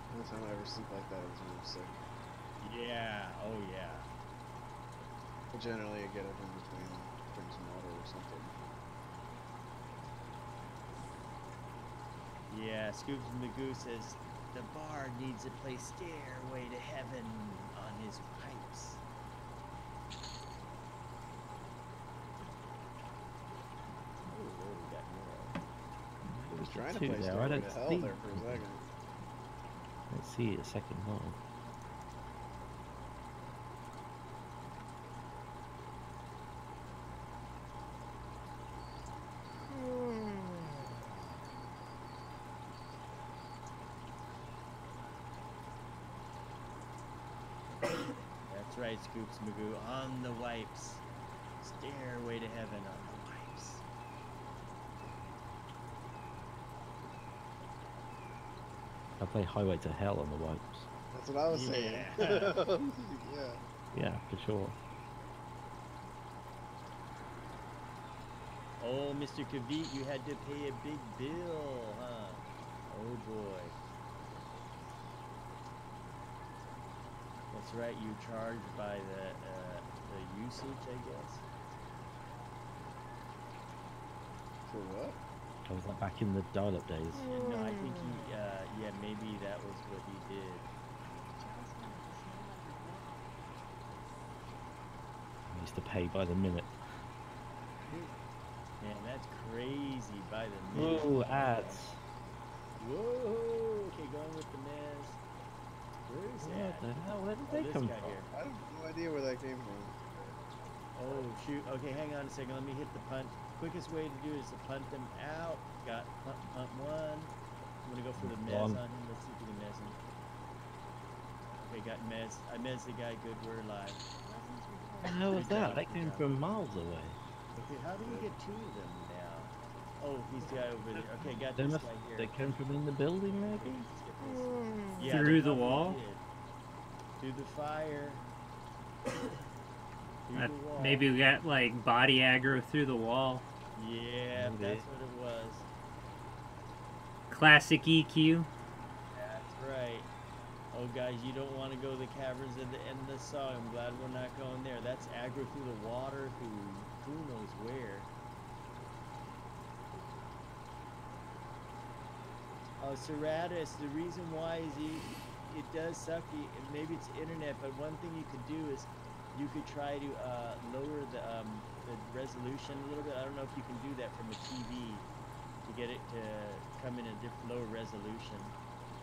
The only time I ever sleep like that is when I'm sick. Yeah. Oh yeah. But generally, I get up in between, drink some water or something. Yeah, Scoops Magoo says the bard needs to play Stairway to Heaven on his pipes. Oh, we got more. I was trying to Two play there, I Stairway don't to Hell see there for a second. Let's see a second one. That's right, Scoops Magoo, on the wipes. Stairway to Heaven on the wipes. I play Highway to Hell on the wipes. That's what I was saying. Yeah. Yeah. Yeah, for sure. Oh, Mr. Kavit, you had to pay a big bill, huh? Oh boy. That's right, you charge by the usage, I guess. For what? I was like back in the dial-up days. No, I think he, yeah, maybe that was what he did. I used to pay by the minute. Man, that's crazy by the minute. Whoa, ads. Whoa, okay, going with the Mez. Where is What that? the hell? Where did Oh, they this come guy from? here. I have no idea where that came from. Oh, shoot. Okay, hang on a second. Let me hit the punt. Quickest way to do it is to punt them out. Got punt one. I'm going to go for the Mez on him. Let's see if we can Mez him. Okay, got Mez. I Mez the guy. Good, we're alive. What the hell was Good that? job, They good came job. from miles away. Okay, how do we get two of them now? Oh, he's the guy over there. Okay, got They this must. guy here. They came from in the building, maybe. Yeah, Through they the probably wall? did. Through the fire. Through the wall. Maybe we got like body aggro through the wall. Yeah, Maybe. that's what it was. Classic E EQ. That's right. Oh, guys, you don't want to go to the caverns at the end of the song. I'm glad we're not going there. That's aggro through the water, who knows where. Oh, Serratus, the reason why is it does suck. Maybe it's internet, but one thing you could do is you could try to lower the resolution a little bit. I don't know if you can do that from a TV to get it to come in a lower resolution,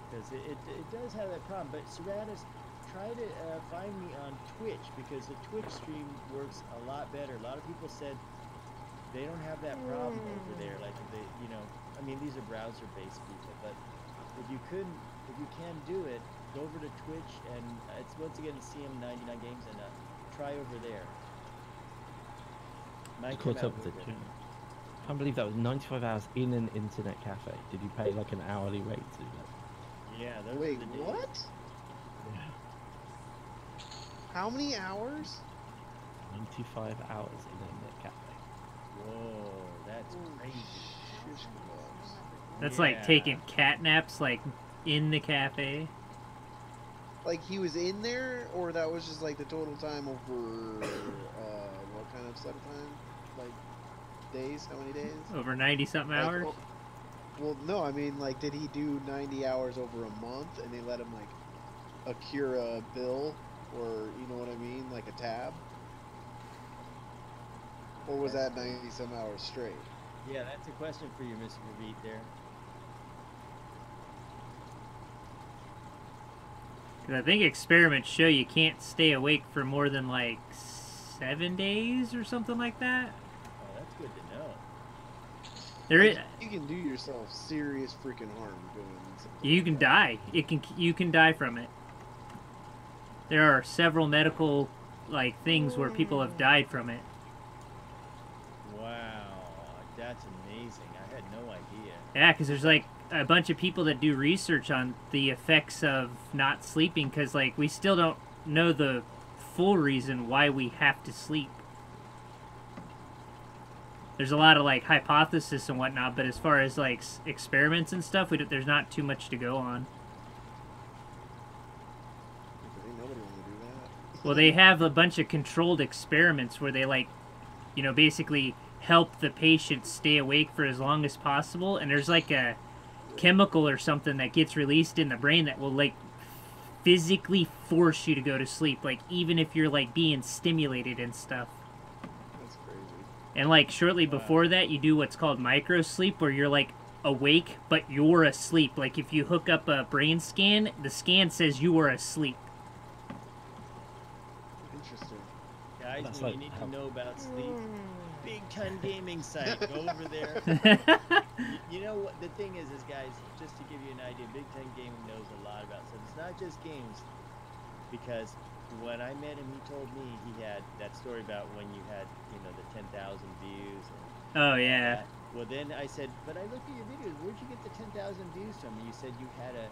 because it does have that problem. But Serratus, try to find me on Twitch, because the Twitch stream works a lot better. A lot of people said they don't have that problem over there. Like if they, you know, I mean, these are browser-based people, but if you can do it, go over to Twitch, and it's once again CM99Games, and try over there. Might come Caught out up with real it. good. I can't believe that was 95 hours in an internet cafe. Did you pay like an hourly rate to do that? Yeah, those Wait, are the days. what? How many hours? 95 hours in an internet cafe. Whoa, that's crazy. Shish kebabs. That's like Yeah. taking cat naps like in the cafe. Like he was in there, or that was just like the total time over what kind of set of time? Like days? How many days? Over 90 something Like, hours. well, no, I mean, like, did he do 90 hours over a month, and they let him like accrue a bill, or you know what I mean, like a tab? Or was that 90 some hours straight? Yeah, that's a question for you, Mr. Reed there. Because I think experiments show you can't stay awake for more than like 7 days or something like that. Oh, that's good to know. There is, You can do yourself serious freaking harm doing something you like can that. die. You can die from it. There are several medical like things where people have died from it. Wow, that's amazing. I had no idea. Yeah, because there's like a bunch of people that do research on the effects of not sleeping, because like we still don't know the full reason why we have to sleep. There's a lot of like hypothesis and whatnot, but as far as like experiments and stuff, there's not too much to go on. Ain't nobody want to do that. Well, they have a bunch of controlled experiments where they like, you know, basically help the patient stay awake for as long as possible, and there's like a chemical or something that gets released in the brain that will like physically force you to go to sleep, like even if you're like being stimulated and stuff. That's crazy. And like shortly before that, you do what's called micro sleep, where you're like awake but you're asleep. Like if you hook up a brain scan, the scan says you are asleep. Interesting. Guys, That's when like you need how- to know about sleep, BigTon Gaming site. Go over there. You know what the thing is guys, just to give you an idea, BigTon Gaming knows a lot about stuff. It's not just games, because when I met him, he told me he had that story about when you had, you know, the 10,000 views. And Oh all yeah. that. Well, then I said, but I looked at your videos. Where'd you get the 10,000 views from? And you said you had a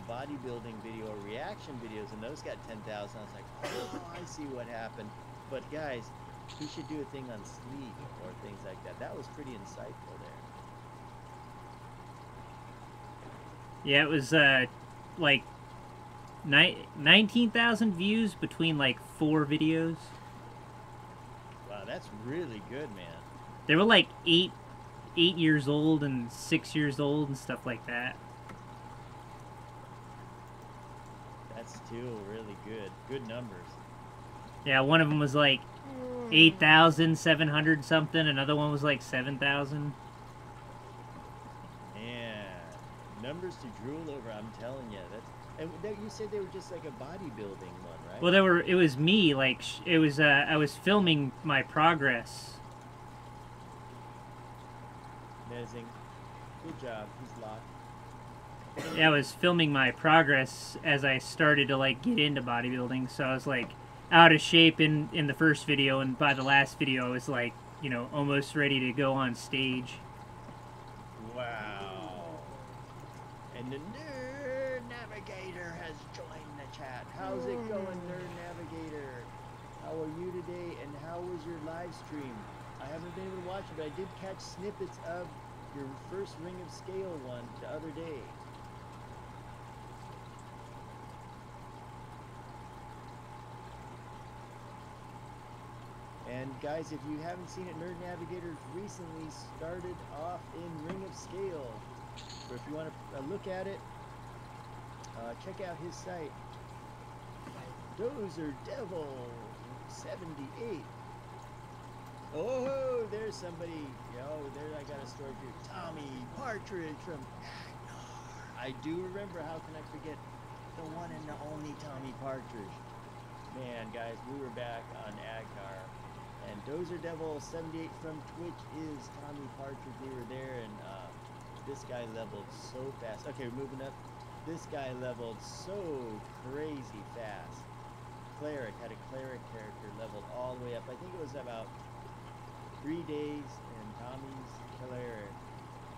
bodybuilding video or reaction videos, and those got 10,000. I was like, oh, I see what happened. But guys, he should do a thing on sleep or things like that. That was pretty insightful there. Yeah, it was like 19,000 views between like 4 videos. Wow, that's really good, man. They were like 8 years old and 6 years old and stuff like that. That's still really good. Good numbers. Yeah, one of them was like 8,700 something. Another one was like 7,000. Man, numbers to drool over. I'm telling you. And you said they were just like a bodybuilding one, right? Well, it was me. Like it was. I was filming my progress. Amazing. Good job. He's locked. Yeah, I was filming my progress as I started to like get into bodybuilding. So I was like out of shape in the first video, and by the last video I was like, you know, almost ready to go on stage. Wow. And the Nerd Navigator has joined the chat. How's it going, Nerd Navigator? How are you today, and how was your live stream? I haven't been able to watch it, but I did catch snippets of your first Ring of Scale one the other day. And guys, if you haven't seen it, Nerd Navigator recently started off in Ring of Scale. So if you want to look at it, check out his site. Dozer Devil. 78. Oh, there's somebody. Oh, there I got a story for you. Tommy Partridge from Agnar. I do remember. How can I forget the one and the only Tommy Partridge? Man, guys, we were back on Agnar. And Dozer Devil 78 from Twitch is Tommy Partridge. We were there, and this guy leveled so fast. Okay, we're moving up. This guy leveled so crazy fast. Cleric had a cleric character leveled all the way up. I think it was about 3 days, and Tommy's cleric,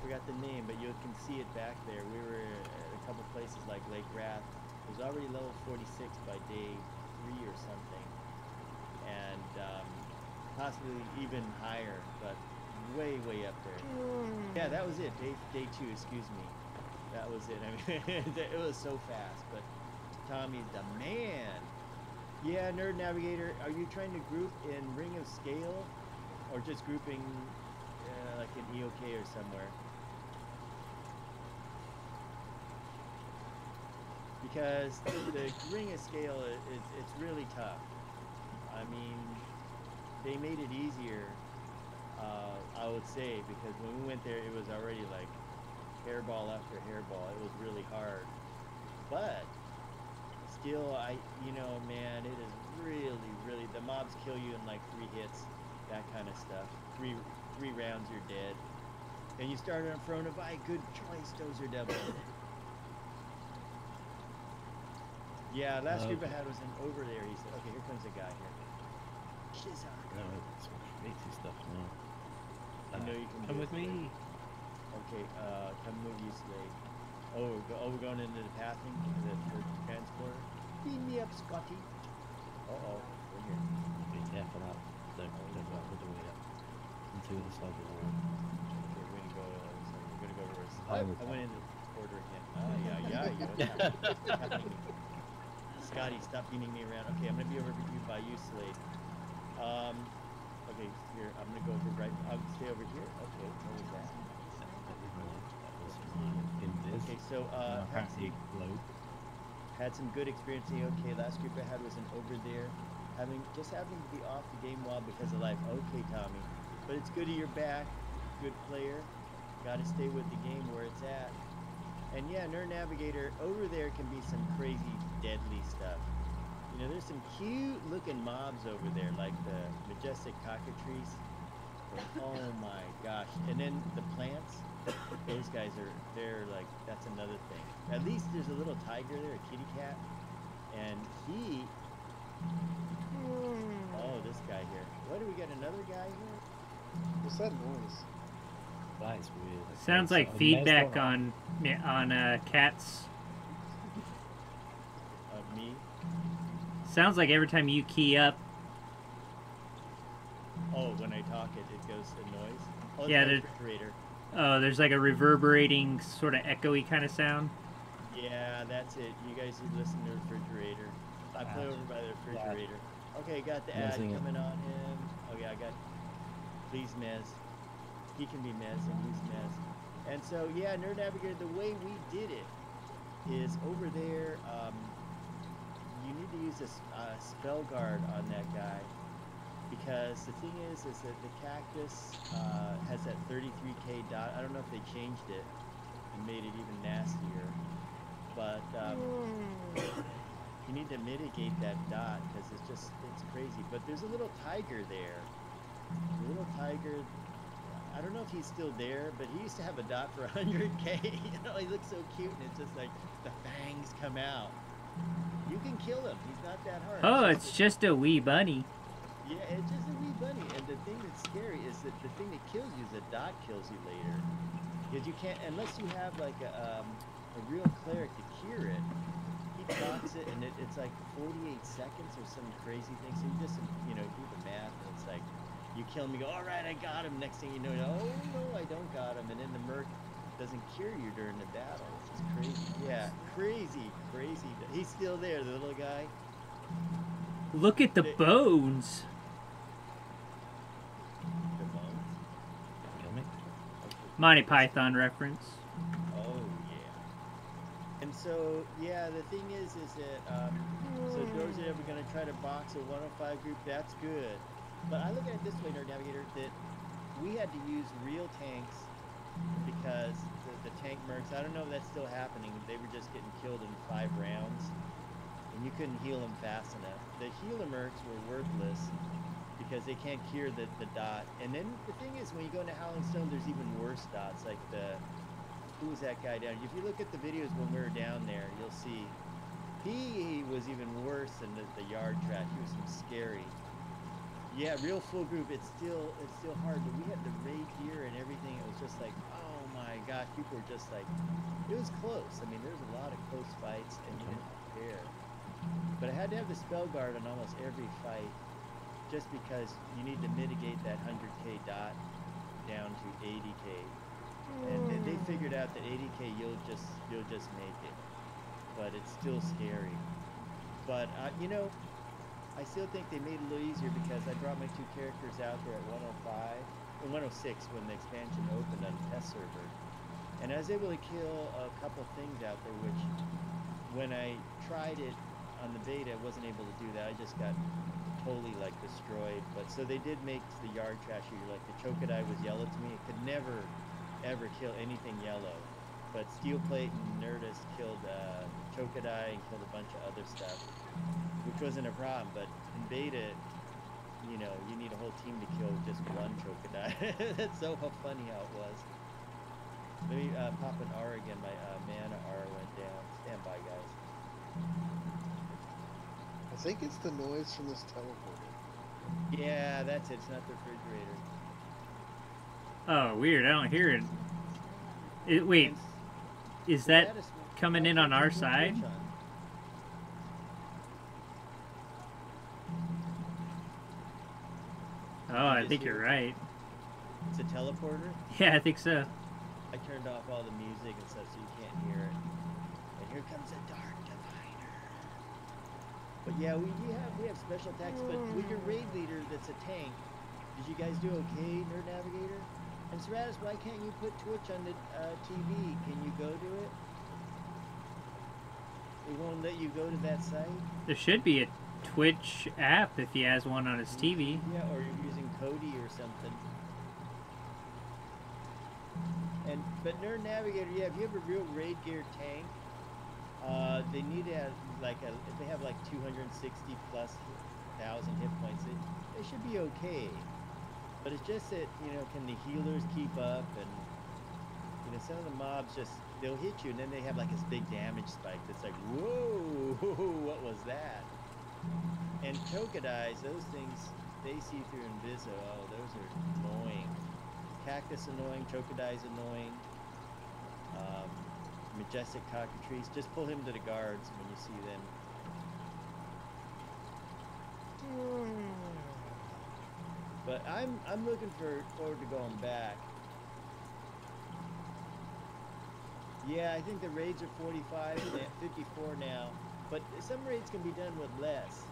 forgot the name, but you can see it back there. We were at a couple places like Lake Wrath. It was already level 46 by day 3 or something, and possibly even higher, but way up there. Yeah, that was it. Day 2, excuse me. That was it. I mean, it was so fast, but Tommy's the man. Yeah, Nerd Navigator, are you trying to group in Ring of Scale, or just grouping like in EOK or somewhere? Because the Ring of Scale, it's really tough. I mean, they made it easier, I would say, because when we went there, it was already like hairball after hairball. It was really hard. But still, man, it is really, the mobs kill you in like 3 hits, that kind of stuff. Three rounds, you're dead. And you start on Fronavi. Good choice, Dozer Devil. Yeah, last group I had was over there. He said, okay, here comes a guy here. Shizar. No, it's crazy stuff now. I know you can come do with it. me. Okay, come with you, Slade. Oh, we're going into the pathing, the transporter. Beam me up, Scotty. Uh-oh, we're here. Be careful out. Don't go all the way up into the side of the wall. Okay, we're gonna go. We're gonna go reverse. I went into the order again. Scotty, stop beaming me around. Okay, I'm gonna be over by you, Slade. Okay, here. I'm gonna go over right. I'll stay over here. Okay, what was that? Okay, so had some good experience. Okay, last group I had was an over there, having to be off the game while because of life. Okay, Tommy, but it's good you're back. Good player. Got to stay with the game where it's at. And yeah, Nerd Navigator, over there can be some crazy, deadly stuff. You know, there's some cute looking mobs over there, like the majestic cockatrice. Oh my gosh. And then the plants, those guys they're like, that's another thing. At least there's a little tiger there, a kitty cat. And he, oh, this guy here. What, do we got another guy here? What's that noise? That is weird. Sounds like feedback on cats. Of me? Sounds like every time you key up. Oh, when I talk it goes to noise? Oh, Yeah, it's my refrigerator. Oh, there's like a reverberating, sort of echoey kind of sound. Yeah, that's it. You guys should listen to the refrigerator. I play over by the refrigerator. Okay, got the ad coming on him. Okay, I got... Please, Mez. He can be Mez, and he's Mez. And so, yeah, Nerd Navigator, the way we did it is over there, you need to use a spell guard on that guy. Because the thing is that the cactus has that 33k dot. I don't know if they changed it and made it even nastier. But you need to mitigate that dot because it's crazy. But there's a little tiger there. A little tiger. I don't know if he's still there, but he used to have a dot for 100k. You know, he looks so cute, and it's just like the fangs come out. You can kill him. He's not that hard. Oh, it's just a wee bunny. Yeah, it's just a wee bunny. And the thing that's scary is that the thing that kills you is the dot kills you later. Because you can't, unless you have like a real cleric to cure it, he dots it, and it's like 48 seconds or some crazy thing. So you just, do the math, and it's like, you kill him, you go, all right, I got him. Next thing you know, oh, no, I don't got him. And then the merc doesn't cure you during the battle. It's just crazy. Yeah, crazy. He's still there, the little guy. Look at the bones. The bones? Monty Python reference. Oh, yeah. And so, yeah, the thing is that, so Dozer we're gonna try to box a 105 group. That's good. But I look at it this way, Nerd Navigator, that we had to use real tanks because the tank mercs, I don't know if that's still happening. They were just getting killed in 5 rounds, and you couldn't heal them fast enough. The healer mercs were worthless because they can't cure the dot. And then the thing is, when you go into Howling Stone, there's even worse dots. Like who was that guy down? If you look at the videos when we were down there, you'll see he was even worse than the yard trash. He was some scary. Yeah, real full group. It's still hard. But we had the raid gear and everything. It was just like, oh my gosh, people were just like, it was close. I mean, there's a lot of close fights, and you didn't prepare. But I had to have the spell guard on almost every fight, just because you need to mitigate that 100k dot down to 80k. And they figured out that 80k you'll just make it, but it's still scary. But you know, I still think they made it a little easier because I brought my 2 characters out there at 105 and 106 when the expansion opened on the test server, and I was able to kill a couple things out there, which when I tried it on the beta I wasn't able to do that. I just got totally like destroyed. But so they did make the yard trash easier. Like the Chokodai was yellow to me. It could never ever kill anything yellow, but Steel Plate and Nerdist killed Chokodai and killed a bunch of other stuff, which wasn't a problem. But in beta, you know, you need a whole team to kill just one Chokodai. That's so funny how it was. Let me pop an R again. My mana R went down. Stand by, guys. I think it's the noise from this teleporter. Yeah, that's it. It's not the refrigerator. Oh, weird. I don't hear it. Wait, is that coming in on our side? Oh, I think you're right. It's a teleporter? Yeah, I think so. I turned off all the music and stuff so you can't hear it. And here comes a Dark Diviner. But yeah, we have special attacks, but with your raid leader that's a tank, did you guys do okay, Nerd Navigator? And Seratus, why can't you put Twitch on the TV? Can you go to it? It won't let you go to that site? There should be a Twitch app if he has one on his TV. Yeah, or you're using Kodi or something. But Nerd Navigator, yeah, if you have a real raid gear tank, they need to have if they have like 260 plus thousand hit points, they should be okay. But it's just that, you know, can the healers keep up? And, you know, some of the mobs they'll hit you and then they have like this big damage spike that's like, whoa, what was that? And Chokodais, those things, they see through Inviso. Oh, those are annoying. Cactus annoying, Chokodai's annoying. Majestic Cockatrice, just pull him to the guards when you see them. But I'm looking forward to going back. Yeah, I think the raids are 45, 54 now. But some raids can be done with less.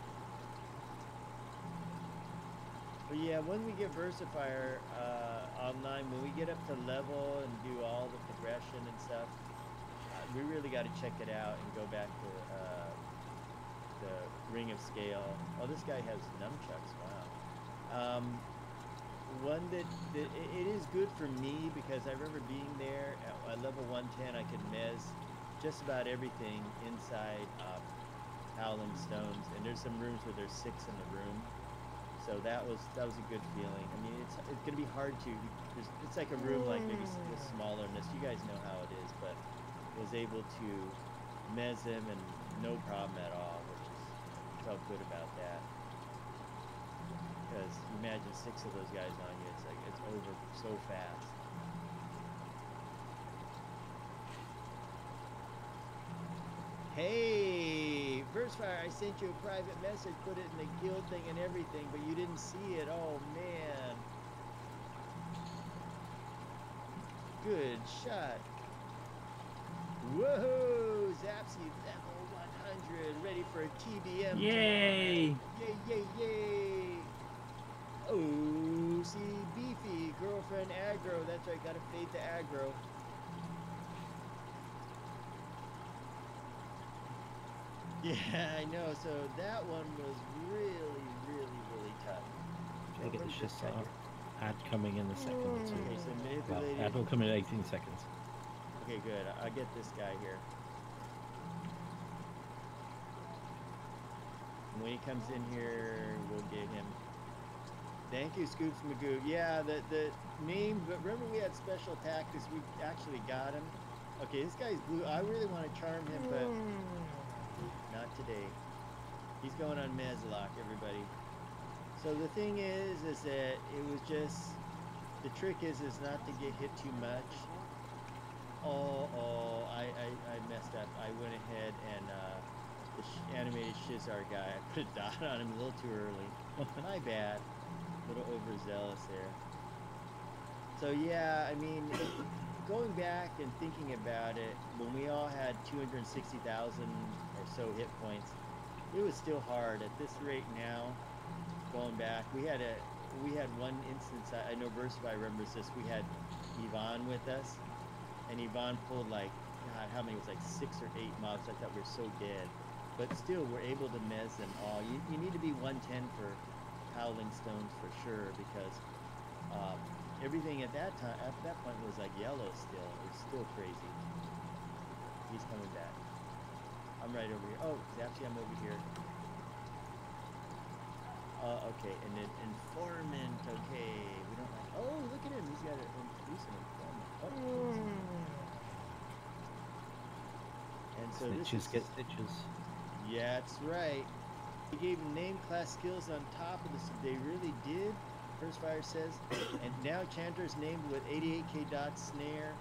But yeah, when we get Versifier online, when we get up to level and do all the progression and stuff, we really got to check it out and go back to the Ring of Scale. Oh, this guy has nunchucks. Wow. One that it is good for me because I remember being there at level 110. I could mez just about everything inside Howling Stones, and there's some rooms where there's 6 in the room. So that was a good feeling. I mean, it's gonna be hard to. It's like a room like maybe smaller than this. You guys know how it is, but was able to mez them and no problem at all, which felt good about that. Because you imagine 6 of those guys on you, it's like it's over so fast. Hey, Versefire, I sent you a private message, put it in the guild thing and everything, but you didn't see it. Oh man. Good shot. Whoa, Zapsy level 100, ready for a TBM. Yay! Yay, yay, yay. Oh, see, Beefy, girlfriend aggro. That's right, gotta fade the aggro. Yeah, I know. So that one was really, really, really tough. Try to get What the is this guy Shissar here? ad coming in a second or two. Okay, so Well, manipulated. ad will come in 18 seconds. Okay, good. I'll get this guy here. And when he comes in here, we'll get him. Thank you, Scoops Magoo. Yeah, the name, but remember we had special tactics. We actually got him. Okay, this guy's blue. I really want to charm him, but not today. He's going on Mezlock, everybody. So the thing is that it was just, the trick is not to get hit too much. I messed up. I went ahead and the animated Shizar guy, I put a dot on him a little too early. My bad. A little overzealous there. So yeah, I mean, going back and thinking about it, when we all had 260,000 or so hit points, it was still hard. At this rate now, going back, we had one instance. I know Versify remembers this. We had Yvonne with us, and Yvonne pulled like, God, how many? It was like 6 or 8 mobs. I thought we were so dead, but still, we're able to mez them all. You need to be 110 for Howling Stones for sure, because everything at that time, at that point, was like yellow still. It was still crazy. He's coming back. I'm right over here. Oh, Zapsy, I'm over here. Okay, and then informant. Okay, we don't like. Oh, look at him. He's got an increasing informant. Oh. And so Snitches this is, get stitches. yeah, that's right. They gave him name class skills on top of this. They really did. First Fire says, and now Chanter's named with 88k dot snare,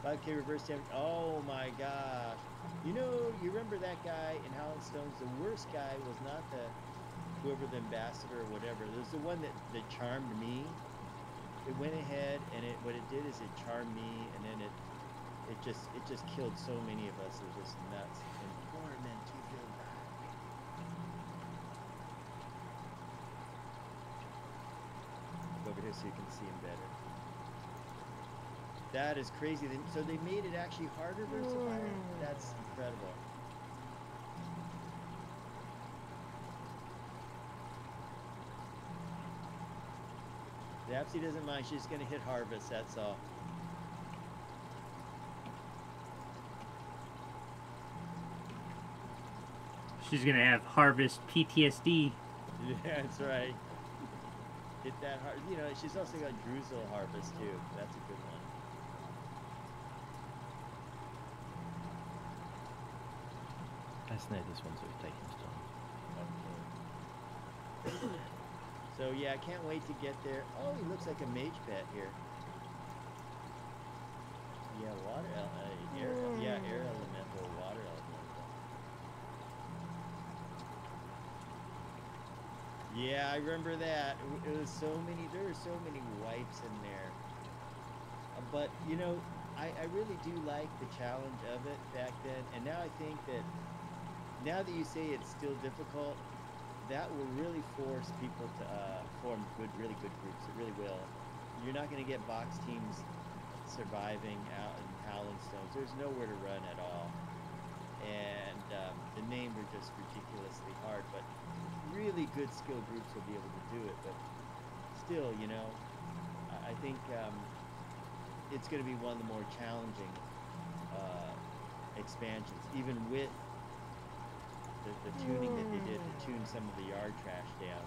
5k reverse damage. Oh my gosh! You know, you remember that guy in Howling Stones? The worst guy was not whoever the ambassador or whatever. There's the one that charmed me. It went ahead and what it did is it charmed me, and then it just killed so many of us. It was just nuts. Informant, you feel bad. Over here so you can see him better. That is crazy. So they made it actually harder versus fire. That's incredible. Zapsy doesn't mind. She's going to hit harvest. That's all. She's gonna have harvest PTSD. Yeah, that's right. Hit that hard. You know, she's also got Druzel harvest too. That's a good one. I snared this one, so it's taking its time. Okay. So yeah, I can't wait to get there. Oh, he looks like a mage pet here. Yeah, air elemental, water elemental. Yeah, I remember that. It was so many. There were so many wipes in there. But you know, I really do like the challenge of it back then. And now I think that now that you say it's still difficult, that will really force people to form really good groups. It really will. You're not going to get box teams surviving out in Howling Stones. There's nowhere to run at all. And the names are just ridiculously hard, but really good skill groups will be able to do it. But still, you know, I think it's going to be one of the more challenging expansions, even with the tuning that they did to tune some of the yard trash down.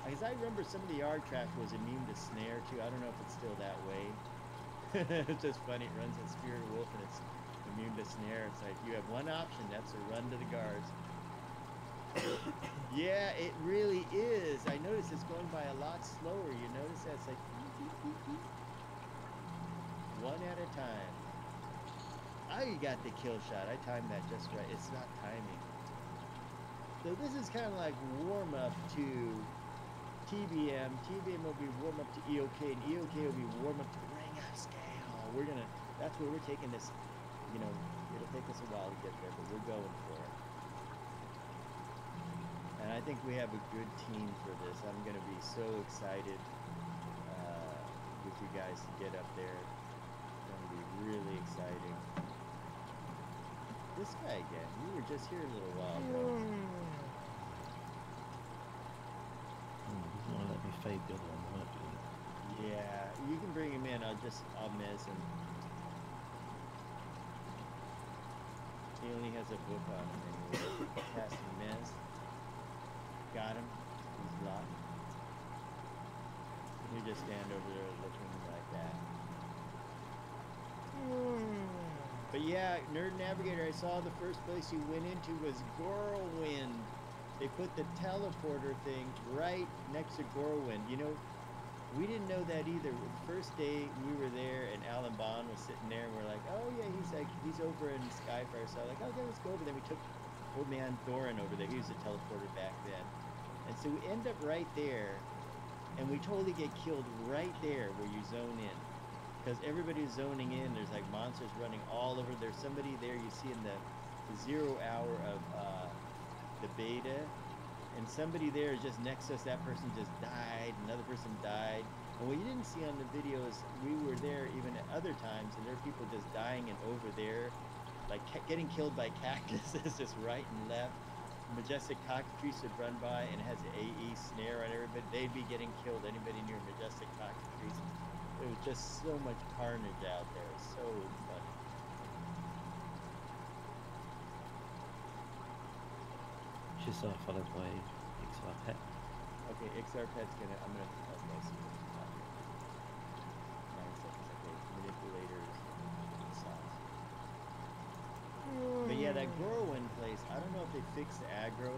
Because I remember some of the yard trash was immune to snare too. I don't know if it's still that way. It's just funny. It runs at Spirit Wolf and it's immune to snare. It's like you have one option. That's a run to the guards. Yeah, it really is. I notice it's going by a lot slower. You notice that it's like beep, beep, beep, beep. One at a time. I got the kill shot. I timed that just right. It's not timing. So this is kind of like warm up to TBM. TBM will be warm up to EOK, and EOK will be warm up to Ring of Scale. That's where we're taking this. You know, it'll take us a while to get there, but we're going for it. And I think we have a good team for this. I'm going to be so excited with you guys to get up there. It's going to be really exciting. This guy again. You were just here a little while ago. Doesn't want to let me fade the other one, won't it? Yeah, you can bring him in. I'll miss him. He only has a book on him anyway. Cast and miss. Got him. He's locked. You just stand over there looking like that. But yeah, Nerd Navigator, I saw the first place you went into was Gorlwind. They put the teleporter thing right next to Gorlwind. You know, we didn't know that either. The first day we were there and Alan Bond was sitting there and we're like, oh yeah, he's over in Skyfire. So I'm like, okay, let's go over there. We took old man Thorin over there. He was a teleporter back then. And so we end up right there and we totally get killed right there where you zone in. Because everybody's zoning in, there's like monsters running all over. There's somebody there you see in the 0 hour of the beta, and somebody there is just next to us. That person just died, another person died. And what you didn't see on the video is we were there even at other times, and there are people just dying and over there, like getting killed by cactuses just right and left. Majestic cockatrice would run by and it has an AE snare on everybody. They'd be getting killed. Anybody near Majestic cockatrice. It was just so much carnage out there. So funny. Just followed by XR Pet. Okay, XR Pet's gonna. Okay, I see what you're talking about. 9 seconds. Okay, manipulators. Sauce. But yeah, that Gorlwind place. I don't know if they fixed the aggro,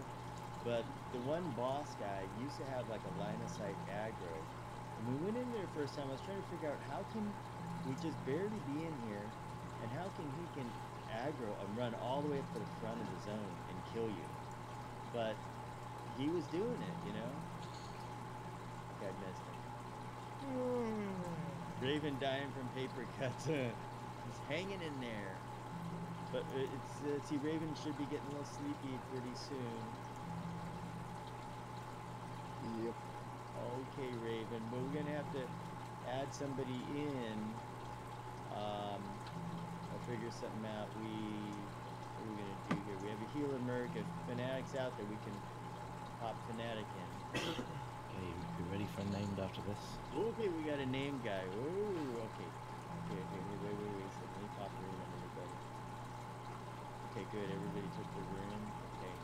but the one boss guy used to have like a line of sight aggro. When we went in there the first time, I was trying to figure out how can we just barely be in here, and how can he can aggro and run all the way up to the front of the zone and kill you. But he was doing it, you know? I missed him. Raven dying from paper cuts. He's hanging in there. But see, Raven should be getting a little sleepy pretty soon. Yep. Okay, Raven, but we're gonna have to add somebody in. I'll figure something out. What are we gonna do here? We have a healer merc. If Fanatic's out there, we can pop Fanatic in. Okay, you ready for a named after this? Okay, we got a name guy. Ooh, okay. Wait. So let me pop the room on everybody. Okay, good. Everybody took the room. Okay.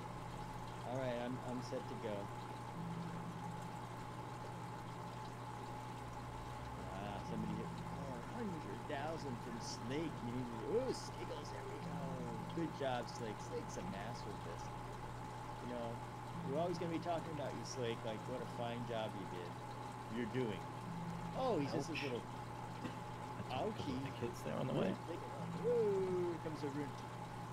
All right, I'm set to go. Somebody hit 400,000 from Snake. Oh, Skiggles, there we go. Good job, Slake. Slake's a master at this. You know, we're always going to be talking about you, Slake, like what a fine job you did. You're doing. Oh, he's just a little... Ouchie. The kids there on the way. Whoa, here comes a rune.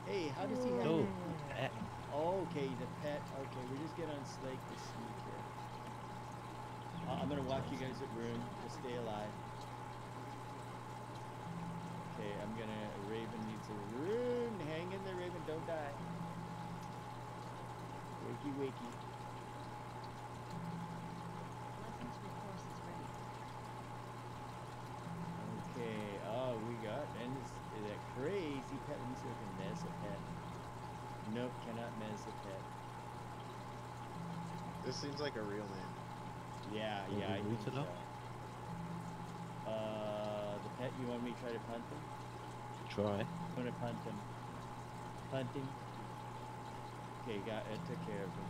Hey, how does he have... Oh, pet. Okay, the pet. Okay, we just get on Slake to sneak here. I'm going to watch you guys at room. Just stay alive. Okay, I'm gonna. Raven needs a rune. Hang in there, Raven. Don't die. Wakey, wakey. Lessons for course is ready. Okay. Oh, we got. And that crazy pet. Let me see if I can mess a pet. Nope, cannot mess a pet. This seems like a real name. Yeah, Will yeah, I we think root it so. up? The pet. You want me to try to punt him? Try. I'm gonna punt him. Punting. Okay, took care of him.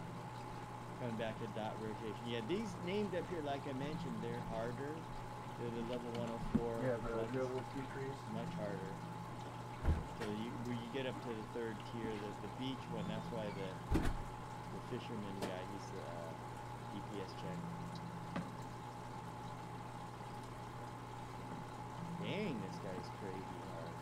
Coming back to dot rotation. Yeah, these named up here, like I mentioned, they're harder. They're the level 104. Yeah, but ones. go with few trees. Much harder. So when you get up to the third tier, the beach one, that's why the fisherman guy, he's the EPS check. Dang, this guy's crazy hard.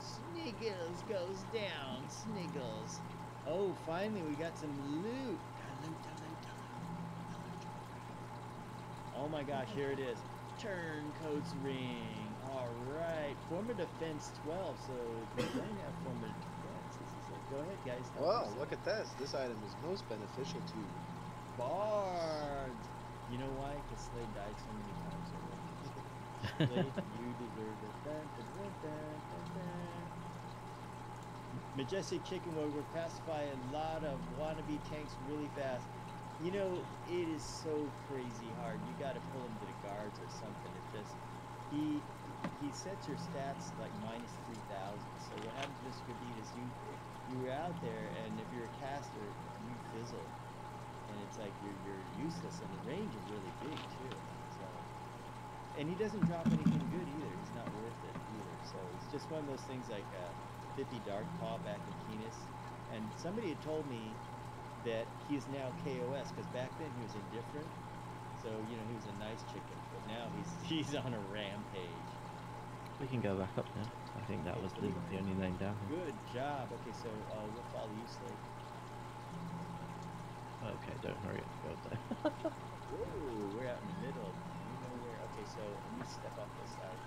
Sniggles goes down, Sniggles. Oh, finally we got some loot. Oh my gosh, here it is. Turncoat's ring. Alright. Form of defense 12, so if you don't have form of defense, this is it. Go ahead, guys. Whoa, look at this. This item is most beneficial to Bards. You know why? Because Slade died so many times already. Slade, you deserve it. Dun, dun, dun, dun, dun, dun. Majestic Chicken Wing will pacify a lot of wannabe tanks really fast. You know, it is so crazy hard. You got to pull him to the guards or something. It just he sets your stats like minus 3,000. So what happens, Mr. Beat, is you were out there, and if you're a caster, you fizzle, and it's like you're useless, and the range is really big too. So, and he doesn't drop anything good either. He's not worth it either. So it's just one of those things like 50 Dark Paw back in Keenis, and somebody had told me that he is now KOS because back then he was indifferent. So you know he was a nice chicken, but now he's on a rampage. We can go back up now. I think that was the only name down here. Good job. Okay, so we'll follow you, Slade. Okay, don't hurry up to go up there. Ooh, we're out in the middle. You know where? Okay, so let me step off this side.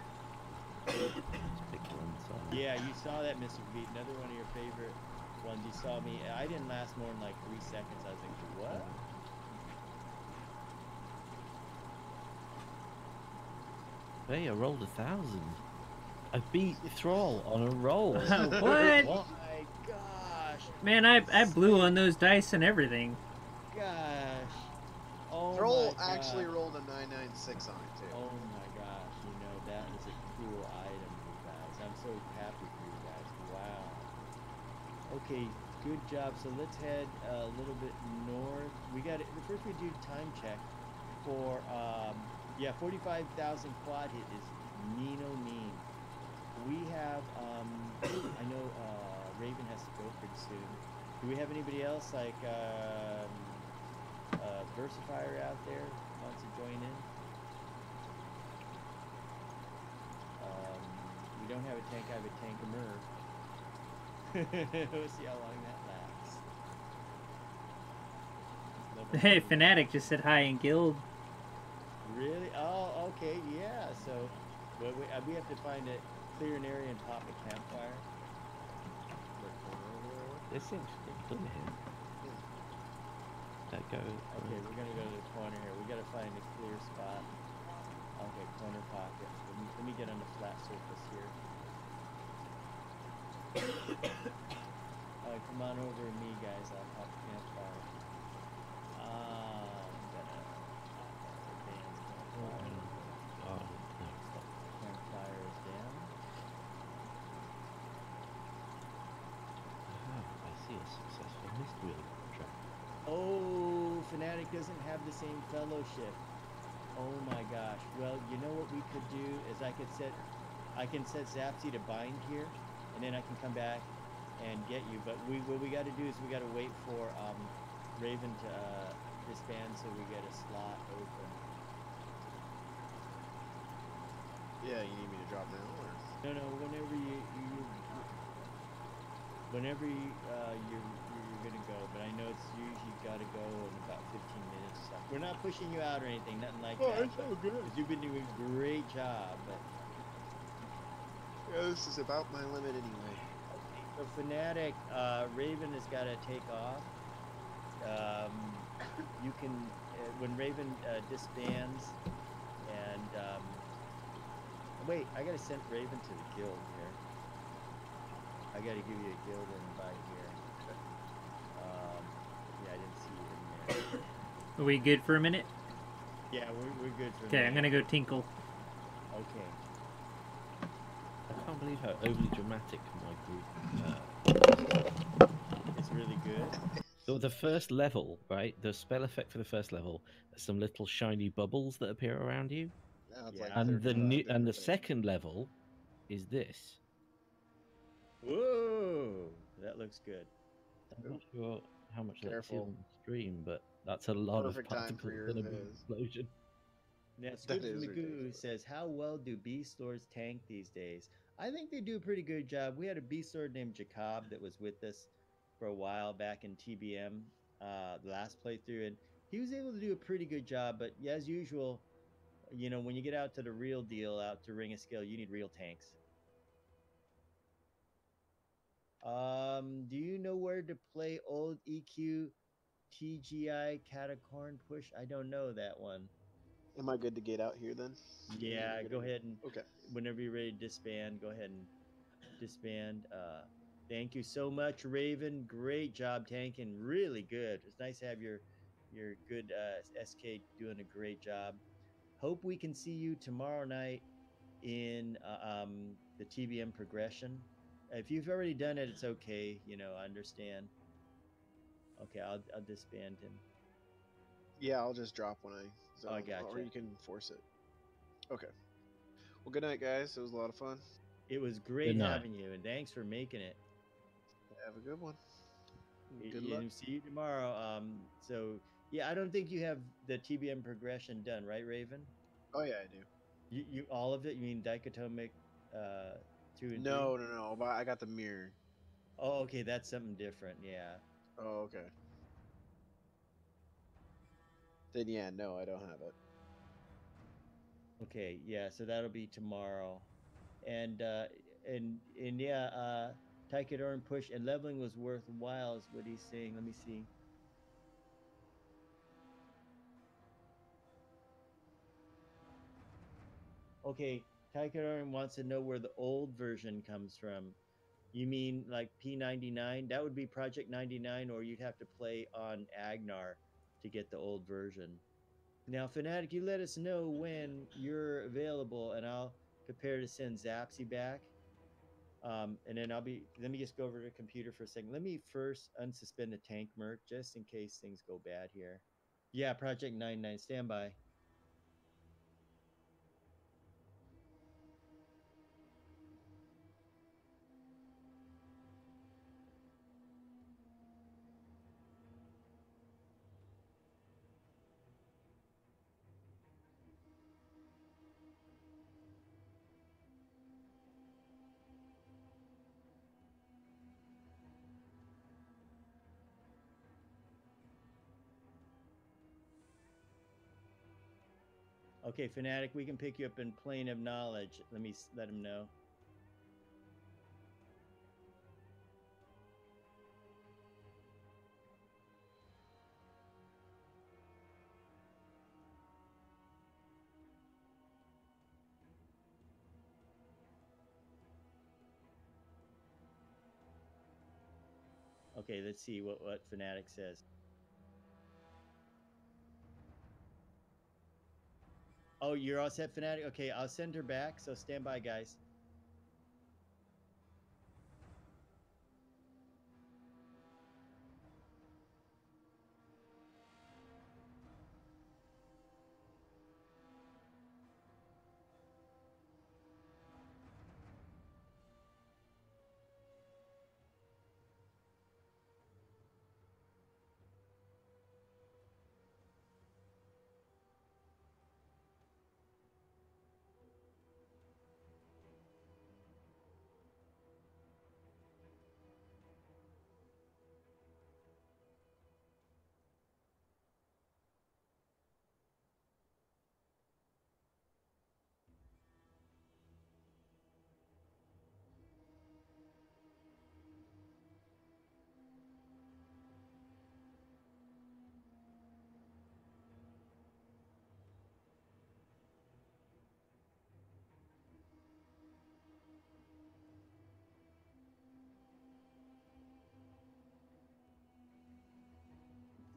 Just pick one side. Yeah, you saw that, Mr. Beat. Another one of your favorite ones. You saw me. I didn't last more than like 3 seconds. I was like, what? Hey, I rolled 1,000. I beat Thrall on a roll. What? Oh my gosh. Man, I blew on those dice and everything. Gosh. Oh Troll my actually gosh. rolled a 996 on it too. Oh my gosh. You know, that is a cool item, you guys. I'm so happy for you guys. Wow. Okay, good job. So let's head a little bit north. We got it. First we do time check for, yeah, 45,000 quad hit is mean. We have, I know Raven has to go pretty soon. Do we have anybody else like Versifier out there wants to join in? We don't have a tank. I have a tank We'll see how long that lasts. Hey, Fnatic just said hi in guild. Really? Oh, okay, yeah. So, but we have to find it. Clear an area and pop a campfire. This seems pretty good here. That go. Okay, we're gonna go to the corner here. We gotta find a clear spot. Okay, corner pocket. Let me get on the flat surface here. Alright, come on over to me, guys. I'll pop a campfire. I'm gonna advance campfire. Oh, no, stop. Campfire is down. I see a successful mistwheel track. Oh, Fnatic doesn't have the same fellowship. Oh my gosh. Well, you know what we could do is I can set Zapsy to bind here, and then I can come back and get you. But what we got to do is we got to wait for Raven to disband so we get a slot open. Yeah, you need me to drop down? Or? No, whenever you're gonna go, but I know it's usually gotta go in about 15 minutes. So we're not pushing you out or anything, nothing like that. It's so good. 'Cause you've been doing a great job. But Yeah, this is about my limit anyway. so Fnatic, Raven has got to take off. You can when Raven disbands, and wait, I gotta send Raven to the guild here. I gotta give you a guild invite here. Yeah, I didn't see you in there. Are we good for a minute? Yeah, we're good for Okay, I'm gonna go tinkle. Okay. I can't believe how overly dramatic my group. It's really good. So the first level, right? The spell effect for the first level, there's some little shiny bubbles that appear around you, Now it's Yeah. like and the 35 and the different things. second level is this. Whoa, that looks good. I'm not sure how much that Careful. on stream, but that's a lot Perfect of time for particles your in a big invis. explosion. Now, That Scoops is Magoo ridiculous. says, how well do B stores tank these days? I think they do a pretty good job. We had a B store named Jacob that was with us for a while back in TBM, the last playthrough, and he was able to do a pretty good job. But yeah, as usual, you know, when you get out to the real deal, out to Ring of Skill, you need real tanks. Do you know where to play old EQ TGI Catacorn push? I don't know that one. Am I good to get out here then? Yeah, go ahead and Okay. whenever you're ready to disband, go ahead and disband. Thank you so much, Raven. Great job tanking. Really good. It's nice to have your good SK doing a great job. Hope we can see you tomorrow night in the TBM progression. If you've already done it, it's okay. You know, I understand. Okay, I'll disband him. Yeah, I'll just drop when I Oh, I zone, or gotcha. you can force it. Okay. Well, good night, guys. It was a lot of fun. It was great Good night. having you, and thanks for making it. Have a good one. Good And luck. see you tomorrow. So yeah, I don't think you have the TBM progression done, right, Raven? Oh yeah, I do. You all of it? You mean dichotomic 2 and 3? No. But I got the mirror. Oh, okay, that's something different. Yeah. Oh, okay. Then yeah, no, I don't have it. Okay, yeah, so that'll be tomorrow. And yeah, Taikodoran push and leveling was worthwhile is what he's saying. Let me see. Okay, Taikodoran wants to know where the old version comes from. You mean like P99? That would be Project 99, or you'd have to play on Agnar to get the old version. Now, Fnatic, you let us know when you're available, and I'll prepare to send Zapsy back. And then let me just go over to the computer for a second. Let me first unsuspend the tank merc just in case things go bad here. Yeah, Project 99, stand by. Okay, Fnatic, we can pick you up in Plane of Knowledge. Let me let him know. Okay, let's see what Fnatic says. Oh, you're all set, Fnatic? Okay, I'll send her back, so stand by, guys.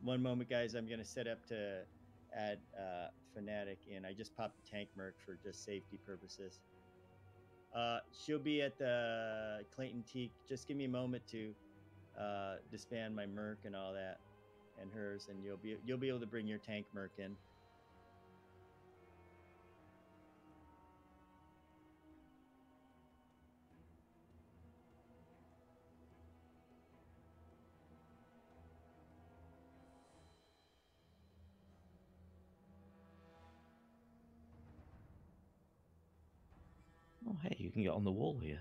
One moment, guys. I'm going to set up to add Fnatic in. I just popped the tank merc for just safety purposes. She'll be at the Clayton Teak. Just give me a moment to disband my merc and all that, and hers, and you'll be able to bring your tank merc in. Oh, hey, you can get on the wall here.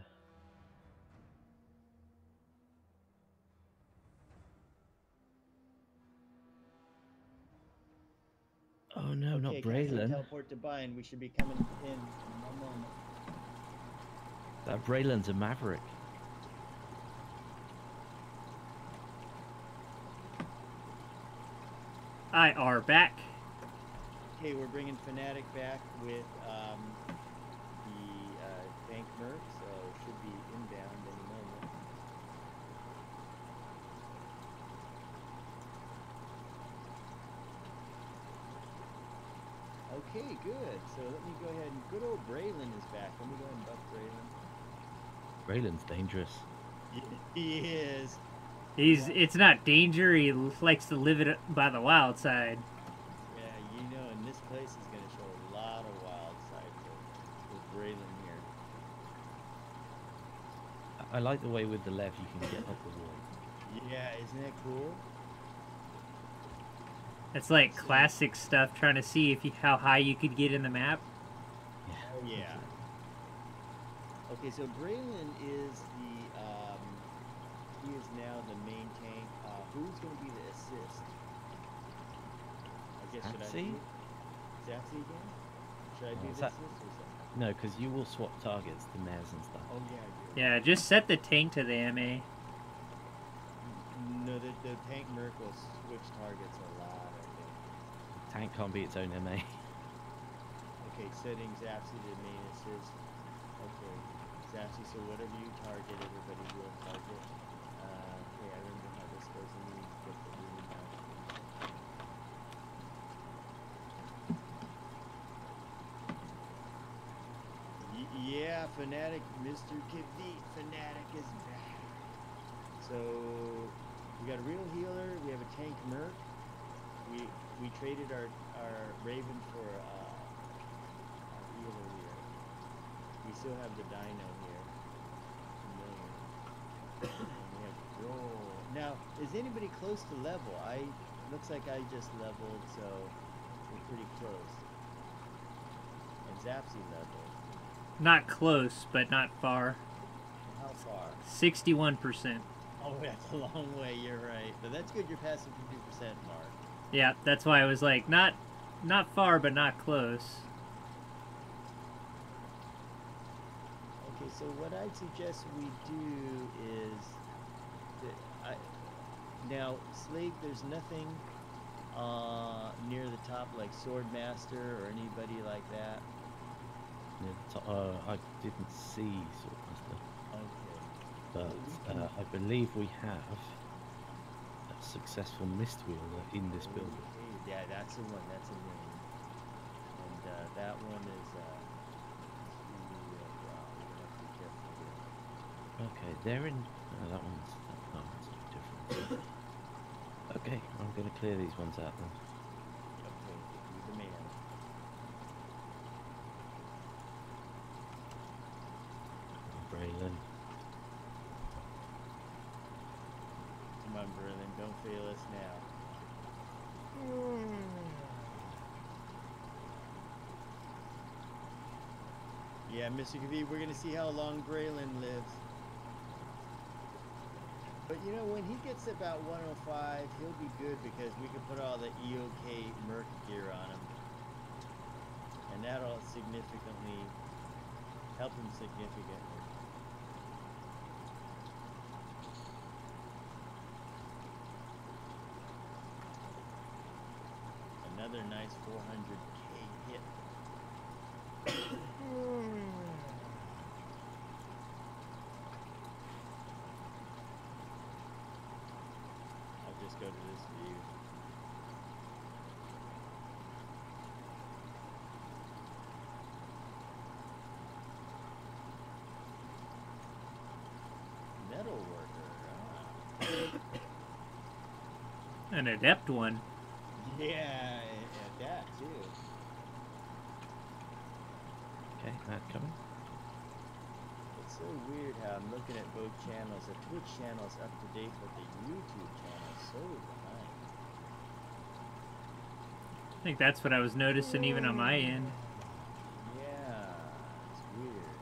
Oh no, Okay, not casting Braylon. teleport to bind. We should be coming in one moment. That Braylon's a maverick. I are back. Okay, we're bringing Fnatic back with the tank merc, so it should be inbound any moment. Okay, good. So let me go ahead and good old Braylon is back. Let me go ahead and buff Braylon. Braylon's dangerous. He is. It's not danger. He likes to live it by the wild side. Yeah, you know, and this place is going to show a lot of wild sides with Braylon here. I like the way with the left you can get up the wall. Yeah, isn't that cool? It's like classic stuff, trying to see how high you could get in the map. Yeah. Oh yeah. Okay, so Braylon is the he is now the main tank. Who's going to be the assist? I guess should I Zapsy? do it? Zapsy again? Should I do Oh, this Zap- assist or something? No, because you will swap targets to mares and stuff. Oh yeah, Yeah, just set the tank to the MA. No, the tank merc will switch targets a lot. I think. Tank can't be its own MA. Okay, setting Zapsy to main assist. Okay, Zapsy. So whatever you target, everybody will target. Okay, I remember how this goes. Let me get the room out. Yeah, Fnatic, Mr. Kivdeet, Fnatic is back. So we got a real healer. We have a tank merc. We traded our Raven for our healer here. We still have the Dino here. Familiar. And we have Roll. Now, is anybody close to level? Looks like I just leveled, so we're pretty close. And Zapsy leveled. Not close, but not far. How far? 61%. Oh, that's a long way. You're right, but that's good. You're past the 50% mark. Yeah, that's why I was like, not far, but not close. Okay, so what I'd suggest we do is that now Slake, there's nothing near the top like Swordmaster or anybody like that. I didn't see Swordmaster, Okay. but I believe we have a successful mist wielder in this building. Okay, yeah, that's the one. That's a name. And that one is wow, we're gonna have to be careful here. Okay, they're in. That one's. Oh, that's different. Okay, I'm going to clear these ones out then. Okay, you're the man. Braylon. Come on, Berlin, don't fail us now. Yeah, Mr. Kavee, we're going to see how long Braylon lives. But you know, when he gets about 105, he'll be good because we can put all the EOK Merc gear on him. And that'll significantly help him significantly. Another nice 400k hit. I'll just go to this view. Metal worker. An adept one. Yeah, that too. Okay, that coming. It's so weird how I'm looking at both channels. The Twitch channel's up to date, but the YouTube channel's so behind. I think that's what I was noticing even on my end. Yeah, it's weird.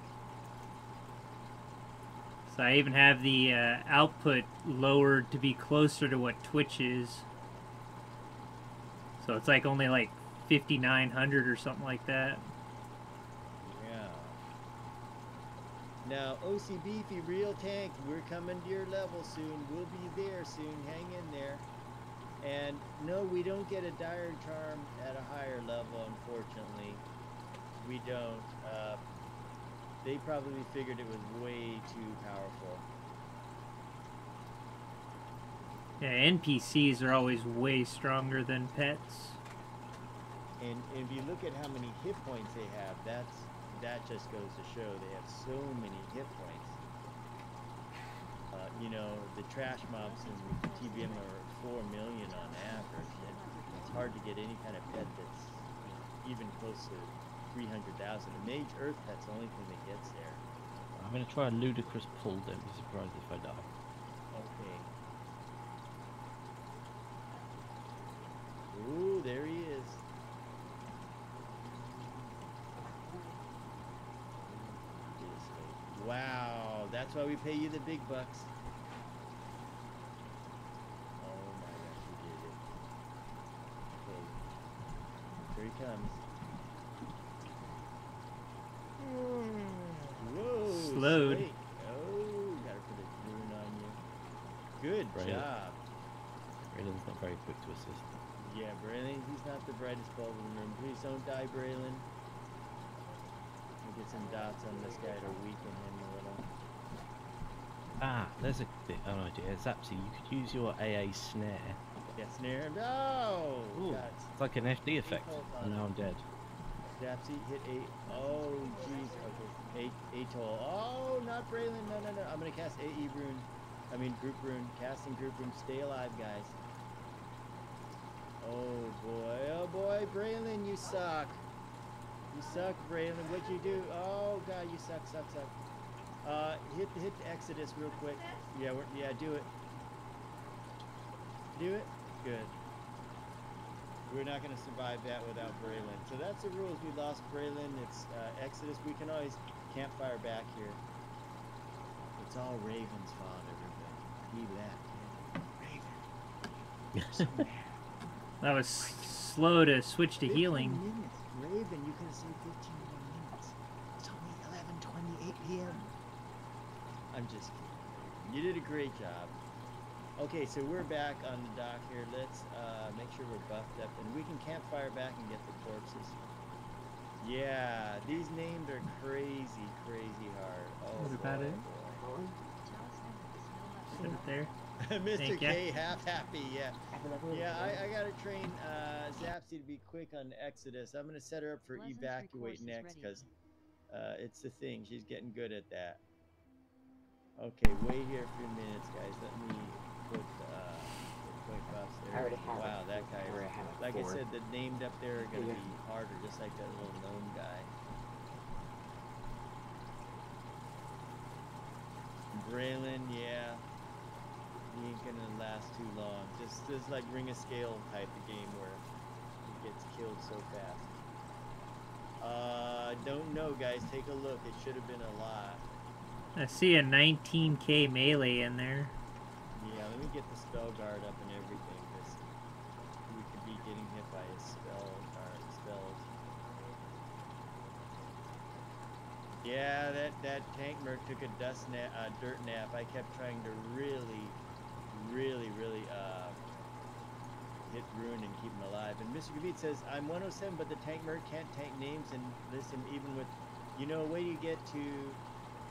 So I even have the output lowered to be closer to what Twitch is. So it's like only like 5,900 or something like that. Yeah. Now, OC Beefy, Real Tank, we're coming to your level soon. We'll be there soon. Hang in there. And no, we don't get a dire charm at a higher level, unfortunately. We don't. They probably figured it was way too powerful. Yeah, NPCs are always way stronger than pets. And if you look at how many hit points they have, that just goes to show they have so many hit points. You know, the trash mobs in TBM are 4 million on average, and it's hard to get any kind of pet that's even close to 300,000. A mage earth pet's the only thing that gets there. I'm gonna try a ludicrous pull. Don't be surprised if I die. Okay. Ooh, there he is. Wow, that's why we pay you the big bucks. Oh my gosh, you did it. Okay. Here he comes. Whoa! Slowed. Snake. Oh, gotta put a rune on you. Good Right. job. Raylan's not very quick to assist. Yeah, Braylon, he's not the brightest bulb in the room. Please don't die, Braylon. We'll get some dots on this guy to weaken him a little. Ah, there's a bit of an idea. Zapsy, you could use your AA snare. Yeah, snare him. No! Ooh, God. it's like an FD effect. And now I'm dead. Dapsy hit 8. Oh, jeez. Okay. 8 toll. Oh, not Braylon. No, no, no. I'm going to cast AE rune. I mean, group rune. Casting group rune. Stay alive, guys. Oh, boy. Oh, boy. Braylon, you suck. You suck, Braylon. What'd you do? Oh, God, you suck, suck, suck. Hit Exodus real quick. Yeah, yeah, do it. Do it? Good. We're not going to survive that without Braylon. So that's the rules. We lost Braylon. It's Exodus. We can always campfire back here. It's all Raven's fault, everybody. He left. Raven. That was slow to switch to 15 healing. minutes. Raven, you could have saved 15 more minutes. It's only 11:28 p.m. I'm just kidding. You did a great job. Okay, so we're back on the dock here. Let's make sure we're buffed up, and we can campfire back and get the corpses. Yeah, these names are crazy, crazy hard. Oh, What about it? Put it there. Mr. Thank ya. K, half happy, yeah. Yeah, I gotta train Zapsy to be quick on Exodus. I'm gonna set her up for evacuate next, because it's the thing. She's getting good at that. Okay, wait here a few minutes, guys. Let me put point buffs there. I already have Wow, it. that guy I already is, have it like I for- said, the named up there are gonna Yeah. be harder, just like that little gnome guy. Braylon, yeah. He ain't gonna last too long. Just like Ring of Scale type of game where he gets killed so fast. Don't know, guys. Take a look. It should have been a lot. I see a 19k melee in there. Yeah, let me get the spell guard up and everything, because we could be getting hit by his spells. Yeah, that tank merc took a dirt nap. I kept trying to really hit Ruin and keep him alive. And Mr. Gavit says, I'm 107, but the tank merc can't tank names. And listen, even with, way you get to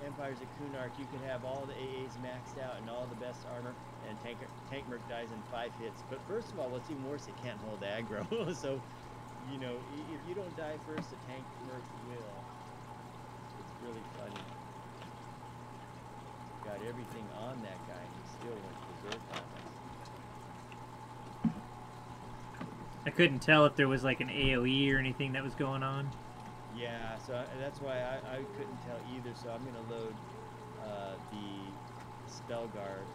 Empires of Kunark, you can have all the AAs maxed out and all the best armor, and tank merc dies in 5 hits. But first of all, what's even worse, it can't hold aggro. So, if you don't die first, the tank merc will. It's really funny. Got everything on that guy, and he still went berserk on us. I couldn't tell if there was like an AoE or anything that was going on. Yeah, so that's why I couldn't tell either. So I'm gonna load the spell guard,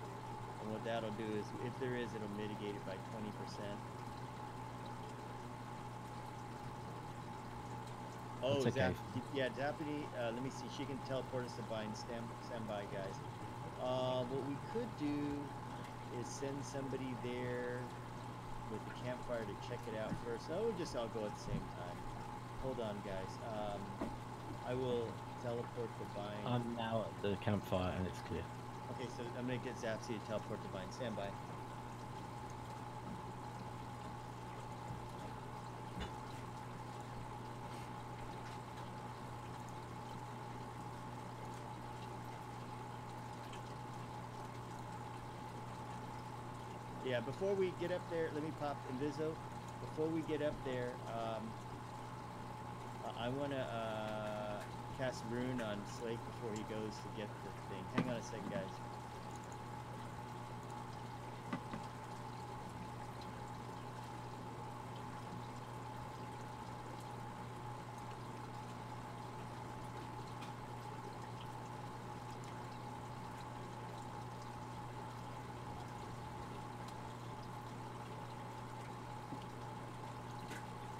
and what that'll do is, if there is, it'll mitigate it by 20%. Oh, That's okay. Deputy. Let me see. She can teleport us to bind. Stand by, guys. What we could do is send somebody there with the campfire to check it out first. Oh, we'll just all go at the same time. Hold on, guys. I will teleport to bind. I'm now at the campfire and it's clear. Okay, so I'm gonna get Zapsy to teleport to bind. Stand by. Yeah, before we get up there, let me pop Inviso. Before we get up there, I want to cast Rune on Slake before he goes to get the thing. Hang on a second, guys.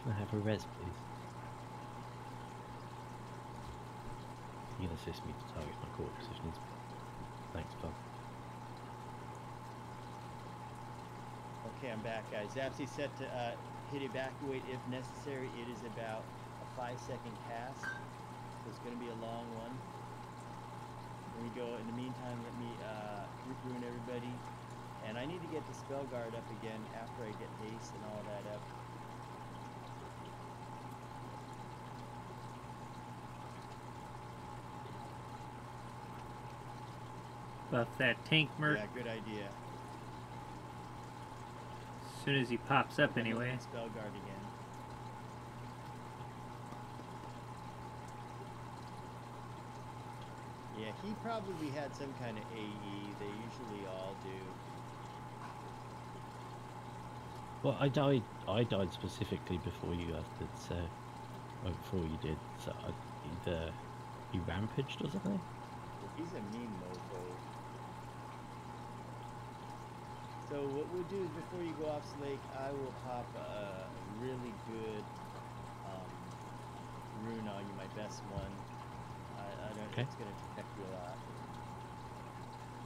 Can I have a res, please? You can assist me to target my core positions. Thanks, pal. Okay, I'm back, guys. Zapsy's set to hit evacuate if necessary. It is about a 5-second cast, so it's going to be a long one. Here we go. In the meantime, let me ruin everybody. And I need to get the spell guard up again after I get haste and all that up. Buff that tank merc Yeah, good idea. as soon as he pops up anyway. Spell guard again. Yeah, he probably had some kind of AE. They usually all do. Well, I died specifically before you guys did, so... Well, before you did, so either he rampaged or something? He's a mean mofo. So what we'll do is before you go off Slake, I will pop a really good rune on you, my best one. I don't Okay. It's gonna protect you a lot.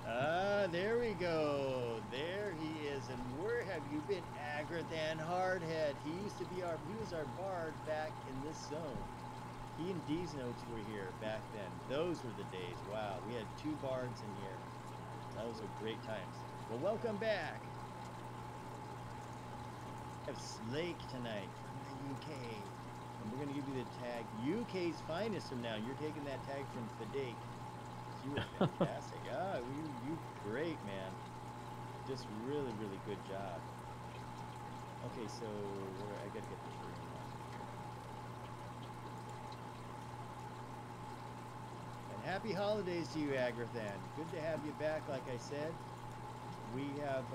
Ah, there we go. There he is. And where have you been, Agrathan Hardhead? He was our bard back in this zone. He and D's Notes were here back then. Those were the days. Wow, we had 2 bards in here. Those were great times. Well, welcome back. We have Slake tonight from the UK. And we're going to give you the tag UK's finest from now. You're taking that tag from Fadake. You were fantastic. You great, man. Just really, really good job. Okay, so I got to get this room on. And happy holidays to you, Agrathan. Good to have you back, like I said. We have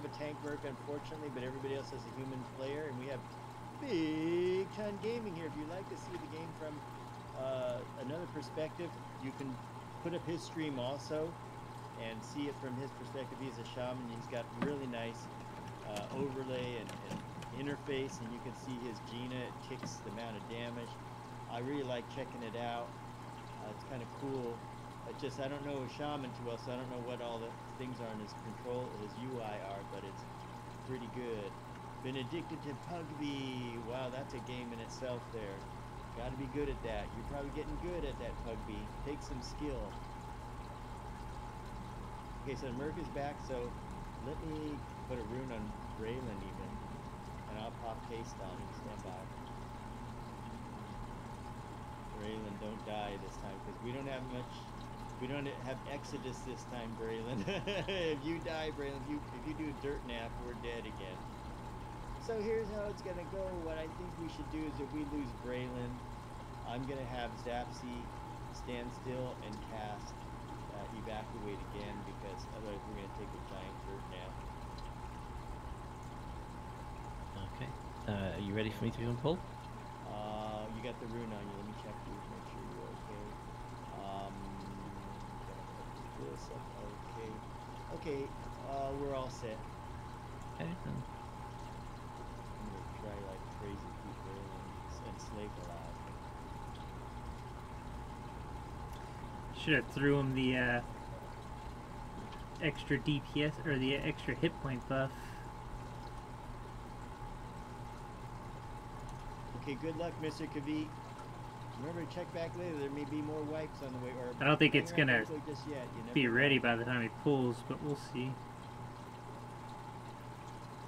a tank merc, unfortunately, but everybody else has a human player, and we have BigTon Gaming here. If you'd like to see the game from another perspective, you can put up his stream also and see it from his perspective. He's a shaman. He's got really nice overlay and interface, and you can see his Gina. It ticks the amount of damage. I really like checking it out. It's kind of cool. It's just I don't know Shaman too well, so I don't know what all the things are in his control, his UI are, but it's pretty good. Been addicted to Pugby. Wow, that's a game in itself there. Got to be good at that. You're probably getting good at that, Pugby. Take some skill. Okay, so the Merc is back, so let me put a rune on Braylon even, and I'll pop haste on him. Stand by. Braylon, don't die this time, because we don't have much. We don't have Exodus this time, Braylon. If you die, Braylon, if you do a dirt nap, we're dead again. So here's how it's gonna go. What I think we should do is if we lose Braylon, I'm gonna have Zapsy stand still and cast evacuate again, because otherwise we're gonna take a giant dirt nap. Okay. Are you ready for me to go and pull? You got the rune on you. Let me check you. Make sure you're okay. Gotta put this up. Okay. Okay. We're all set. Okay, then. I'm gonna try like crazy keep Braylon and Slake alive. Should have threw him the extra DPS or the extra hit point buff. Okay, good luck, Mr. Kavit. Remember to check back later. There may be more wipes on the way. Or I don't think it's hang around gonna just yet. You never be know. ready by the time he pulls, but we'll see.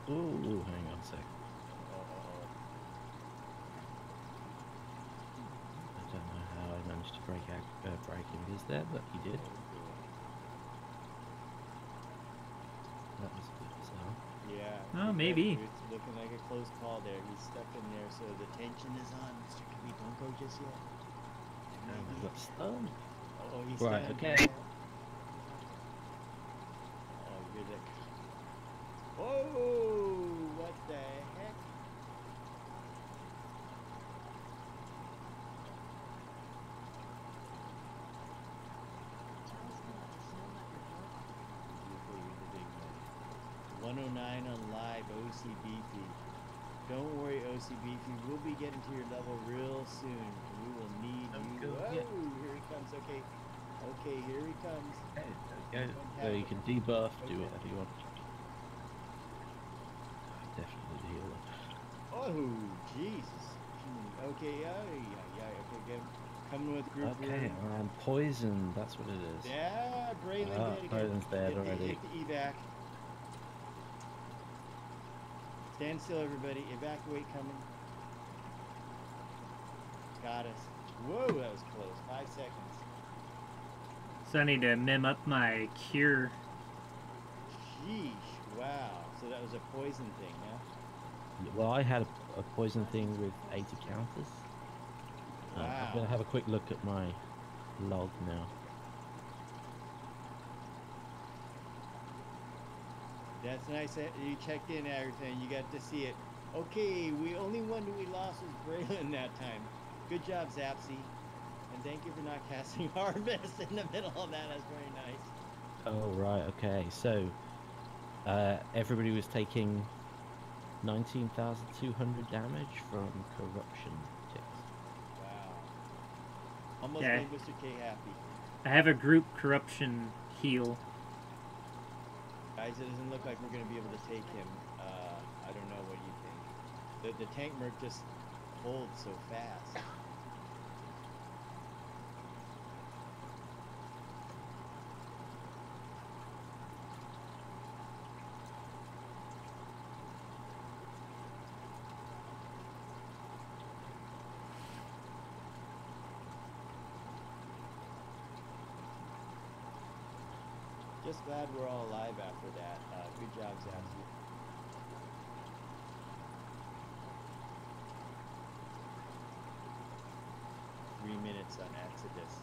Ooh, hang on a sec. I don't know how I managed to break Invis there, but he did. That was good as well. Yeah. Oh, good, maybe. It's looking like a close call there. He's stuck in there, so the tension is on. Mr. Kibby, don't go just yet. There And may I be got stunned. Oh, he's Right, stunned. okay. Oh, you're the... Whoa! What the heck? You 109 on live, OC Beefy. Don't worry, OC Beefy. We'll be getting to your level real soon, and we will need you. Go, Whoa! yeah. Here he comes. Okay. Okay, here he comes. Go. So you can debuff, do whatever you want. Definitely heal it. Oh, Jesus. Okay, yeah. Okay, get him. Coming with group Okay, here. I'm poisoned. That's what it is. Yeah, Braylon Ah, dead again. Braylon's dead Get the- already. Get the evac. Stand still, everybody. Evacuate coming. Got us. Whoa, that was close. 5 seconds. So I need to mim up my cure. Sheesh. Wow. So that was a poison thing, huh? Well, I had a poison thing with 80 counters. I'm Wow. going to have a quick look at my log now. That's nice that you checked in and everything. You got to see it. Okay, only one we lost was Braylon that time. Good job, Zapsy. And thank you for not casting Harvest in the middle of that. That's very nice. Oh, right, okay. So, everybody was taking 19,200 damage from corruption ticks. Wow. Almost Yeah. made Mr. K happy. I have a group corruption heal. Guys, it doesn't look like we're going to be able to take him. I don't know what you think. The tank merc just holds so fast. Just glad we're all alive after that. Good job, Zapsy. Three minutes on Exodus.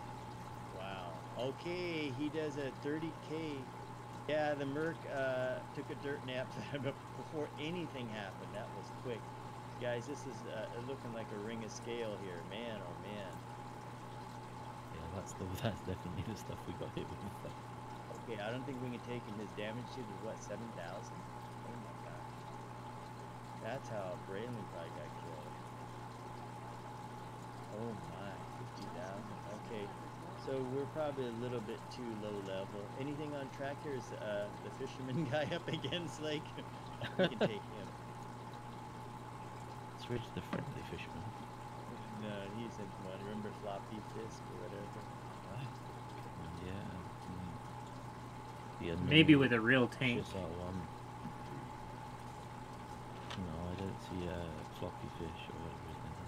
Wow. Okay, he does a 30K. Yeah, the Merc took a dirt nap before anything happened. That was quick. Guys, this is looking like a ring of scale here. Man, oh man. Yeah, that's definitely the stuff we got hit with. Okay, I don't think we can take him. His damage shield is what, 7,000? Oh my god. That's how Braylon probably got killed. Oh my, 50,000. Okay, so we're probably a little bit too low level. Anything on track here? Is the fisherman guy up against Lake? We can take him. Switch the friendly fisherman. No, he's in one. Remember Floppy Fisk or whatever? Yeah. Maybe with a real tank. one. No, I don't see a floppy fish or whatever his name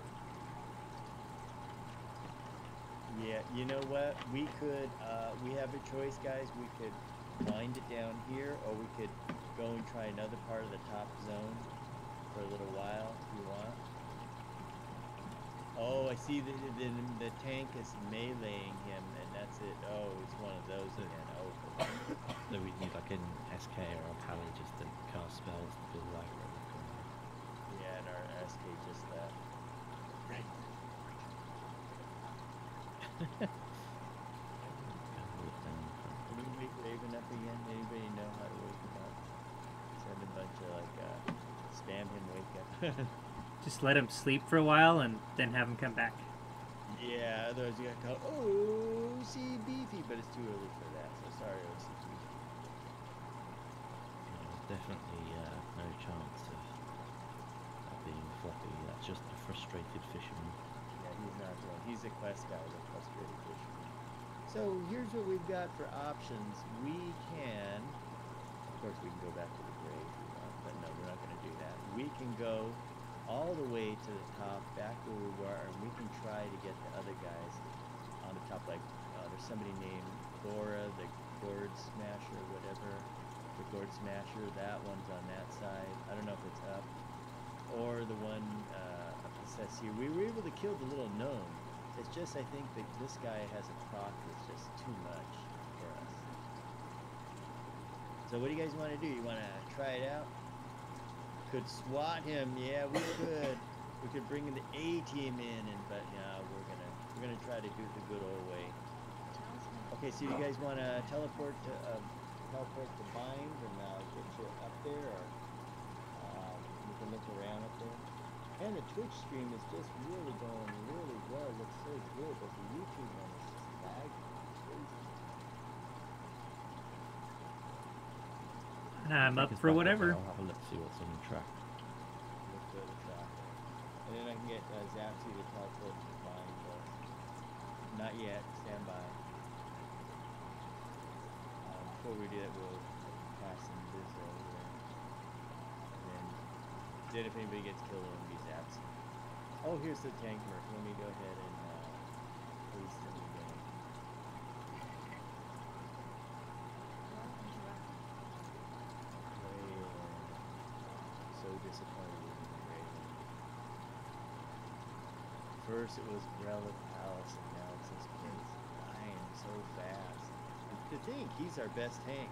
is. Yeah, you know what? We could, we have a choice, guys. We could wind it down here, or we could go and try another part of the top zone for a little while, if you want. Oh, I see the tank is meleeing him, and that's it. Oh, it's one of those again. Oh. So we need like an SK or a pally just to cast spells to build aggro. Yeah, and our SK just left. Right. Can we wake Raven up again? Anybody know how to wake him up? Send a bunch of like, spam him wake up. Just let him sleep for a while and then have him come back. Yeah, otherwise you gotta call OC Beefy, but it's too early for that, so sorry OC Beefy. Definitely no chance of being floppy. That's just a frustrated fisherman. Yeah, he's not going. He's a quest guy with a frustrated fisherman. So here's what we've got for options. We can, of course we can go back to the grave if we want, but no, we're not gonna do that. We can go all the way to the top, back where we were, and we can try to get the other guys on the top. Like there's somebody named Gora, the Gourd Smasher, whatever. the Gourd Smasher. That one's on that side. I don't know if it's up. Or the one up the Ceci. We were able to kill the little gnome. It's just, I think that this guy has a proc that's just too much for us. So what do you guys want to do? You want to try it out? Could SWAT him. Yeah, we could. We could bring the A team in, but no, we're gonna try to do it the good old way. Okay, so you guys want to teleport to Bind, and I'll get you up there, or you can look around up there. And the Twitch stream is just really going really well. It looks so good, but the YouTube one is just lagging. Crazy. I'm up Take us for back whatever. there, I'll have a look, see what's on the track. Look for the traffic. And then I can get Zapsy to teleport to Bind, but not yet. Stand by. Before we do that, we'll pass some Bizzo here. And then if anybody gets killed, it'll be Zapsy. Oh, here's the tank merc. Let me go ahead and please let me go. So disappointed with me, Raylan. First it was Relic Palace, and now it's this place. Dying so fast. To think he's our best tank.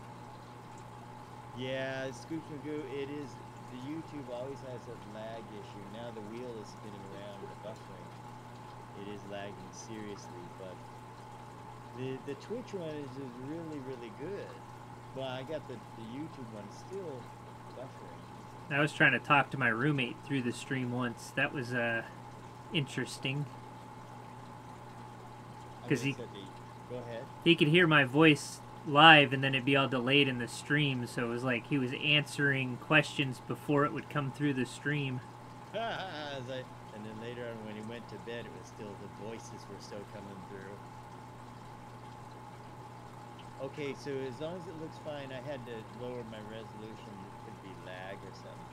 Yeah, Scoops Magoo, it is. The YouTube always has a lag issue. Now the wheel is spinning around and the buffering. It is lagging seriously, but the Twitch one is really, really good. Well, I got the YouTube one still buffering. I was trying to talk to my roommate through the stream once. That was interesting. Because Go ahead. he could hear my voice live, and then it'd be all delayed in the stream, so it was like he was answering questions before it would come through the stream. And then later on when he went to bed, it was still, the voices were still coming through. Okay, so as long as it looks fine, I had to lower my resolution. It could be lag or something.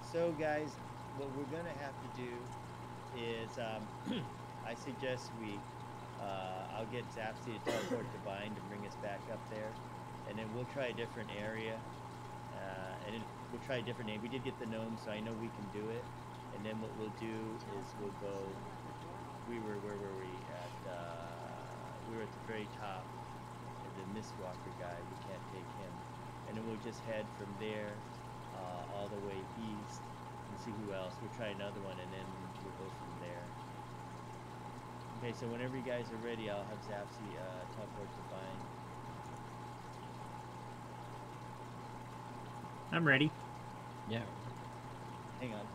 So guys, what we're gonna have to do is, I suggest I'll get Zapsy to teleport to Bind and bring us back up there, and then we'll try a different area, and then we'll try a different name. We did get the gnome, so I know we can do it. And then what we'll do is we'll go. Where were we at? We were at the very top. The Mistwalker guy, we can't take him, and then we'll just head from there all the way east and see who else. We'll try another one, and then we'll go from there. Okay, so whenever you guys are ready, I'll have Zapsy teleport to Bind. I'm ready. Yeah. Hang on.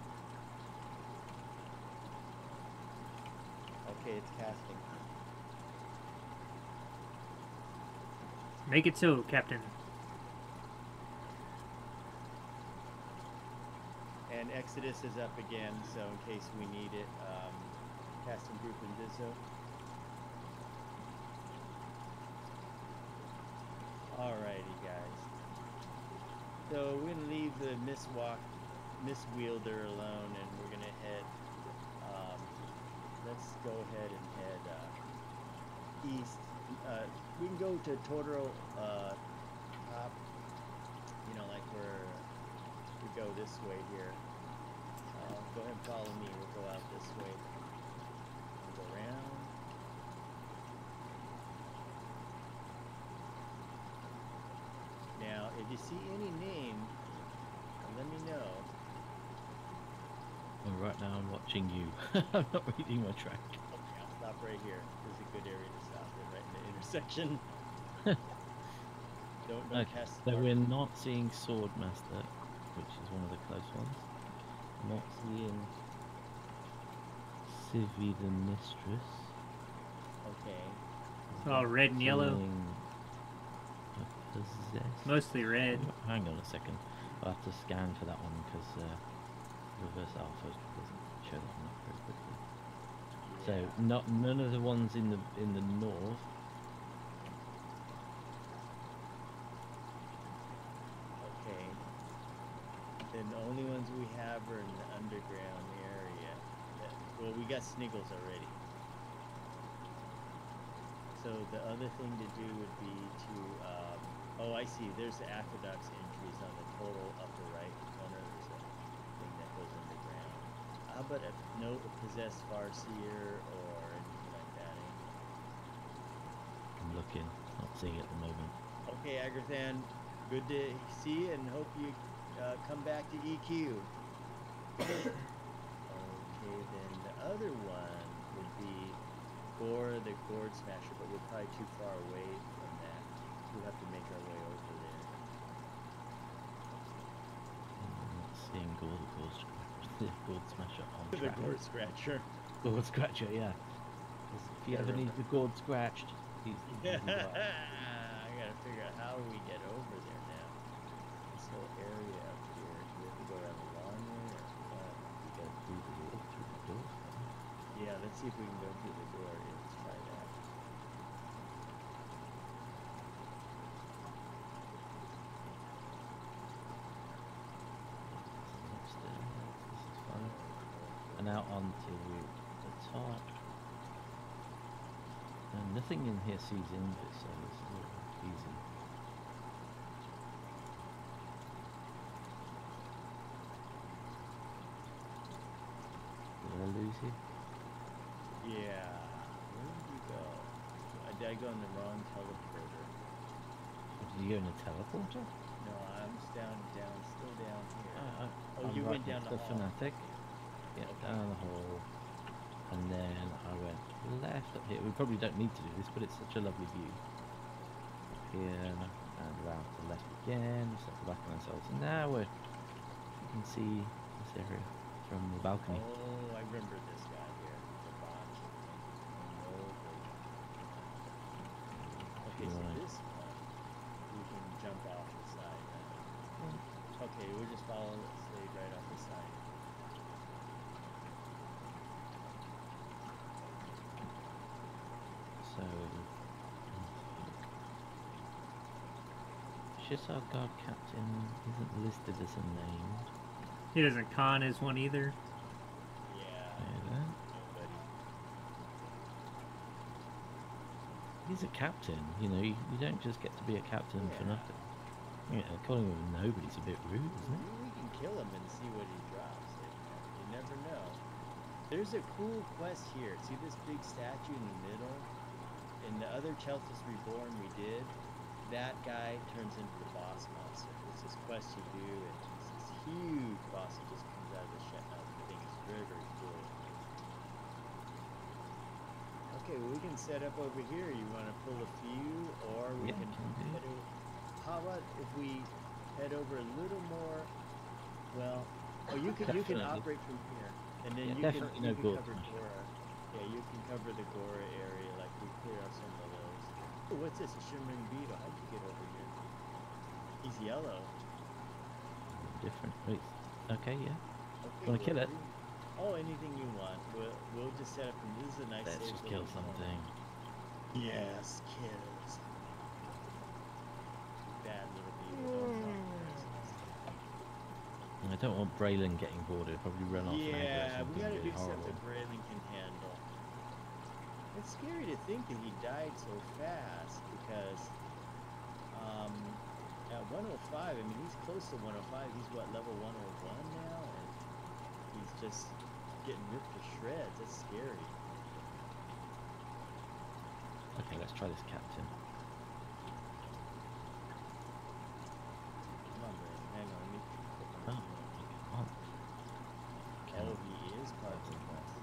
Okay, it's casting. Make it so, Captain. And Exodus is up again, so in case we need it, casting group in Bizzo. Alrighty, guys. So we're gonna leave the Miss Wielder alone, and we're gonna head. Let's go ahead and head east. We can go to Totoro top. You know, like we go this way here. Go ahead and follow me. We'll go out this way. We'll go around. Now, if you see any name, let me know. Well, right now I'm watching you. I'm not reading my track. Okay, I'll stop right here. This is a good area to stop in, right in the intersection. Don't Okay, cast so the we're not seeing Swordmaster, which is one of the close ones. Not seeing Civi the Mistress. Okay. It's all red and yellow. Seeing a Possessed. Mostly red. Hang on a second. I'll have to scan for that one because reverse alpha doesn't show that one up very quickly. So none of the ones in the north. Okay. Then the only ones we have are in the underground area. Well, we got Sniggles already. So the other thing to do would be to Oh, I see. There's the aqueduct's entries on the total upper right corner. There's a thing that goes underground. How about a no possessed farseer or anything like that? I'm looking, not seeing it at the moment. Okay, Agrathan, good to see you and hope you come back to EQ. Okay, then the other one would be Gore the Gourd Smasher, but we're probably too far away from that. We'll have to make our way over there. I'm not seeing the gourd smasher on The track. Gourd Scratcher. Gourd scratcher, yeah. 'Cause if you ever need your gourd scratched, he's Yeah, the guy. I gotta figure out how we get over there now. This whole area up here. Do we have to go around the long way or what? You go through the door. Yeah, let's see if we can go through the door. Yeah, let's try that. Upstairs, this is fun. And out onto the top. And nothing in here sees into it, so this is all easy. Did I lose you? Yeah. Where did you go? Did I go in the wrong teleporter? Did you go in a teleporter? No, I'm still down here. Oh, I'm you right went down next the to hall. Fanatic. Yeah, Okay. down the hall. And then I went left up here. We probably don't need to do this, but it's such a lovely view. Up here and around to the left again. We circle back on ourselves. And now you can see this area from the balcony. Oh, I remember this guy here. The botch. Okay, so Right. this one, we can jump off the side now. Okay, we'll just follow it, stay right off the side. So, Shissar Guard Captain isn't listed as a name. He doesn't con as one either. Yeah, Yeah, nobody. he's a captain, you know, you don't just get to be a captain for Yeah. nothing. Yeah, calling him nobody's a bit rude, isn't it? Maybe we can kill him and see what he drops. You never know. There's a cool quest here. See this big statue in the middle? In the other Cheltus Reborn we did, that guy turns into the boss monster. It's this quest you do, and it's this huge boss that just comes out of the shell. I think it's very, very cool. Okay, well, we can set up over here. You want to pull a few, or we Yeah, can can do. head over. How about if we head over a little more? Well, oh, you can Definitely. operate from here, and then Yeah, you definitely can no gold cover smash. Gora. Yeah, you can cover the Gora area, like we clear out some of those. Oh, what's this? A shimmering beetle. How'd you get over here? He's yellow. Different. Wait. Okay, yeah. Okay, Wanna kill it? Oh, anything you want. We'll just set up. And this is a nice. Let's safe just kill little corner. something. Yes, kills. Bad little beetle. Don't talk I don't want Braylon getting bored. He'll probably run off and aggro Yeah, we something gotta really do something horrible. Braylon can handle. It's scary to think that he died so fast because at 105, I mean, he's close to 105. He's what, level 101 now? And he's just getting ripped to shreds. That's scary. Okay, let's try this captain. Come on, Braylon. Hang on, let me click on Oh, his come on. name. Oh, he is part of the quest.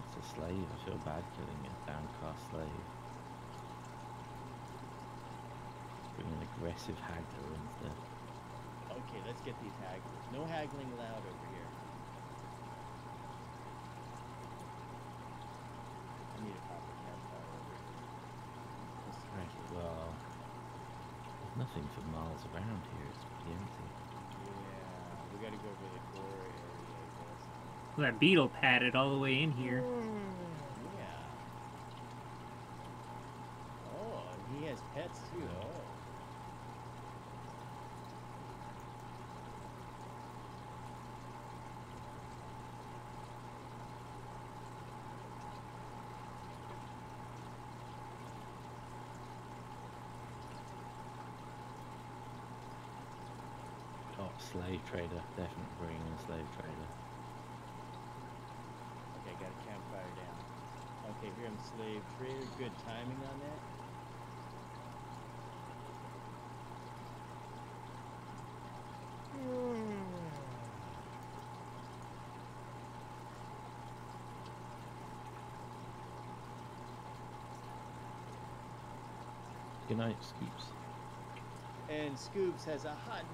It's a slave. I feel bad killing a downcast slave. Bring an aggressive haggler instead. Okay, let's get these hagglers. No haggling allowed over here. I need a copper campfire over here. That's right. Well, there's nothing for miles around here. It's pretty empty. Yeah, we gotta go over the core area, I guess. Well, that beetle padded all the way in here. Yeah. Oh, and he has pets too. Oh. slave trader. Definitely bring in a slave trader. Okay, got a campfire down. Okay, here I'm slave trader. Good timing on that. Good night, Scoops. And Scoops has a hot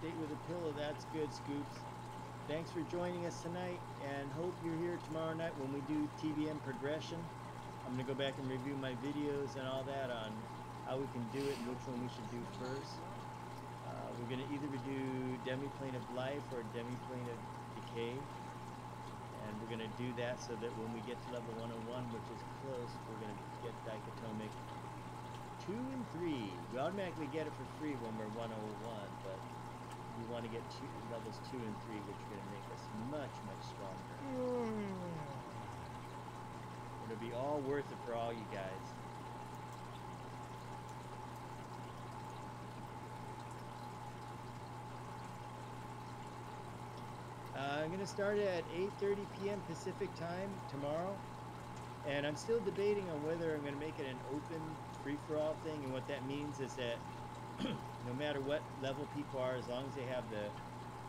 date with a pillow. That's good, Scoops. Thanks for joining us tonight, and hope you're here tomorrow night when we do TVM progression. I'm gonna go back and review my videos and all that on how we can do it and which one we should do first. We're gonna either do Demiplane of Life or Demiplane of Decay, and we're gonna do that so that when we get to level 101, which is close, we're gonna get Dichotomic 2 and 3. We automatically get it for free when we're 101, but we want to get levels 2 and 3, which are going to make us much, much stronger. It'll be all worth it for all you guys. I'm going to start at 8:30 p.m. Pacific time tomorrow. And I'm still debating on whether I'm going to make it an open free-for-all thing. And what that means is that no matter what level people are, as long as they have the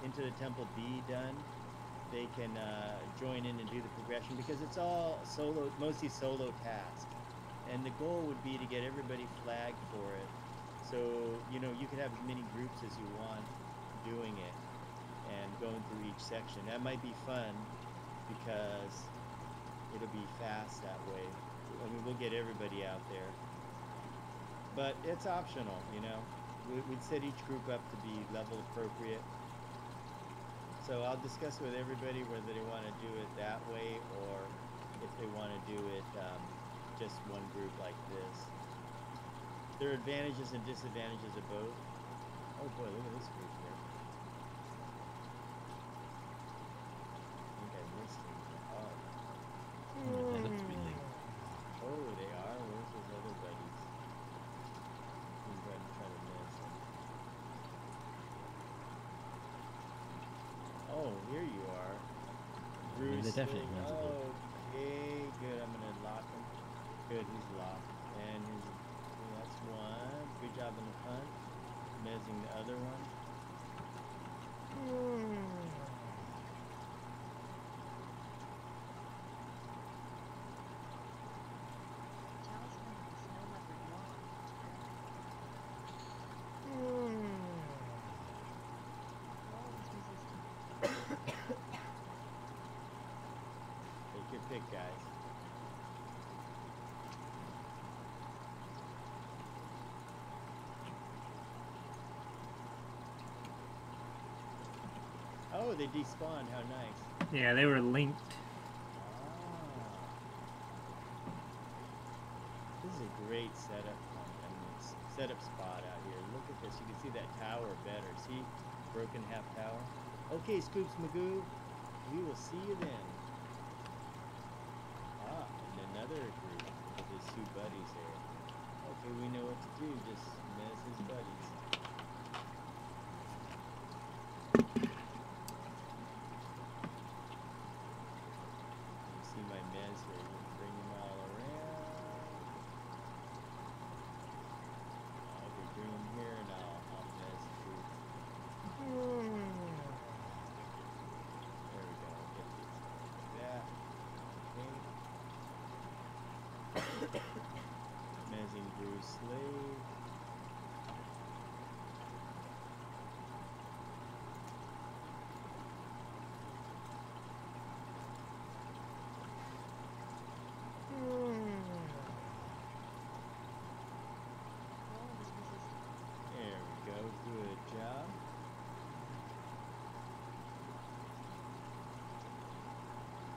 Into the Temple B done, they can join in and do the progression, because it's all solo, mostly solo tasks. And the goal would be to get everybody flagged for it. So, you know, you can have as many groups as you want doing it and going through each section. That might be fun because it'll be fast that way. I mean, we'll get everybody out there. But it's optional, you know. We'd set each group up to be level appropriate. So I'll discuss with everybody whether they want to do it that way or if they want to do it just one group like this. There are advantages and disadvantages of both. Oh boy, look at this group here. I think I missed him. Oh. That looks really. Oh, they are? Where's those other buddies? I'm going to try to miss them. Oh, here you are. Bruce. They're definitely visible. Okay, good. I'm going to lock him. Good, he's locked. And that's one. Good job on the punt. Mezzing the other one. Take your pick, guys. Oh, they despawned. How nice. Yeah, they were linked. This is a great setup. Setup spot out here. Look at this. You can see that tower better. See? Broken half tower. Okay, Scoops Magoo. We will see you then. Ah, and another group with his two buddies there. Okay, we know what to do. Just mess his buddies. You see my mez here. We can bring him all around. Okay, bring him here and I'll mez too. There we go. Get these like that. Okay. Mezzing Bruce Slave. There we go. Good job.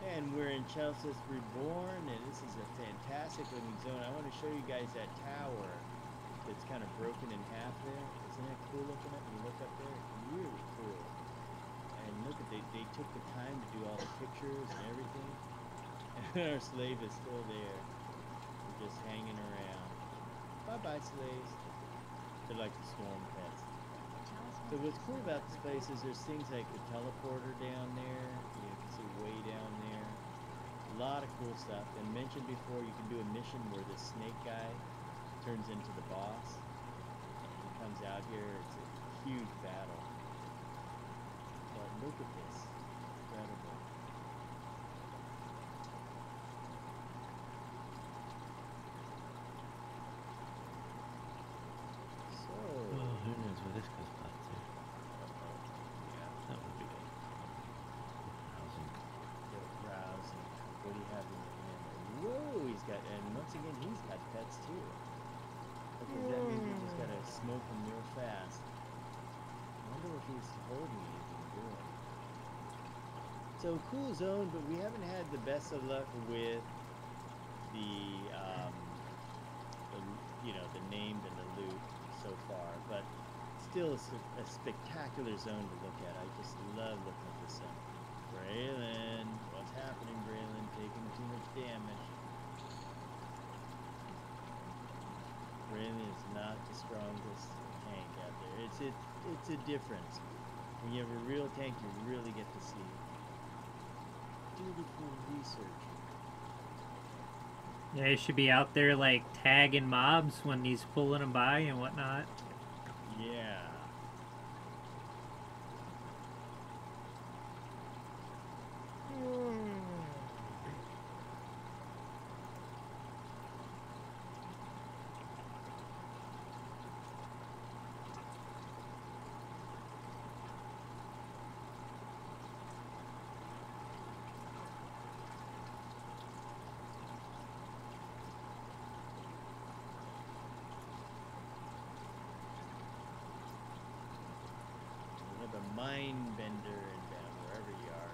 And we're in Chelsea's Reborn, and this is a fantastic looking zone. I want to show you guys that tower that's kind of broken in half there. Isn't that cool looking up? You look up there, really cool. And look at they took the time to do all the pictures and everything. And our slave is still there. We're just hanging around. Bye-bye, slaves. They're like the swarm pets. So what's cool about this place is there's things like the teleporter down there. You can see way down there. A lot of cool stuff. And mentioned before, you can do a mission where the snake guy turns into the boss. And he comes out here. It's a huge battle. But look at this. Incredible. So, Oh, who knows where this goes back to? yeah, That would be good. Housing. go browse and what do you have in your hand? Whoa, he's got, and once again, he's got pets too. Okay, that means we just gotta smoke him real fast. I wonder if he's holding anything good. So cool zone, but we haven't had the best of luck with the you know, the named and the loot so far. But still, it's a spectacular zone to look at. I just love looking at this zone. Braylon, what's happening, Braylon? Taking too much damage. Braylon is not the strongest tank out there. It's a difference. When you have a real tank, you really get to see beautiful research. Yeah, he should be out there like tagging mobs when he's pulling them by and whatnot. Yeah. We have a mind bender inbound wherever you are.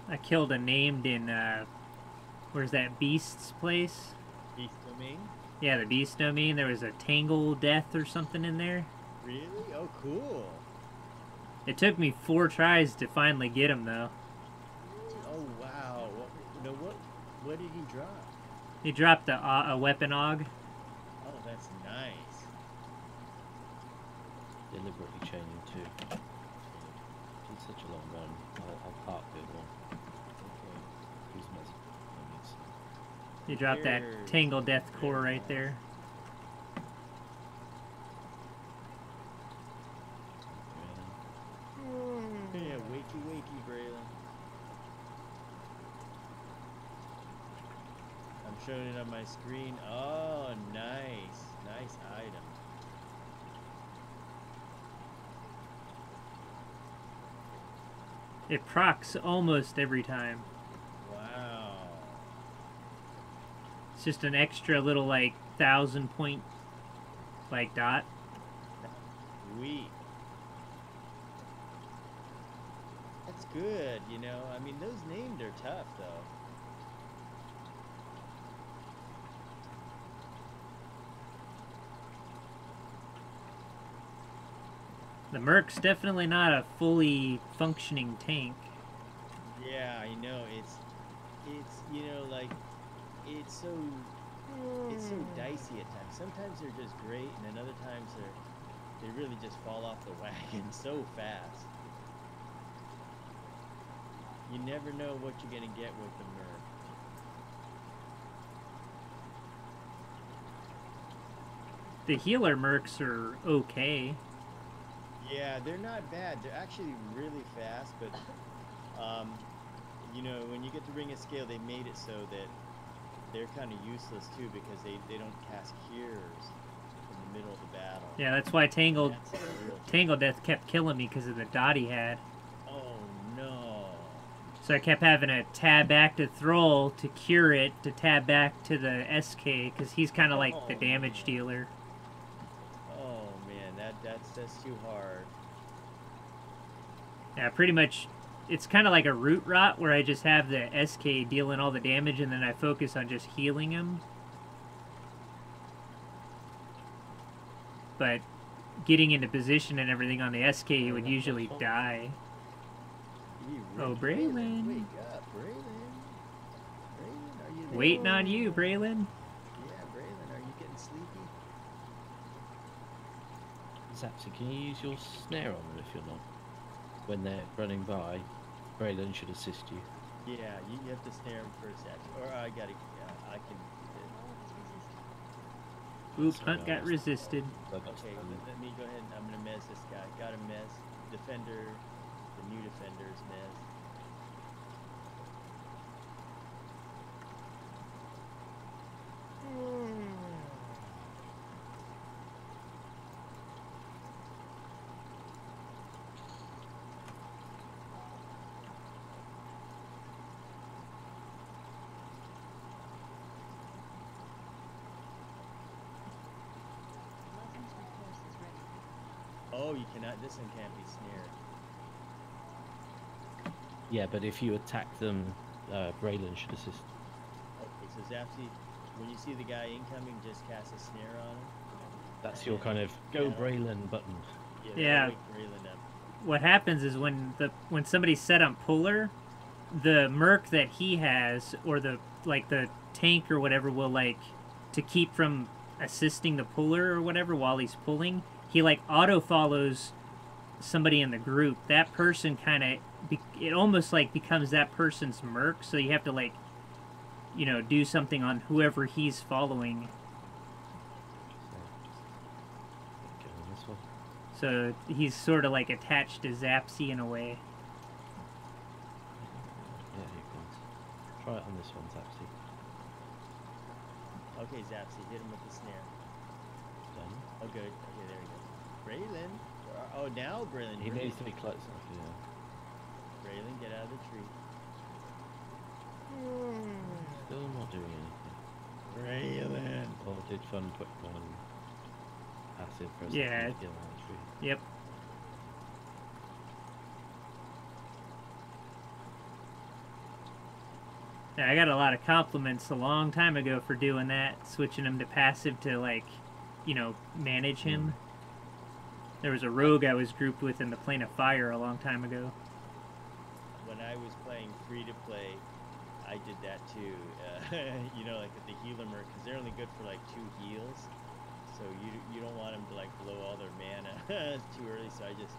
I killed a named in, where's that Beast's place? Beast domain? Yeah, the Beast domain. There was a Tangle Death or something in there. Really? Oh, cool. It took me 4 tries to finally get him, though. Oh, wow. What did he drop? He dropped a weapon og. Oh, that's nice. Deliberately chaining too. It's such a long run. I'll park the other one. Okay. Who's messing? He dropped that Here's Tangle Death very core right nice. there. Yeah, wakey, Braylon. I'm showing it on my screen. Oh, nice. Nice item. It procs almost every time. Wow. It's just an extra little, like, 1,000 point, like, dot. Sweet. That's good, you know. I mean, those named are tough, though. The Merc's definitely not a fully functioning tank. Yeah, I know. It's you know, like it's so dicey at times. Sometimes they're just great, and then other times they really just fall off the wagon so fast. You never know what you're gonna get with the Merc. The healer Mercs are okay. Yeah, they're not bad. They're actually really fast, but you know, when you get to Ring of Scale, they made it so that they're kind of useless too because they don't cast cures in the the middle of the battle. Yeah, that's why Tangle That's a real Tangle Death kept killing me because of the dot he had. Oh no. So I kept having to tab back to Thrall to cure it, to tab back to the SK, because he's kind of like the Oh, damage man. dealer. Oh man, that's too hard. Yeah, pretty much, it's kind of like a root rot where I just have the SK dealing all the damage and then I focus on just healing him. But getting into position and everything on the SK, he would usually die. Oh, Braylon. Wake up, Braylon. Braylon, are you there? Waiting on you, Braylon. Yeah, Braylon, are you getting sleepy? Zapsy, can you use your snare on them if you're not? When they're running by, Braylon should assist you. Yeah, you have to snare him first, actually. Or I gotta, I can. Oop, Hunt got resisted. Okay, let me go ahead and I'm gonna mez this guy. Got a mez. Defender, the new defender's mez. Oh, you cannot. This one can't be snared. Yeah, but if you attack them, Braylon should assist. Okay, so Zapsy, when you see the guy incoming, just cast a snare on him. That's your kind of go Braylon button. Yeah. Wake Braylon up. What happens is when somebody's set on puller, the merc that he has, or the tank or whatever, will to keep from assisting the puller or whatever while he's pulling, he auto follows somebody in the group. That person kind of it almost becomes that person's merc, so you have to do something on whoever he's following. Okay, this one. So he's sort of attached to Zapsy in a way. Yeah, here it comes. Try it on this one, Zapsy. Okay, Zapsy, hit him with the snare. Done. Oh, good. Okay, there we go. Braylon. Oh, now Braylon. He needs to be close enough, yeah. Braylon, get out of the tree. Still not doing anything. Braylon. Oh, did fun put one passive for a second Yeah. to kill that tree. Yep. Yeah, I got a lot of compliments a long time ago for doing that, switching him to passive to manage him. There was a rogue I was grouped with in the Plane of Fire a long time ago. When I was playing free to play, I did that too. With the healer merc, because they're only good for 2 heals. So you don't want them to blow all their mana too early. So I just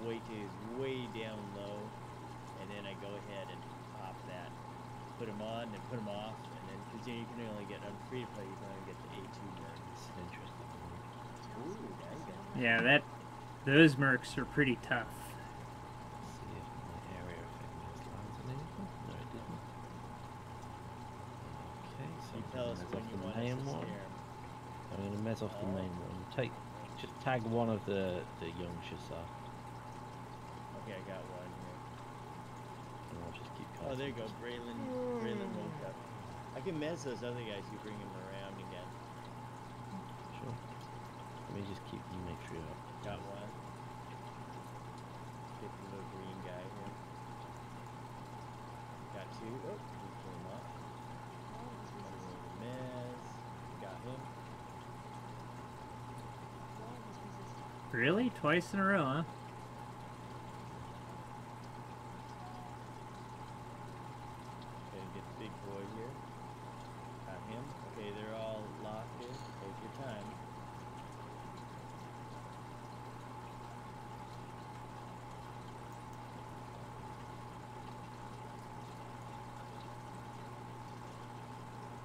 wait till he's way down low, and then I go ahead and pop that, put him on, and put him off, and then because you can only get on free to play, you can only get the A2 mercs. Interesting. Ooh, there you go. Yeah, those mercs are pretty tough. Let's see if my area effect has lands on anything. No, it didn't. Okay, so You I'm tell gonna us mess when off you the want us main to one. snare him. I'm going to mess off the main one. Just tag one of the young Shasar, Okay, I got one here. and I'll just keep casting. Oh, there you go. Braylon woke up. I can mess those other guys. You bring them around again. Sure. Let me just make sure you're up. Got one. Get the little green guy here. Got 2. Oh, we pull him off. Mez. Got him. Really? Twice in a row, huh? Okay, get the big boy here. Got him. Okay, they're all locked in. Take your time.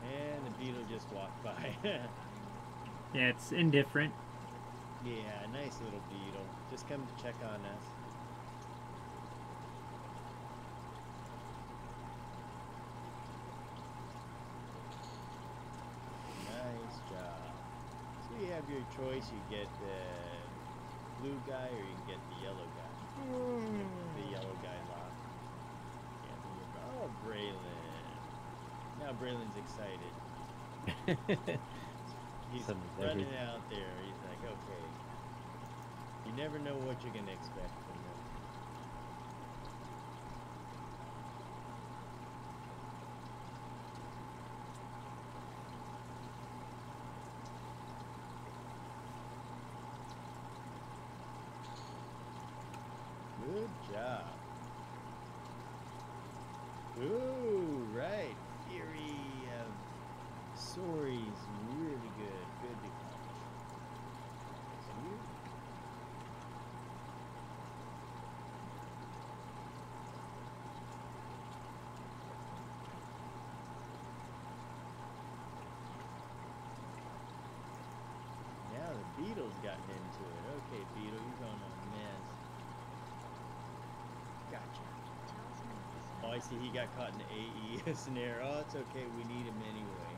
And the beetle just walked by. Yeah, it's indifferent. Yeah, nice little beetle. Just come to check on us. Nice job. So we have have your choice. You get the blue guy or you can get the yellow guy. The yellow guy lock. Yeah, then oh, Braylon. Now Braylon's excited. He's Some of running everything. out there. He's like, okay. You never know what you're going to expect from them. Good job. Ooh, right. Fury of Sori's really good. Good to catch. Sweet. Now the Beetle's gotten into it. Okay, Beetle, you're going on a mess. Gotcha. Oh, I see he got caught in the AE snare. Oh, it's okay. We need him anyway.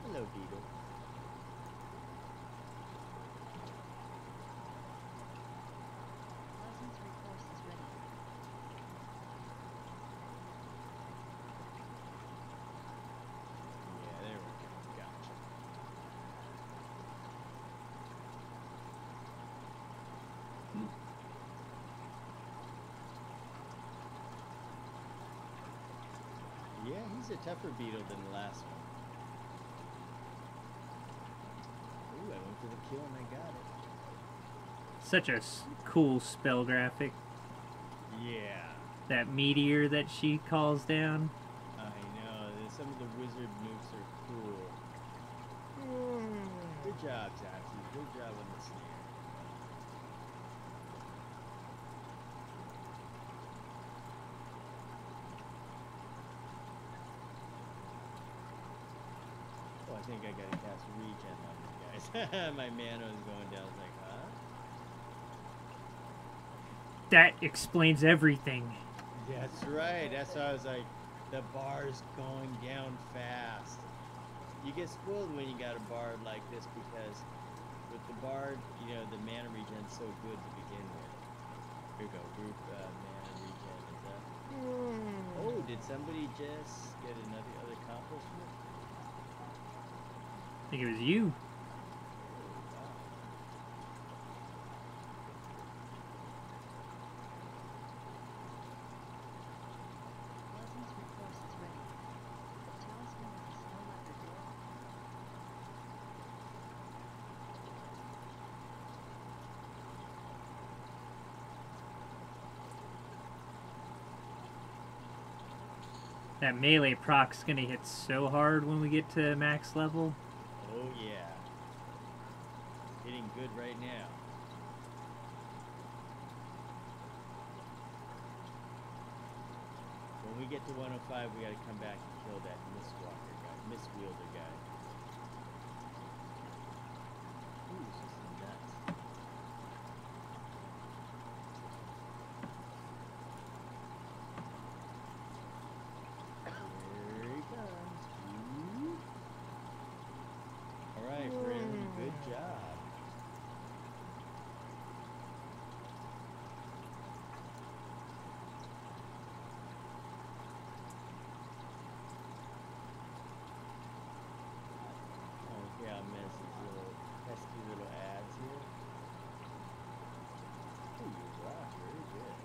Hello, Beetle. Yeah, there we go. Gotcha. Yeah, he's a tougher Beetle than the last one. Ooh, I went for the kill and I got it. Such a cool spell graphic. Yeah, That meteor that she calls down. I know. Some of the wizard moves are cool. Good job, Zaxi. Good job on the snare. Oh, I think I gotta cast regen on you guys. My mana is going down. I was like, huh? That explains everything. That's right. That's why I was like, the bar's going down fast. You get spoiled when you got a bard like this because with the bard, you know, the mana regen's so good to begin with. Here we go. Group mana regen is up. Oh, did somebody just get another other accomplishment? I think it was you. Oh, wow. That melee proc's gonna hit so hard when we get to max level. Oh, yeah. Hitting good right now. When we get to 105, we gotta come back and kill that Mistwalker guy, Mistwielder guy. Ooh, this is nuts. Here he comes. Ooh. All right, Brandon, good job. Okay, I'll miss these little pesky little ads here. Ooh, you rock, very good.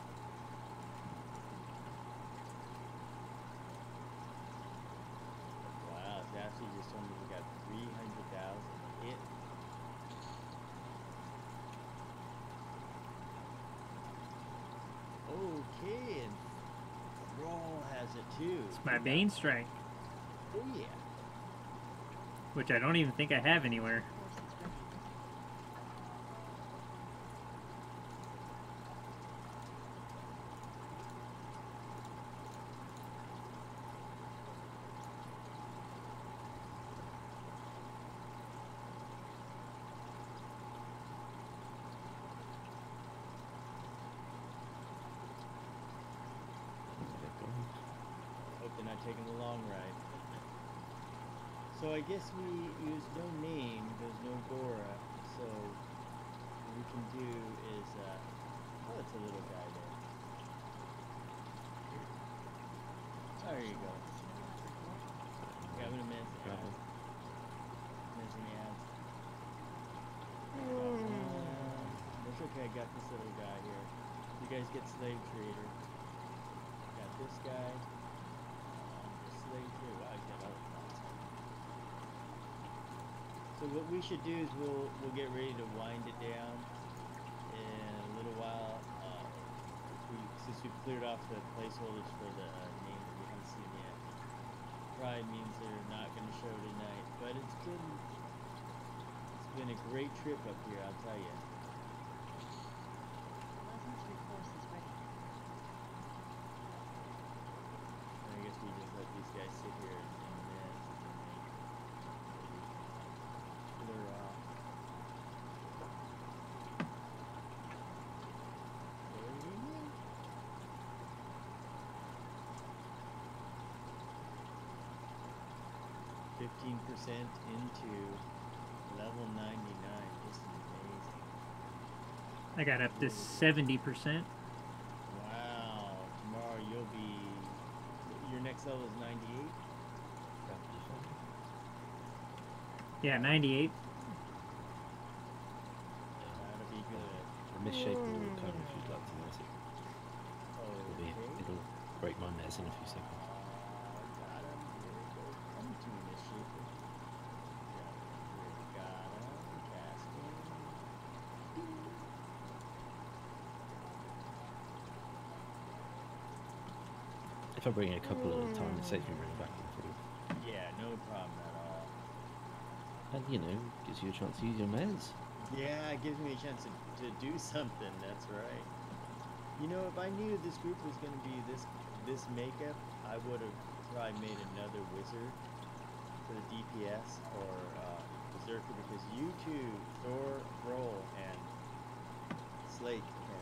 Wow, it's actually just told me we got 300,000 hit. Okay, and Roll has it too. It's my Bane Strike, Oh yeah. which I don't even think I have anywhere. taking the long ride. So I guess we use no name, there's no Gora, so what we can do is, oh, it's a little guy there. There you go. Yeah, I'm gonna miss the Gravel. ads. Missing the ads. That's okay, I got this little guy here. You guys get slave trader. Got this guy. The slave trader. Wow, he's got all the plots. So what we should do is we'll get ready to wind it down in a little while. Since we've cleared off the placeholders for the names we haven't seen yet. Probably means they're not going to show tonight, but it's been a great trip up here, I'll tell you. Legendary course is ready. I guess we just let these guys sit here and miss, and then they're off. There we go. 15% into level 99. This is amazing. I got up to 70%. Wow. Tomorrow you'll be. Your next level is 98? Yeah, 98. That'll be good. The misshape will come if you'd like to miss it. Okay. It'll break my mess in a few seconds. Got him. Here we go. Come to me, misshaper. Yeah, here we got him. Casting. If I bring a couple at a time, it saves me running back and forth. Yeah, no problem at all. And, you know, gives you a chance to use your meds. Yeah, it gives me a chance to do something. That's right. You know, if I knew this group was going to be this makeup, I would have probably made another wizard for the DPS or berserker, because you two, Thor, Roll, and Slate can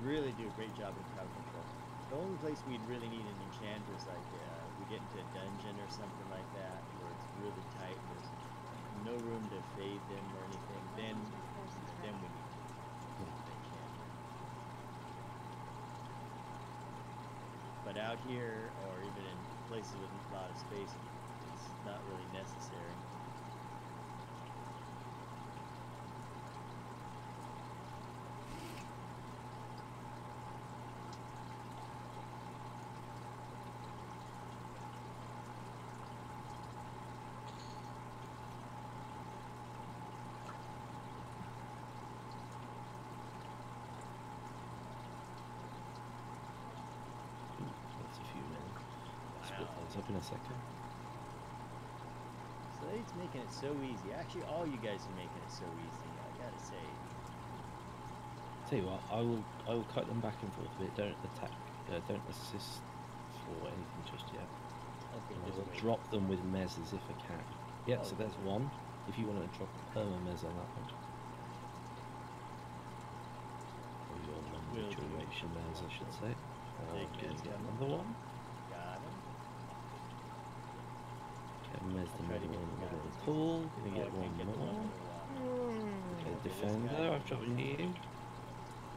really do a great job in crowd control. The only place we'd really need an enchanter is like we get into a dungeon or something like that where it's really tight and there's no room to fade them or anything. Then we need an enchanter. But out here, or even in places with a lot of space, it's not really necessary. That's a few men. Split those up in a second. Slade's making it so easy. Actually, all you guys are making it so easy, I gotta say. Tell you what, I will cut them back and forth a bit. Don't attack, don't assist for anything just yet. Okay, And I just will wait. drop them with mezzes if I can. Yeah, so Okay. there's one. If you want to drop a perma mez on that one. Or your Will do. non-duration mez, I should say. I'll Big get mez coming. another one. Got him. Okay, mez the I'll try to middle get one in the the middle of guys. the pool. Gonna Oh, I get can't one get the more. one Okay, this defender, guy. I've dropped you.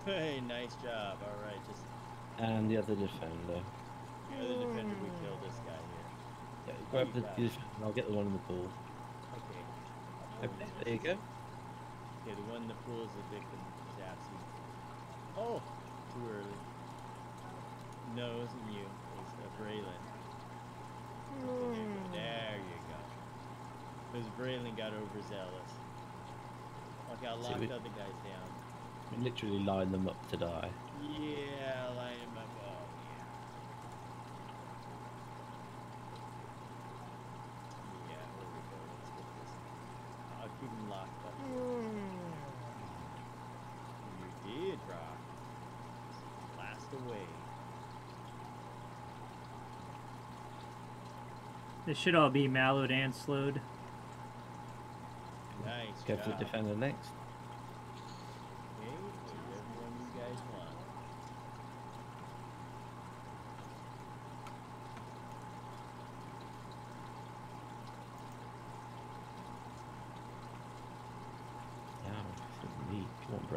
Hey, nice job. All right, just And the other defender. the other defender. We killed this guy here. Yeah, grab you the got it. defender, I'll get the one in the pool. Okay. Okay, there you go. Okay, the one in the pool is the victim. Zapsy. Oh, too early. No, it wasn't you. It was Braylon. There you go. Because Braylon got overzealous. Okay, I locked we- other guys down. We literally line them up to die. Yeah, line him up. Oh, yeah. Yeah, here we go. Let's get this. I'll keep him locked up. You did, Rock. Blast away. This should all be mellowed and slowed. Nice Go job. for the defender next. Okay, whatever one you guys want.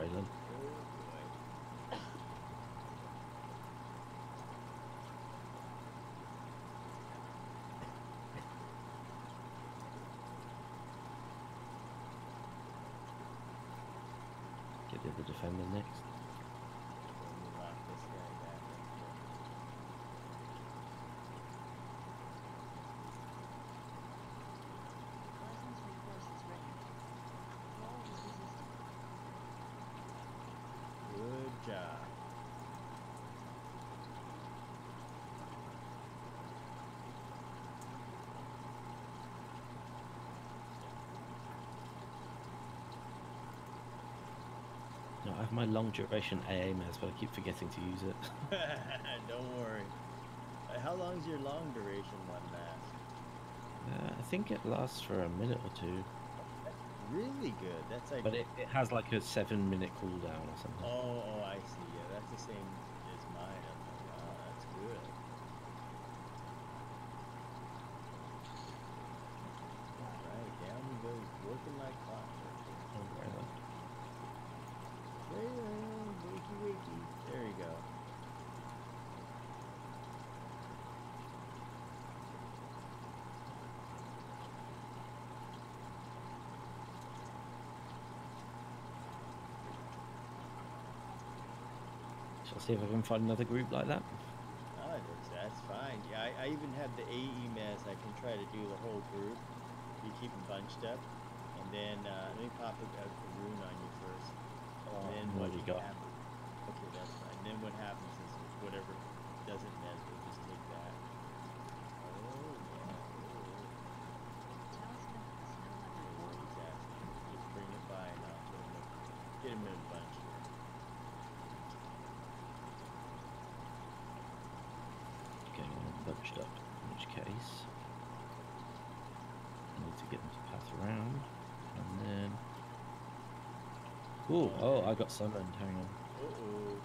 Braylon. Oh boy. Get the other defender next. Let me lock this guy back up here. License request is ready. Wall is resistant. Good job. No, I have my long duration AA mask, but I keep forgetting to use it. Don't worry. How long's your long duration one mask? I think it lasts for a minute or two, That's really good. That's like. but it has like a 7-minute cooldown or something. Oh, I see. Yeah, that's the same as mine. I'm like, wow, that's good. All right, down he goes, working like clockwork. Oh, Braylon. Wakey, wakey. There you go. Shall I see if I can find another group like that? Oh, that's fine. Yeah, I even have the AE mask. I can try to do the whole group. You keep them bunched up. And then let me pop a rune on you first. And then what what do you got? happens? Okay, that's fine. Then what happens is whatever doesn't mess, we'll just take that. Oh, yeah. Talisman is no longer Oh, active. he's asking. Just bring it by and I'll get him in a bunch here. Getting them bunched up, in which case I need to get them to pass around, and then oh, I got summoned. Hang on. Uh-oh.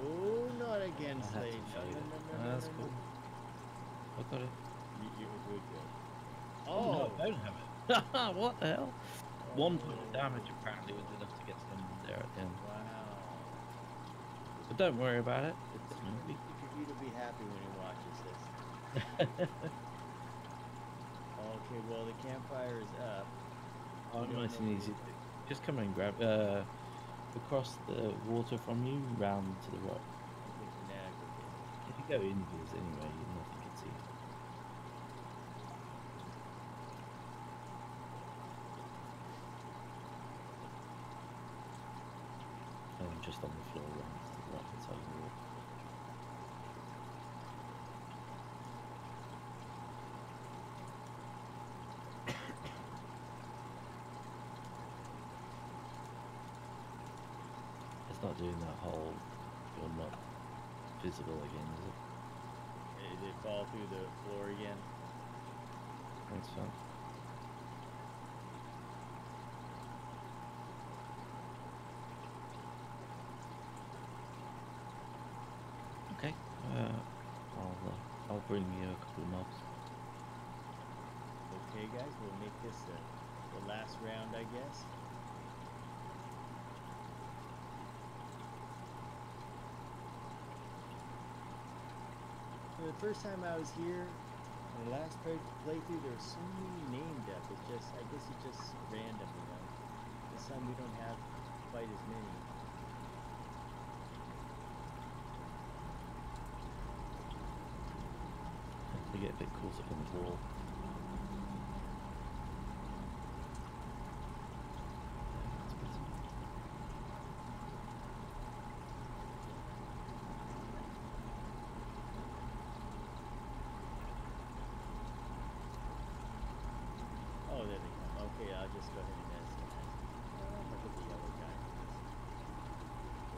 Oh, not again, I had to Slade. fail it. No, That's cool. I got it. You were good. Oh, no, I don't have it. What the hell? 1 point of Oh. damage apparently was enough to get summoned there at the end. Wow. But don't worry about it. It's Your movie. computer will be happy when he watches this. Okay, well, the campfire is up. Oh, We don't nice know and who- easy. Just come and grab across the water from you, round to the right. Okay, fanatic, okay. If you go inwards anyway, nothing can see you. I'm just on the floor round to the right hand side of the wall. It's not doing that whole you're not visible again, is it? Did it fall through the floor again? That's fine. Okay, I'll bring you a couple of mobs. Okay, guys, we'll make this the last round, I guess. The first time I was here, on the last playthrough, there were so many named up. It just, I guess it's just random, you know. This time we don't have quite as many. We get a bit caught up on the wall. That's better. Oh, there they come. Okay, I'll just go ahead and ask them. Look at the yellow guy.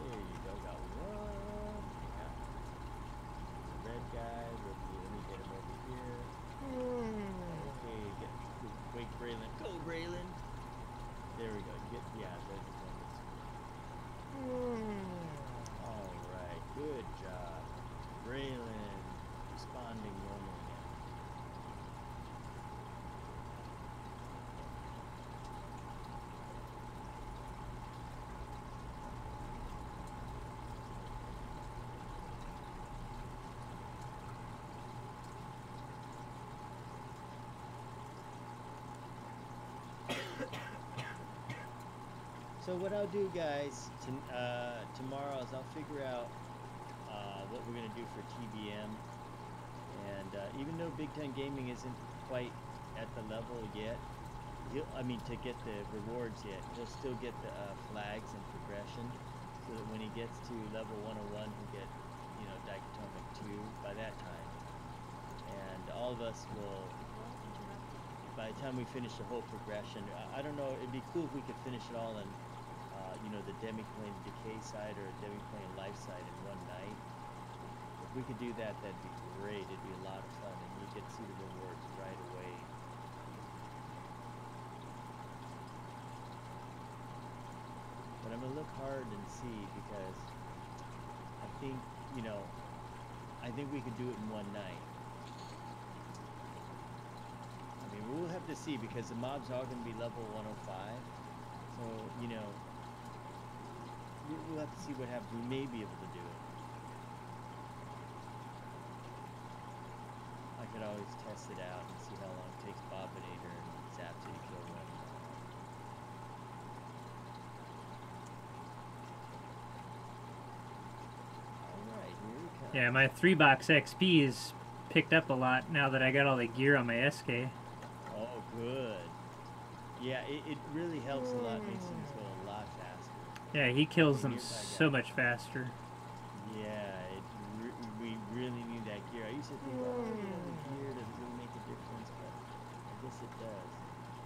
There you go. Got one. Yeah. The red guy. Let me get him over here. Okay, wait, Braylon. Go, Braylon. There we go. Yeah, there's the one that's all right. Good job. Braylon responding normally now. So what I'll do, guys, tomorrow is I'll figure out what we're gonna do for TBM, and even though BigTon Gaming isn't quite at the level yet, I mean to get the rewards yet, he'll still get the flags and progression, so that when he gets to level 101, he'll get, you know, Dichotomic 2 by that time, and all of us will. By the time we finish the whole progression, I don't know, it'd be cool if we could finish it all in, you know, the Demiplane Decay side or Demiplane Life side in one night. If we could do that, that'd be great. It'd be a lot of fun, and you get to see the rewards right away. But I'm gonna look hard and see, because I think, you know, I think we could do it in one night. I mean, we'll have to see, because the mobs are going to be level 105. So, you know, we'll have to see what happens. We may be able to do it. I could always test it out and see how long it takes Bobinator and Zapsy to kill one. Alright, here we come. Yeah, my 3-box XP is picked up a lot now that I got all the gear on my SK. Oh, good. Yeah, it really helps a lot. Makes things go a lot faster. Yeah, he kills them so much faster. Yeah, we really need that gear. I used to think, oh, you know, the gear doesn't really make a difference, but I guess it does.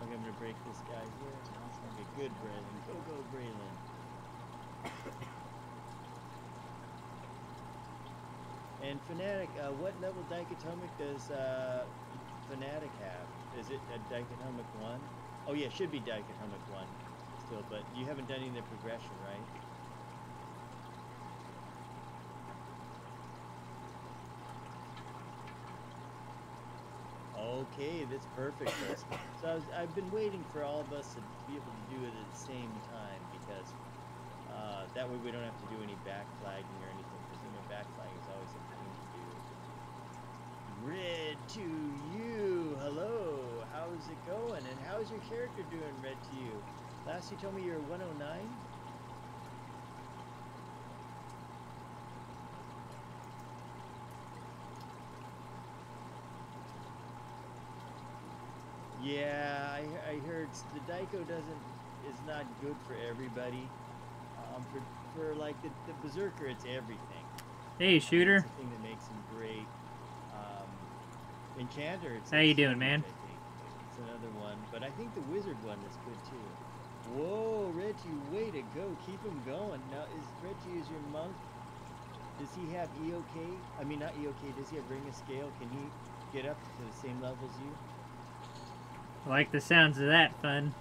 Okay, I'm gonna break this guy here. Okay, good, Braylon. Go, Braylon. And Fnatic, what level Dichotomic does Fnatic have? Is it a Dichotomic 1? Oh yeah, it should be Dichotomic 1 still, but you haven't done any of the progression, right? Okay, that's perfect. So I've been waiting for all of us to be able to do it at the same time, because that way we don't have to do any backflagging or anything, because you know, backflagging is always a pain to do. Red to you, hello. How's it going? And how's your character doing, Red to you? Last you told me you're 109? Yeah, I heard the Daiko is not good for everybody. For like the Berserker, it's everything. Hey, Shooter. That's the thing that makes him great. Enchanter, it's how you doing, man? I think. It's another one, but I think the Wizard one is good too. Whoa, Reggie, way to go! Keep him going. Now, is Reggie your monk? Does he have EOK? I mean, not EOK. Does he have Ring of Scale? Can he get up to the same level as you? I like the sounds of that fun.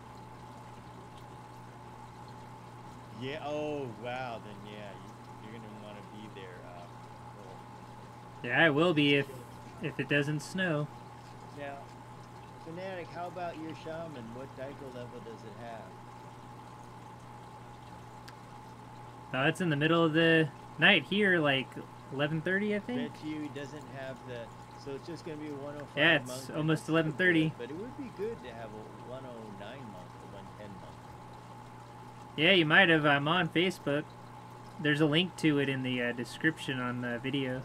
Yeah. Oh, wow. Then yeah, you're gonna want to be there. Cool. Yeah, I will be if it doesn't snow. Now, Fnatic, how about your Shaman? What Daiko level does it have? It's in the middle of the night here, like 11:30, I think. Bet you doesn't have the. So it's just going to be a 105 Yeah, it's monk. almost That's 11:30. good, but it would be good to have a 109 monk or 110 monk. Yeah, you might have. I'm on Facebook. There's a link to it in the description on the video.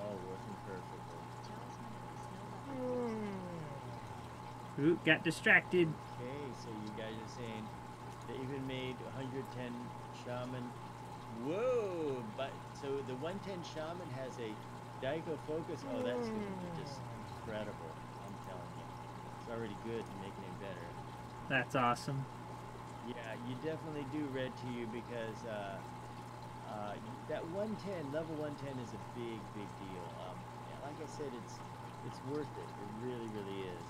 Oh, working perfectly. Ooh, got distracted. Okay, so you guys are saying they even made 110 Shaman. Whoa! But so the 110 Shaman has a Daiko focus. Oh, that's going to be just incredible. I'm telling you, it's already good and making it better. That's awesome. Yeah, you definitely do, Red to you, because that 110, level 110 is a big deal. Yeah, like I said, it's worth it. It really, really is.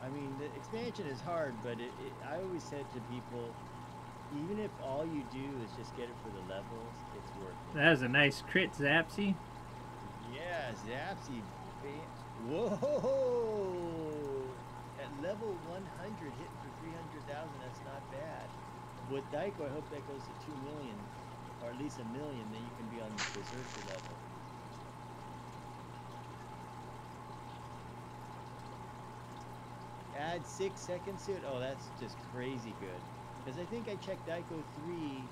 I mean, the expansion is hard, but I always said to people, even if all you do is just get it for the levels, it's worth it. That was a nice crit, Zapsy. Yeah, Zapsy. Whoa! At level 100, hitting for 300,000, that's not bad. With Daiko, I hope that goes to 2 million, or at least 1 million, then you can be on the Berserker level. add 6 seconds to it. Oh, that's just crazy good. Because I think I checked Daiko 3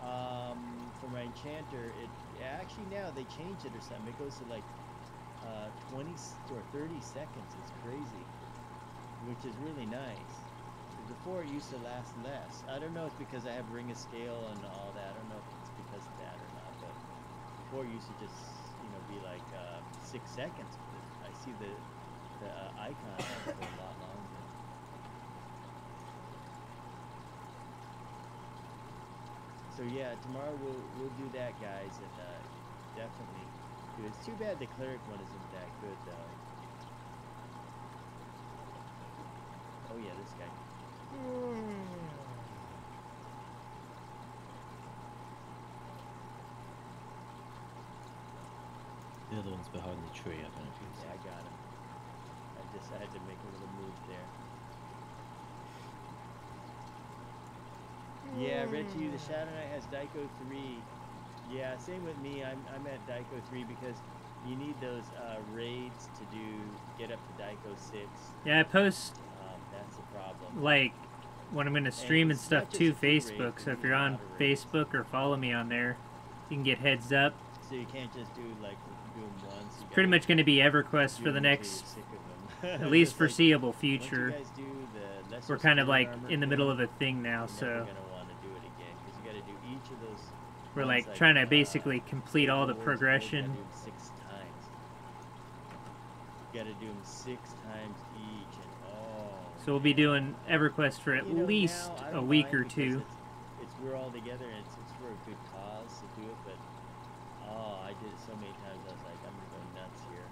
for my enchanter. It actually now they changed it or something. It goes to like 20 or 30 seconds. It's crazy, which is really nice. Before it used to last less. I don't know if it's because I have ring of scale and all that. I don't know if it's because of that or not. But before it used to just be like 6 seconds. But I see the icon for a lot longer. So yeah, tomorrow we'll do that, guys, and definitely do. It's too bad the cleric one isn't that good though. Oh yeah, this guy. The other one's behind the tree. I don't know if you can see. Yeah, I got him. I had to make a little move there. Yeah, Red to you, the Shadow Knight has Daiko 3. Yeah, same with me. I'm at Daiko 3 because you need those raids to get up to Daiko 6. Yeah, I post that's the problem. like when I'm gonna stream and it's stuff not just to a free raid, Facebook. So you if need you're a on lot of raids. Facebook or follow me on there, you can get heads up. So you can't just do like do them once. You Pretty gotta much going to be Everquest do for the them until you're next, sick of them. at least Just like, foreseeable once future. you guys do the lesser We're kind of spirit like armor in the middle thing, of a thing now, you're so never gonna want to do it again because you got to do each of those. we're ones like trying to basically say complete all the Lords of Gold, progression. You gotta do them 6 times. You got to do them 6 times each, and So we'll be doing Everquest for at least now, I a don't week mind or because two. It's we're all together and it's for a good cause to do it, but I did it so many times I was like, I'm gonna go nuts here.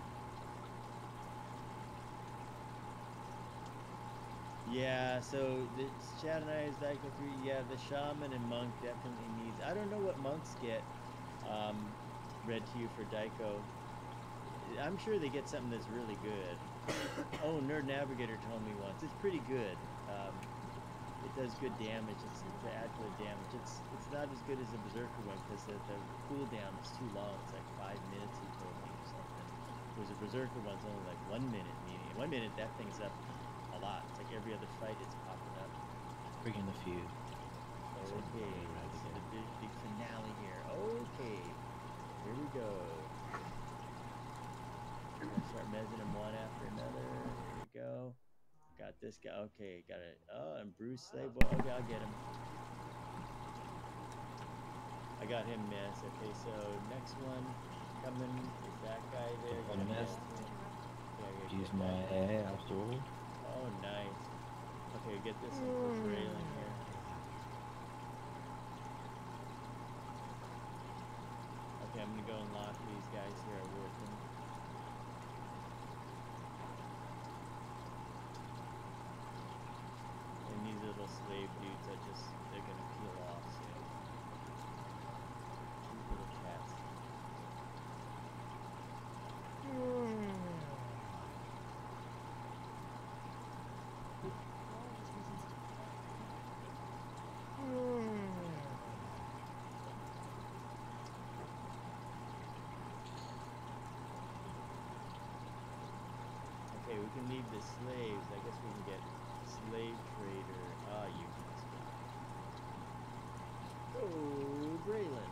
Yeah, so the Shadow Knight is Daiko 3. Yeah, the Shaman and Monk definitely needs. I don't know what monks get. Red to you for Daiko. I'm sure they get something that's really good. Oh, Nerd Navigator told me once. It's pretty good. It does good damage. It's to add to the damage. It's not as good as the Berserker one because the cooldown is too long. It's like 5 minutes, he told me, or something. Whereas the Berserker one's only like 1 minute. Meaning 1 minute, that thing's up a lot. It's like every other fight it's popping up. Bring in a few. Okay, this is the big finale here. Okay, here we go. I'm gonna start measuring them one after another. Here we go. Got this guy. Okay, got it. Oh, and Bruce Slave. Well, okay, I'll get him. I got him missed. Okay, so next one coming is that guy there. Got him missed. Yeah, Use my air after all. Oh, nice. Okay, get this railing here. Okay, I'm gonna go and lock these guys here are working. And these little slave dudes they're gonna peel off soon. Cute little cats. Okay, we can leave the slaves. I guess we can get slave trader. You can. Oh, Braylon.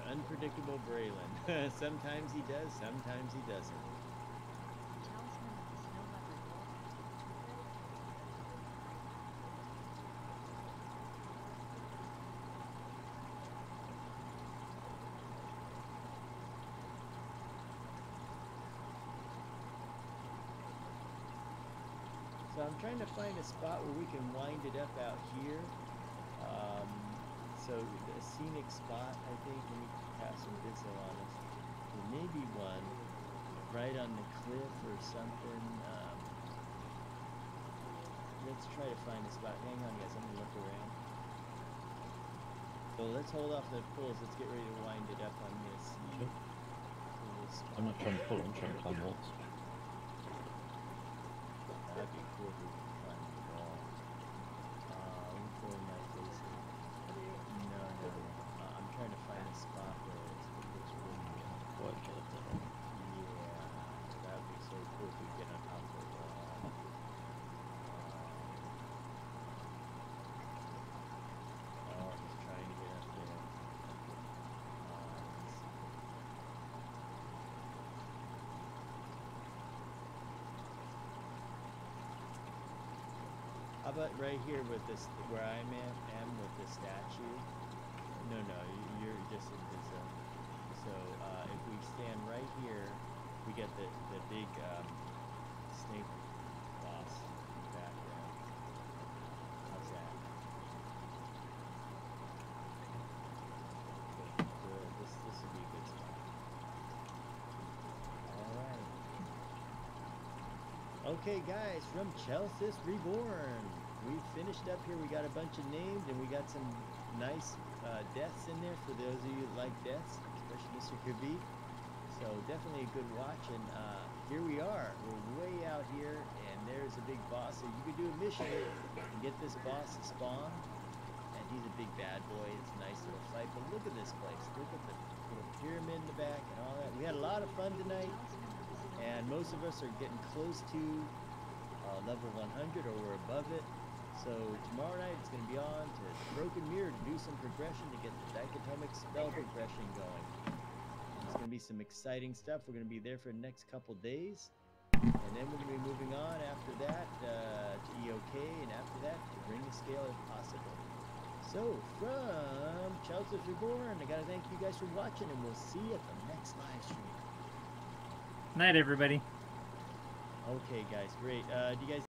Unpredictable Braylon. Sometimes he does, sometimes he doesn't. So I'm trying to find a spot where we can wind it up out here. So a scenic spot, I think. Let me pass some video on us. There may be one right on the cliff or something. Let's try to find a spot. Hang on, guys. I'm gonna look around. So let's hold off the pulls. Let's get ready to wind it up. I'm gonna see. Sure. Cool I'm not spot. trying to pull, I'm trying to climb walls. That'd be cool if we could climb the wall. Let me throw my face in. No. I'm trying to find a spot where it looks really good. Quite get up there. Yeah, that'd be so cool if we get on top of the wall. He's trying to get up there. Let's see. How about right here with this, where I am with the statue? No, you're just in the zone. So if we stand right here, we get the big snake boss in the background. How's that? Good. This would be a good spot. All right. Okay, guys, from Chelsea Reborn, we finished up here. We got a bunch of names, and we got some nice deaths in there for those of you that like deaths, especially Mr. Khabib. So definitely a good watch, and here we are. We're way out here, and there's a big boss. So you could do a mission and get this boss to spawn, and he's a big bad boy. It's a nice little fight, but look at this place. Look at the little pyramid in the back and all that. We had a lot of fun tonight, and most of us are getting close to level 100, or we're above it. So tomorrow night it's going to be on to Broken Mirror to do some progression to get the dichotomic spell progression going. It's going to be some exciting stuff. We're going to be there for the next couple days, and then we're going to be moving on after that to EOK, and after that to Ring the Scale if possible. So from Chelsea Reborn, I got to thank you guys for watching, and we'll see you at the next live stream. Night, everybody. Okay, guys, great. Do you guys